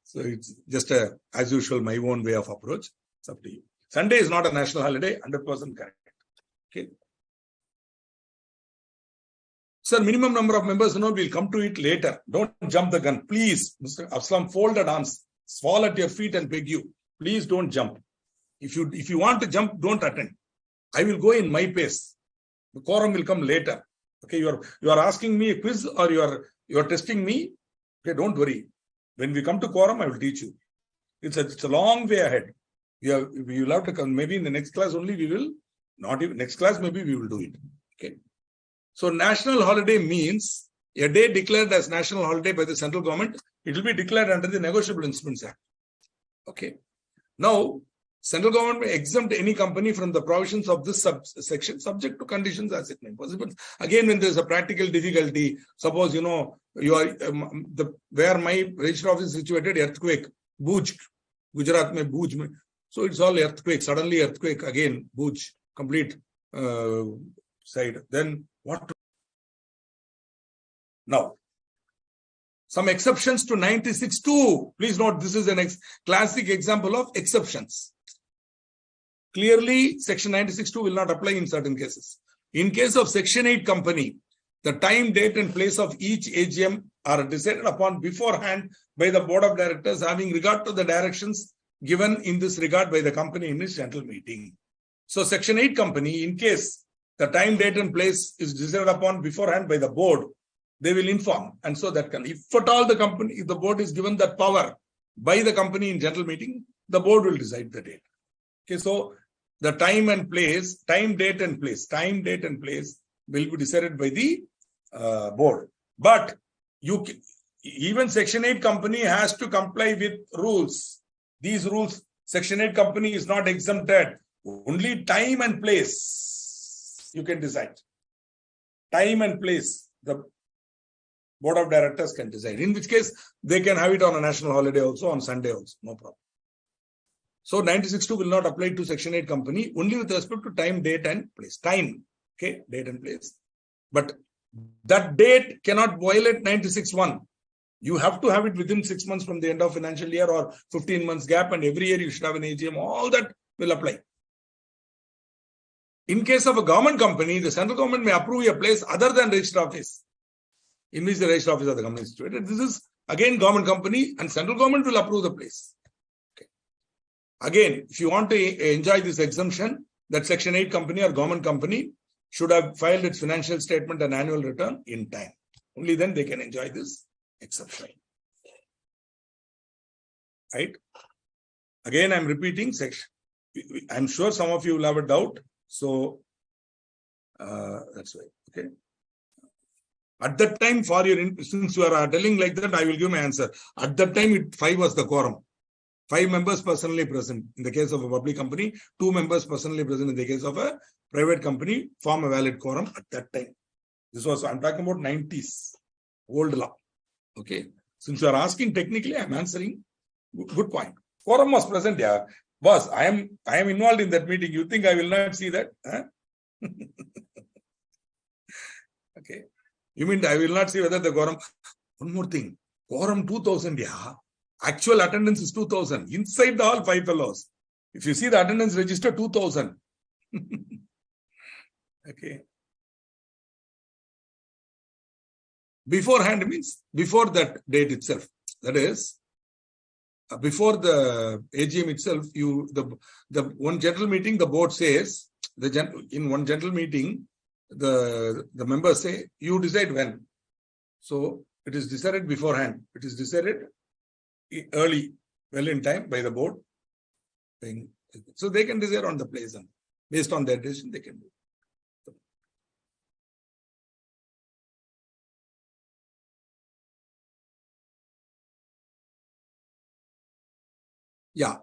so it's just as usual, my own way of approach. It's up to you. Sunday is not a national holiday, 100% correct. Okay. Sir, minimum number of members, we'll come to it later. Don't jump the gun. Please, Mr. Aslam, fold the arms, fall at your feet and beg you. Please don't jump. If you want to jump, don't attend. I will go in my pace. The quorum will come later. Okay, you are asking me a quiz or you are testing me. Okay, don't worry. When we come to quorum, I will teach you. It's a long way ahead. We will have to come. Maybe in the next class only we will. Not even next class, maybe we will do it. Okay. So national holiday means a day declared as national holiday by the central government. It will be declared under the Negotiable Instruments Act. Okay. Now, central government may exempt any company from the provisions of this subsection subject to conditions as it may be possible. Again, when there is a practical difficulty, suppose, you are where my registrar office is situated, earthquake, Bhuj, Gujarat mein Bhuj. So it's all earthquake, suddenly earthquake, again, Bhuj, complete side. Then what? Now, some exceptions to 96(2). Please note, this is a classic example of exceptions. Clearly, Section 96(2) will not apply in certain cases. In case of Section 8 company, the time, date, and place of each AGM are decided upon beforehand by the Board of Directors, having regard to the directions given in this regard by the company in its general meeting. So, Section 8 company, in case the time, date, and place is decided upon beforehand by the board, they will inform. And so that can, if at all if the board is given that power by the company in general meeting, the board will decide the date. Okay, so the time and place, time, date, and place will be decided by the board. But even Section 8 company has to comply with rules. These rules, Section 8 company is not exempted. Only time and place you can decide. Time and place, the Board of Directors can decide. In which case, they can have it on a national holiday also, on Sunday also, no problem. So 96(2) will not apply to Section 8 company, only with respect to time, date, and place. Time, okay, date and place. But that date cannot violate 96(1). You have to have it within 6 months from the end of financial year or 15 months gap, and every year you should have an AGM. All that will apply. In case of a government company, the central government may approve a place other than registrar office, in which the registrar office of the company is situated. This is again government company, and central government will approve the place. Okay. Again, if you want to enjoy this exemption, that Section 8 company or government company should have filed its financial statement and annual return in time. Only then they can enjoy this exception. Right? Again, I'm repeating section. I'm sure some of you will have a doubt. So that's why. Okay. At that time, since you are telling like that, I will give my answer. At that time, 5 was the quorum. 5 members personally present in the case of a public company, 2 members personally present in the case of a private company, form a valid quorum at that time. This was, I'm talking about 90s, old law. Okay. Since you are asking technically, I'm answering. Good point. Quorum was present, yeah. Boss, I am involved in that meeting. You think I will not see that? Huh? Okay. You mean I will not see whether the quorum... One more thing. Quorum 2000, yeah. Actual attendance is 2000. Inside the hall, 5 fellows. If you see the attendance register, 2000. Okay. Beforehand means before that date itself. That is, before the AGM itself, the one general meeting, the board says, in one general meeting, the members say, you decide when. So it is decided beforehand. It is decided early, well in time by the board. So they can decide on the place, and based on their decision, they can do. Yeah.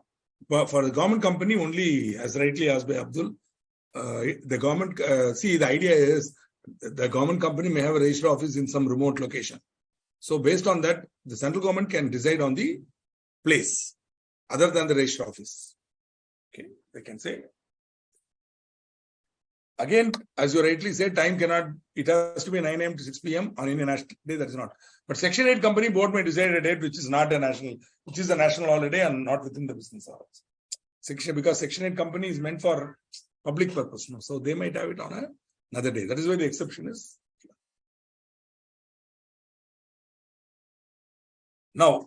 But for the government company, only, as rightly asked by Abdul, the government, see, the idea is the government company may have a registered office in some remote location. So based on that, the central government can decide on the place other than the registered office. Okay, they can say. Again, as you rightly said, time cannot, it has to be 9 a.m. to 6 p.m. on any national day, that is not. But Section 8 company board may decide a date which is not a national, which is a national holiday and not within the business hours. Because Section 8 company is meant for public purpose. No? So they might have it on another day. That is why the exception is. Now,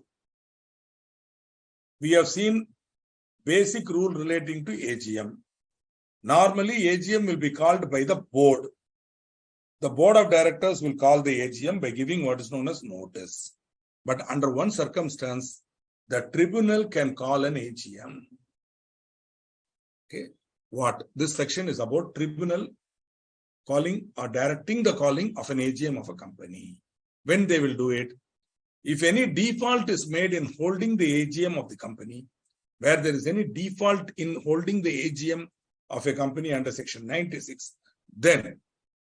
we have seen basic rule relating to AGM. Normally, AGM will be called by the board. The board of directors will call the AGM by giving what is known as notice. But under one circumstance, the tribunal can call an AGM. Okay. What? This section is about tribunal calling or directing the calling of an AGM of a company. When they will do it, if any default is made in holding the AGM of the company, where there is any default in holding the AGM of a company under Section 96, then,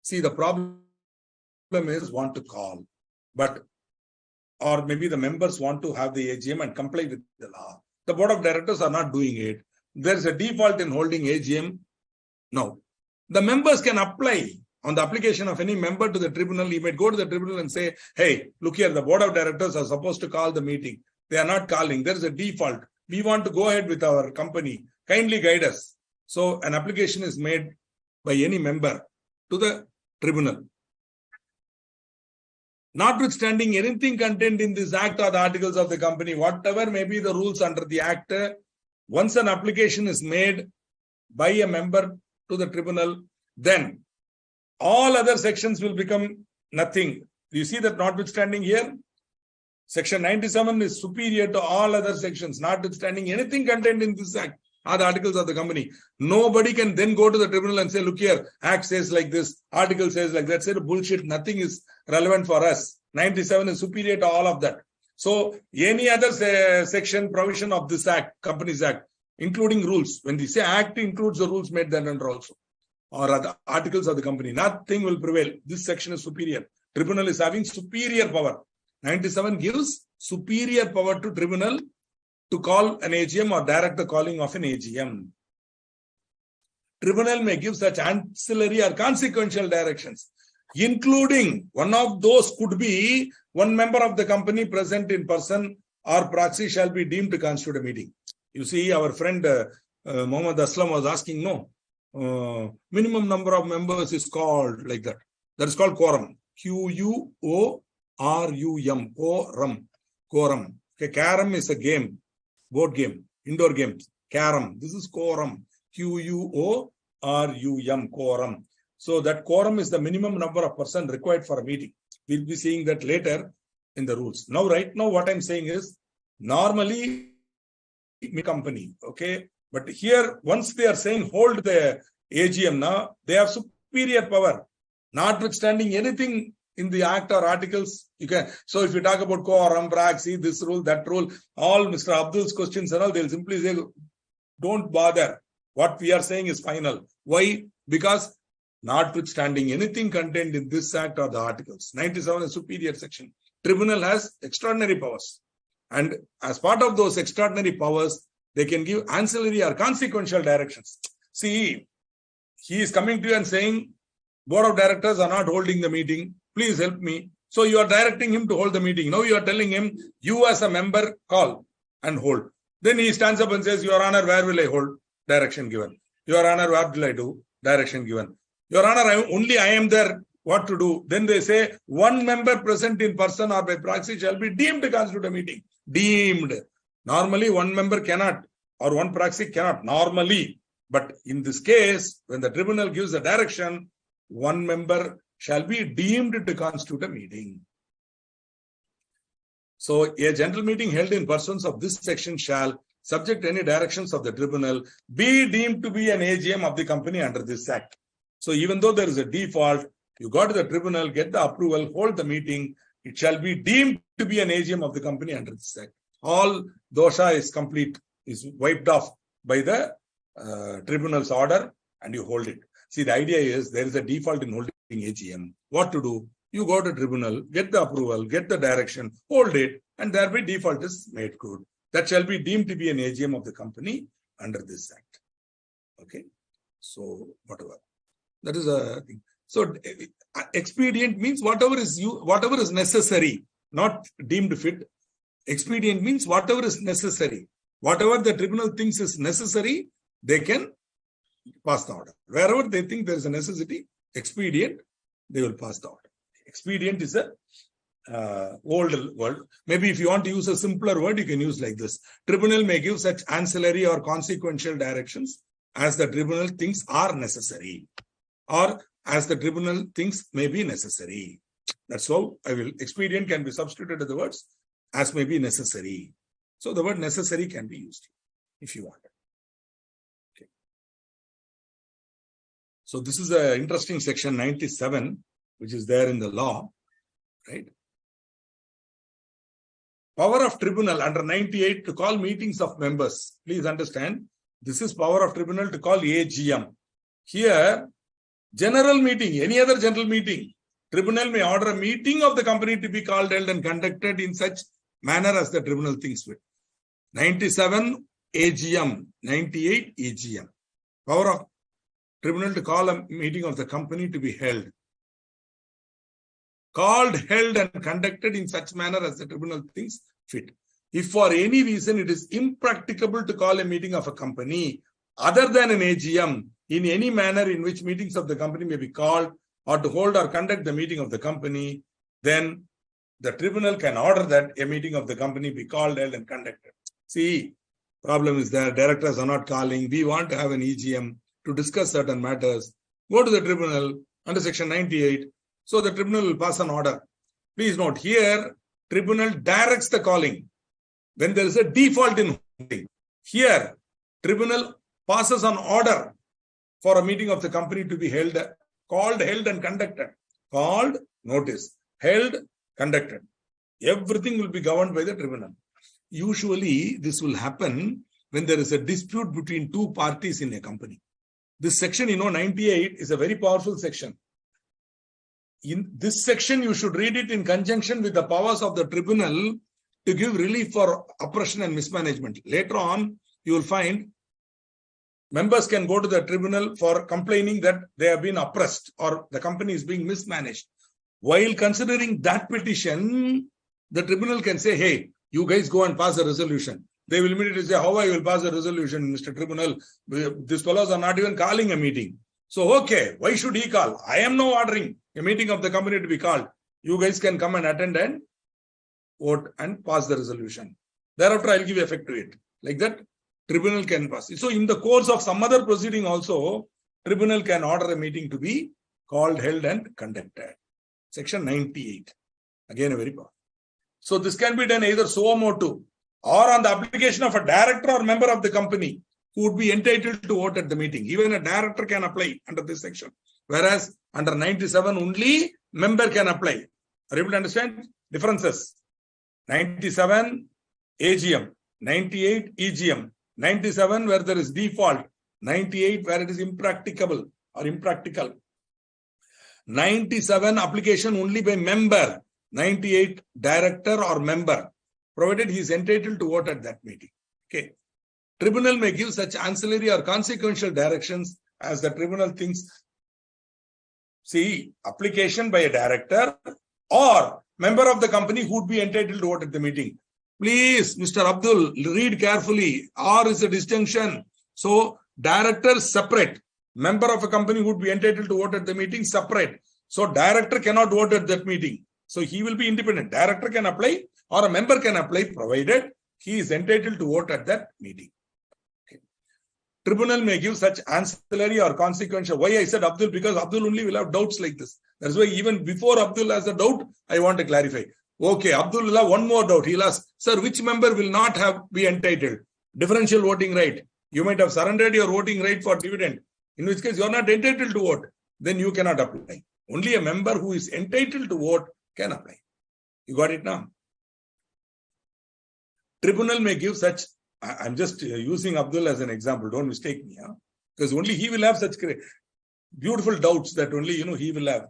see, the problem is want to call, but, or maybe the members want to have the AGM and comply with the law. The board of directors are not doing it. There is a default in holding AGM. No. The members can apply on the application of any member to the tribunal. He might go to the tribunal and say, hey, look here, the board of directors are supposed to call the meeting. They are not calling. There is a default. We want to go ahead with our company. Kindly guide us. So an application is made by any member to the tribunal. Notwithstanding anything contained in this act or the articles of the company, whatever may be the rules under the act, once an application is made by a member to the tribunal, then all other sections will become nothing. You see that notwithstanding here? Section 97 is superior to all other sections, notwithstanding anything contained in this act or the articles of the company. Nobody can then go to the tribunal and say, look here, act says like this, article says like that. Say bullshit, nothing is relevant for us. 97 is superior to all of that. So any other section provision of this act, Companies Act, including rules, when we say act includes the rules made thereunder also, or other articles of the company, nothing will prevail. This section is superior. Tribunal is having superior power. 97 gives superior power to tribunal to call an AGM or direct the calling of an AGM. Tribunal may give such ancillary or consequential directions, including one of those could be one member of the company present in person or proxy shall be deemed to constitute a meeting. You see, our friend Muhammad Aslam was asking, minimum number of members is called like that. That is called quorum. Quorum. Quorum. Okay, carom is a game, board game, indoor game. Carom. This is quorum. Quorum. Quorum. So that quorum is the minimum number of persons required for a meeting. We'll be seeing that later in the rules. Now, right now, what I'm saying is normally company, okay, but here once they are saying hold the AGM now, they have superior power, notwithstanding anything in the act or articles. You can. So if you talk about quorum, proxy, this rule, that rule, all Mr. Abdul's questions and all, they'll simply say, don't bother. What we are saying is final. Why? Because notwithstanding anything contained in this act or the articles, 97 is superior section. Tribunal has extraordinary powers. And as part of those extraordinary powers, they can give ancillary or consequential directions. See, he is coming to you and saying, board of directors are not holding the meeting. Please help me. So you are directing him to hold the meeting. Now you are telling him, you as a member call and hold. Then he stands up and says, Your Honor, where will I hold? Direction given. Your Honor, what will I do? Direction given. Your Honor, only I am there. What to do? Then they say, one member present in person or by proxy shall be deemed to constitute a meeting. Deemed. Normally, one member cannot or one proxy cannot. Normally. But in this case, when the tribunal gives a direction, one member shall be deemed to constitute a meeting. So, a general meeting held in persons of this section shall, subject to any directions of the tribunal, be deemed to be an AGM of the company under this act. So, even though there is a default, you go to the tribunal, get the approval, hold the meeting, it shall be deemed to be an AGM of the company under this act. All dosha is complete. is wiped off by the tribunal's order and you hold it. See, the idea is there is a default in holding AGM. What to do? You go to tribunal, get the approval, get the direction, hold it, and thereby default is made good. That shall be deemed to be an AGM of the company under this act. Okay. So whatever. That is a thing. So expedient means whatever is necessary, not deemed fit. Expedient means whatever is necessary. Whatever the tribunal thinks is necessary, they can pass the order. Wherever they think there is a necessity, expedient, they will pass the order. Expedient is a old word. Maybe if you want to use a simpler word, you can use like this. Tribunal may give such ancillary or consequential directions as the tribunal thinks are necessary, or as the tribunal thinks may be necessary. That's how I will. Expedient can be substituted with the words as may be necessary. So the word necessary can be used if you want. Okay. So this is an interesting section 97, which is there in the law, right? Power of tribunal under 98 to call meetings of members. Please understand, this is power of tribunal to call AGM. Here, general meeting, any other general meeting, tribunal may order a meeting of the company to be called, held and conducted in such manner as the tribunal thinks fit. 97 AGM, 98 AGM. Power of tribunal to call a meeting of the company to be held. Called, held and conducted in such manner as the tribunal thinks fit. If for any reason it is impracticable to call a meeting of a company other than an AGM in any manner in which meetings of the company may be called, or to hold or conduct the meeting of the company, then the tribunal can order that a meeting of the company be called, held and conducted. See, problem is there, directors are not calling. We want to have an EGM to discuss certain matters. Go to the tribunal under section 98. So the tribunal will pass an order. Please note here, tribunal directs the calling when there is a default in holding. Here, tribunal passes an order for a meeting of the company to be held, called, held and conducted. Called, notice, held, conducted. Everything will be governed by the tribunal. Usually, this will happen when there is a dispute between two parties in a company. This section, 98 is a very powerful section. In this section, you should read it in conjunction with the powers of the tribunal to give relief for oppression and mismanagement. Later on, you will find members can go to the tribunal for complaining that they have been oppressed or the company is being mismanaged. While considering that petition, the tribunal can say, hey, you guys go and pass a resolution. They will immediately say, how I will pass a resolution, Mr. Tribunal? These fellows are not even calling a meeting. So, okay, why should he call? I am now ordering a meeting of the company to be called. You guys can come and attend and vote and pass the resolution. Thereafter, I'll give effect to it. Like that, tribunal can pass it. So, in the course of some other proceeding also, tribunal can order a meeting to be called, held and conducted. Section 98. Again, a very powerful. So, this can be done either suo motu or on the application of a director or member of the company who would be entitled to vote at the meeting. Even a director can apply under this section. Whereas under 97 only member can apply. Are you able to understand differences? 97 AGM, 98 EGM, 97 where there is default, 98 where it is impracticable or impractical. 97 application only by member, 98 director or member, provided he is entitled to vote at that meeting. Okay. Tribunal may give such ancillary or consequential directions as the tribunal thinks. See, application by a director or member of the company who would be entitled to vote at the meeting. Please, Mr. Abdul, read carefully. Or is a distinction. So, director separate. Member of a company would be entitled to vote at the meeting separate. So, director cannot vote at that meeting. So, he will be independent. Director can apply or a member can apply provided he is entitled to vote at that meeting. Tribunal may give such ancillary or consequential. Why I said Abdul? Because Abdul only will have doubts like this. That's why even before Abdul has a doubt, I want to clarify. Okay, Abdul will have one more doubt. He'll ask, sir, which member will not be entitled? Differential voting right. You might have surrendered your voting right for dividend. In which case, you are not entitled to vote. Then you cannot apply. Only a member who is entitled to vote can apply. You got it now? Tribunal may give such I'm just using Abdul as an example. Don't mistake me. Huh? Because only he will have such beautiful doubts that only, he will have.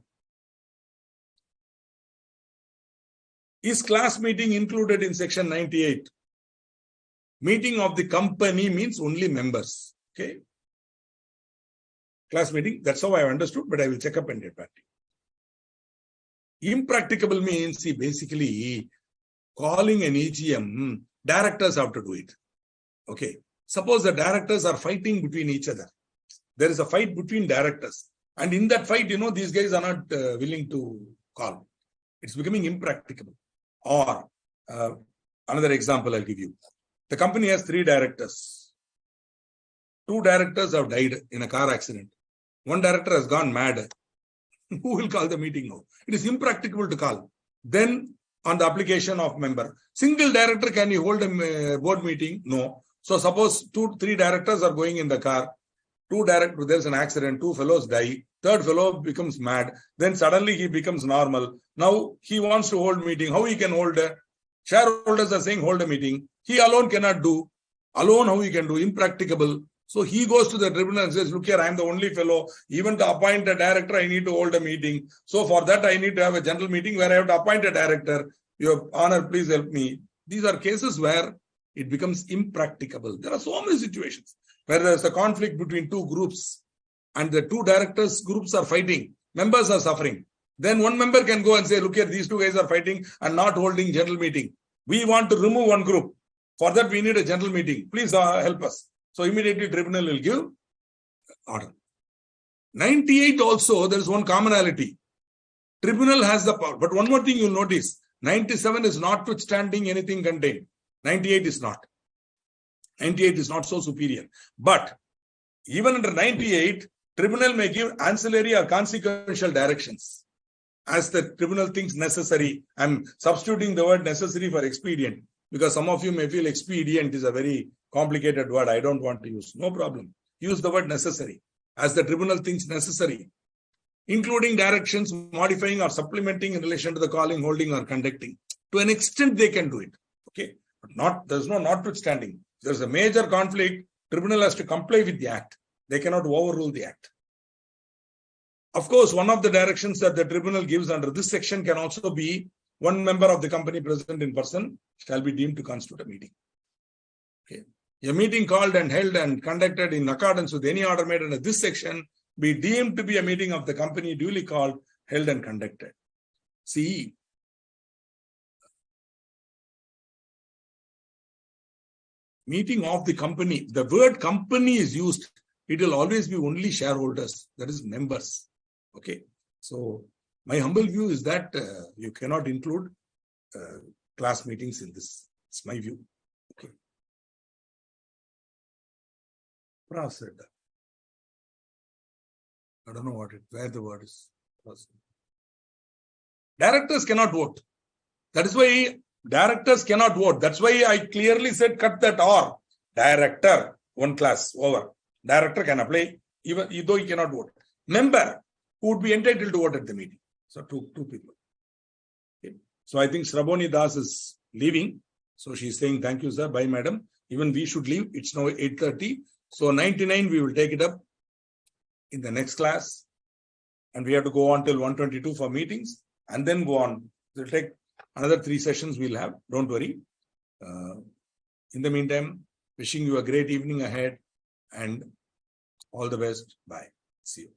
Is class meeting included in section 98? Meeting of the company means only members. Okay. Class meeting, that's how I have understood, but I will check up and get back to you. Impracticable means, see, basically calling an AGM, directors have to do it. Okay. Suppose the directors are fighting between each other. There is a fight between directors. And in that fight, these guys are not willing to call. It's becoming impracticable. Or another example I'll give you. The company has 3 directors. 2 directors have died in a car accident. 1 director has gone mad. Who will call the meeting now? It is impracticable to call. Then on the application of member, single director, can you hold a board meeting? No. So suppose 2-3 directors are going in the car. 2 directors, there's an accident, 2 fellows die. 3rd fellow becomes mad. Then suddenly he becomes normal. Now he wants to hold meeting. How he can hold a? Shareholders are saying hold a meeting. He alone cannot do. Alone how he can do? Impracticable. So he goes to the tribunal and says, look here, I am the only fellow. Even to appoint a director, I need to hold a meeting. So for that, I need to have a general meeting where I have to appoint a director. Your Honor, please help me. These are cases where it becomes impracticable. There are so many situations where there is a conflict between 2 groups and the 2 directors groups are fighting. Members are suffering. Then one member can go and say, look here, these 2 guys are fighting and not holding general meeting. We want to remove one group. For that, we need a general meeting. Please help us. So immediately tribunal will give order. 98 also, there is one commonality. Tribunal has the power. But one more thing you'll notice. 97 is notwithstanding anything contained. 98 is not. 98 is not so superior. But even under 98, tribunal may give ancillary or consequential directions as the tribunal thinks necessary. I'm substituting the word necessary for expedient because some of you may feel expedient is a very complicated word. I don't want to use. No problem. Use the word necessary as the tribunal thinks necessary, including directions modifying or supplementing in relation to the calling, holding or conducting. To an extent they can do it. Okay. But there's no notwithstanding. There's a major conflict. Tribunal has to comply with the act. They cannot overrule the act. Of course, one of the directions that the tribunal gives under this section can also be one member of the company present in person shall be deemed to constitute a meeting. Okay. A meeting called and held and conducted in accordance with any order made under this section be deemed to be a meeting of the company duly called, held and conducted. See, meeting of the company, the word company is used. It will always be only shareholders, that is members. Okay. So my humble view is that you cannot include class meetings in this. It's my view. Okay. Said. I don't know where the word is. Directors cannot vote. That is why directors cannot vote. That's why I clearly said cut that or. Director, one class, over. Director can apply, even though he cannot vote. Member who would be entitled to vote at the meeting. So two people. Okay. So I think Sraboni Das is leaving. So she's saying, thank you, sir. Bye, madam. Even we should leave. It's now 8:30. So 99, we will take it up in the next class. And we have to go on till 122 for meetings and then go on. We'll take another 3 sessions we'll have. Don't worry. In the meantime, wishing you a great evening ahead and all the best. Bye. See you.